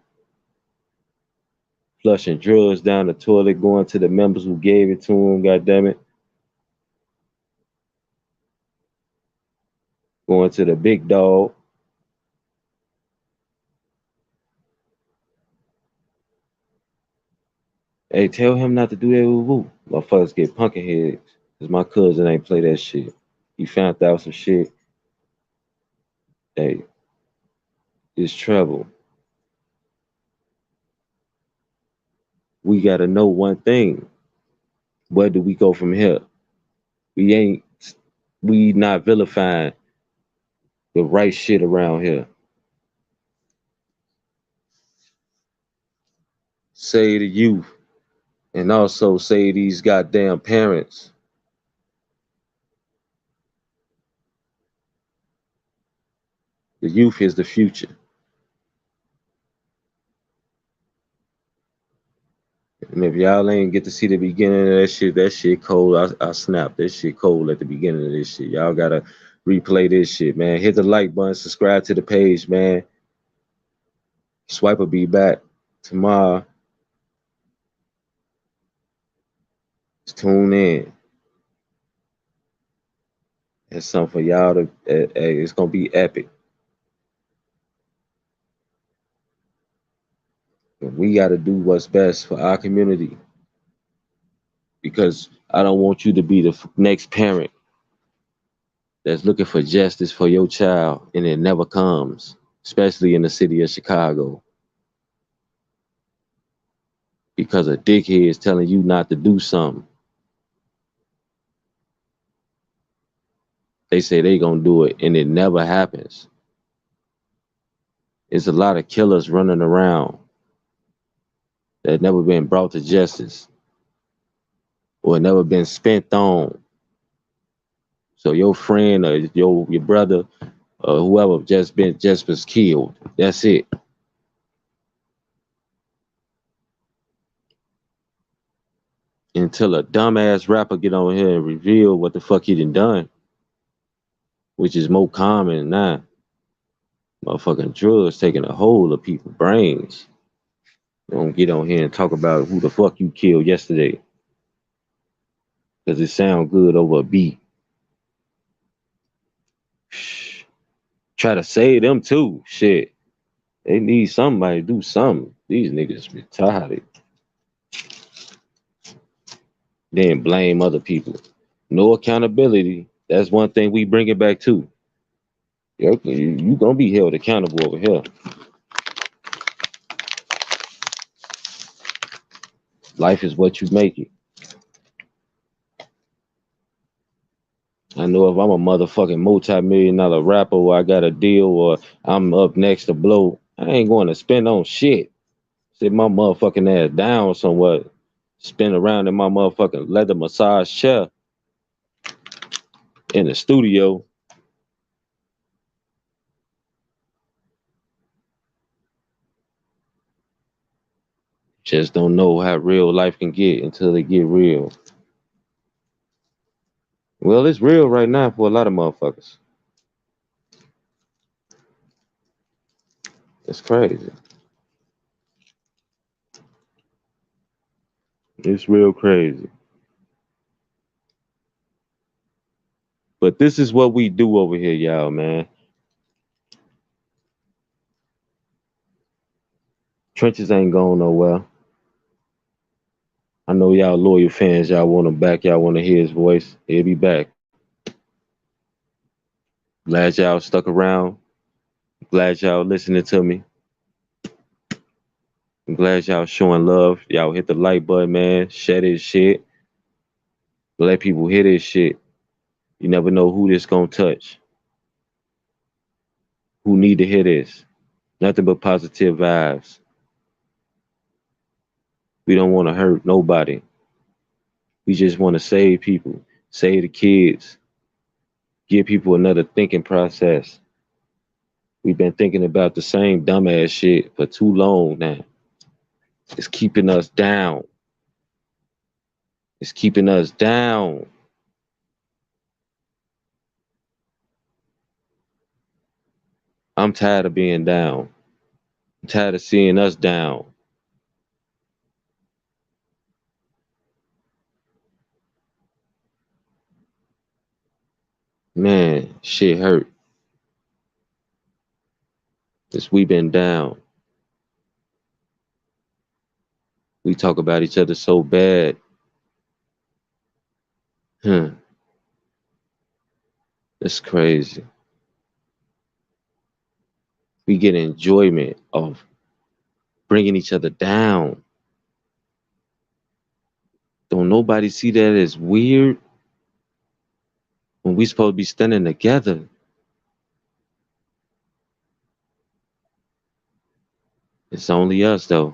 Flushing drugs down the toilet, going to the members who gave it to him, God damn it. Going to the big dog. Hey, tell him not to do that with woo. Motherfuckers get punkin heads. Cause my cousin ain't play that shit. He found out some shit. Hey, it's trouble. We gotta know one thing. Where do we go from here? We ain't we not vilifying the right shit around here. Say the youth and also say these goddamn parents. The youth is the future. And if y'all ain't get to see the beginning of that shit cold. I snap. That shit cold at the beginning of this shit. Y'all gotta replay this shit, man. Hit the like button, subscribe to the page, man. Swipe will be back tomorrow. Just tune in. It's something for y'all to. It's gonna be epic. We got to do what's best for our community because I don't want you to be the next parent that's looking for justice for your child and it never comes, especially in the city of Chicago, because a dickhead is telling you not to do something. They say they gonna do it and it never happens. There's a lot of killers running around that never been brought to justice or never been spent on. So your friend or your brother or whoever just was killed. That's it. Until a dumbass rapper get on here and reveal what the fuck he done, which is more common now. Motherfucking drugs taking a hold of people's brains. Don't get on here and talk about who the fuck you killed yesterday because it sound good over a beat. Shh. Try to save them too. Shit. They need somebody to do something. These niggas retarded. Then blame other people. No accountability. That's one thing we bring it back to. You gonna be held accountable over here. Life is what you make it. I know if I'm a motherfucking multi-million dollar rapper or I got a deal or I'm up next to blow, I ain't going to spend on shit. Sit my motherfucking ass down somewhat. Spin around in my motherfucking leather massage chair in the studio. Just don't know how real life can get until it get real. Well, it's real right now for a lot of motherfuckers. It's crazy. It's real crazy. But this is what we do over here, y'all, man. Trenches ain't going nowhere. I know y'all loyal fans, y'all want him back, y'all want to hear his voice. He'll be back. Glad y'all stuck around. Glad y'all listening to me. I'm glad y'all showing love. Y'all hit the like button, man. Share this shit. Let people hear this shit. You never know who this gonna touch. Who need to hear this. Nothing but positive vibes. We don't want to hurt nobody. We just want to save people, save the kids, give people another thinking process. We've been thinking about the same dumbass shit for too long now. It's keeping us down. It's keeping us down. I'm tired of being down. I'm tired of seeing us down. Man, shit hurt. Since we been down. We talk about each other so bad. Huh. It's crazy. We get enjoyment of bringing each other down. Don't nobody see that as weird when we supposed to be standing together? It's only us though.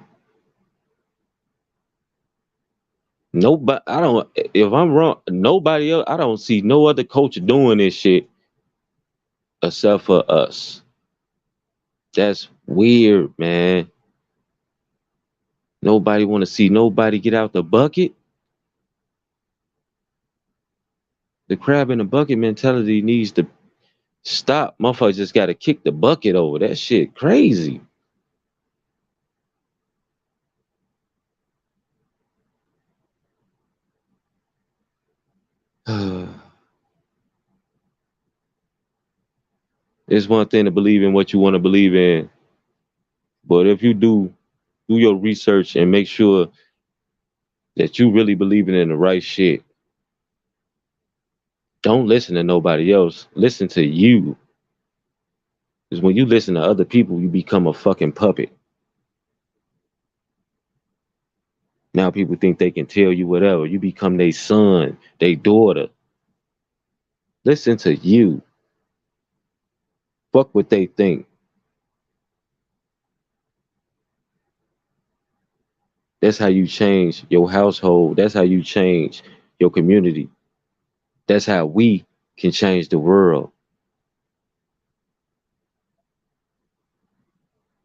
Nobody, I don't. If I'm wrong, nobody else. I don't see no other coach doing this shit except for us. That's weird, man. Nobody want to see nobody get out the bucket. The crab in the bucket mentality needs to stop. Motherfuckers just got to kick the bucket over. That shit crazy. It's one thing to believe in what you want to believe in, but if you do your research and make sure that you really believing in the right shit. Don't listen to nobody else. Listen to you. Because when you listen to other people, you become a fucking puppet. Now people think they can tell you whatever. You become their son, their daughter. Listen to you. Fuck what they think. That's how you change your household. That's how you change your community. That's how we can change the world.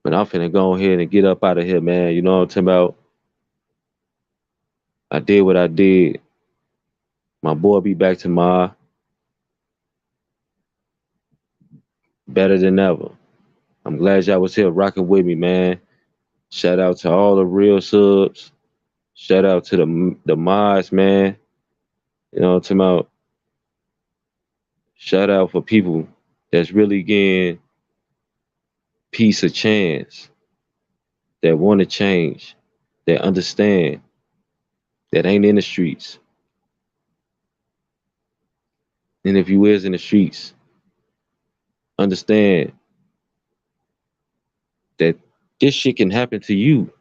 But I'm finna go ahead and get up out of here, man. You know what I'm talking about? I did what I did. My boy be back tomorrow, better than ever. I'm glad y'all was here rocking with me, man. Shout out to all the real subs. Shout out to the mods, man. You know what I'm talking about? Shout out for people that's really getting peace a chance, that want to change, that understand, that ain't in the streets. And if you is in the streets, understand that this shit can happen to you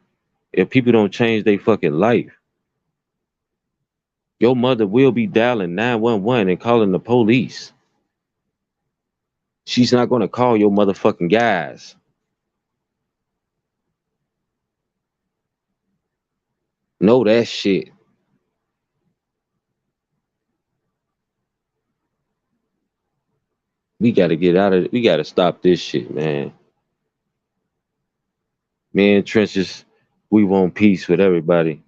if people don't change their fucking life. Your mother will be dialing 911 and calling the police. She's not gonna call your motherfucking guys. Know that shit. We gotta get out of it. We gotta stop this shit, man. Me and Trenches, we want peace with everybody.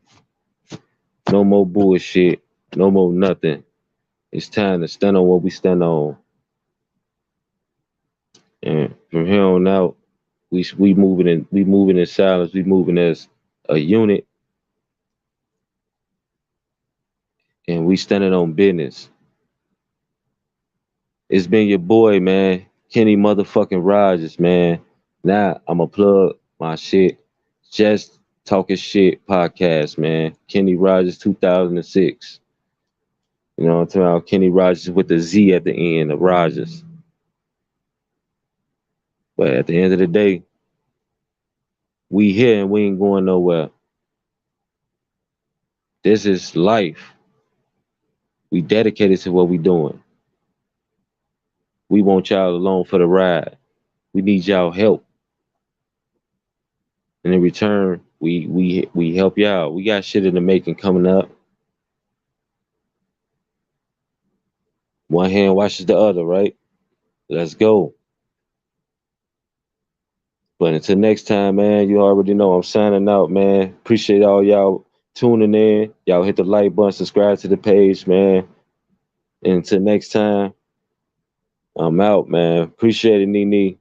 No more bullshit. No more nothing. It's time to stand on what we stand on. And from here on out, we moving in silence. We moving as a unit, and we standing on business. It's been your boy, man, Kenny motherfucking Rogers, man. Now I'ma plug my shit. Just Talking Shit podcast, man. Kenny Rogers 2006. You know what I'm talking about? Kenny Rogers with the Z at the end of Rogers. But at the end of the day, we here and we ain't going nowhere. This is life. We dedicated to what we doing. We want y'all along for the ride. We need y'all help. And in return, we help y'all. We got shit in the making coming up. One hand washes the other, right? Let's go. But until next time, man, you already know I'm signing out, man. Appreciate all y'all tuning in. Y'all hit the like button, subscribe to the page, man. And until next time, I'm out, man. Appreciate it, Nene.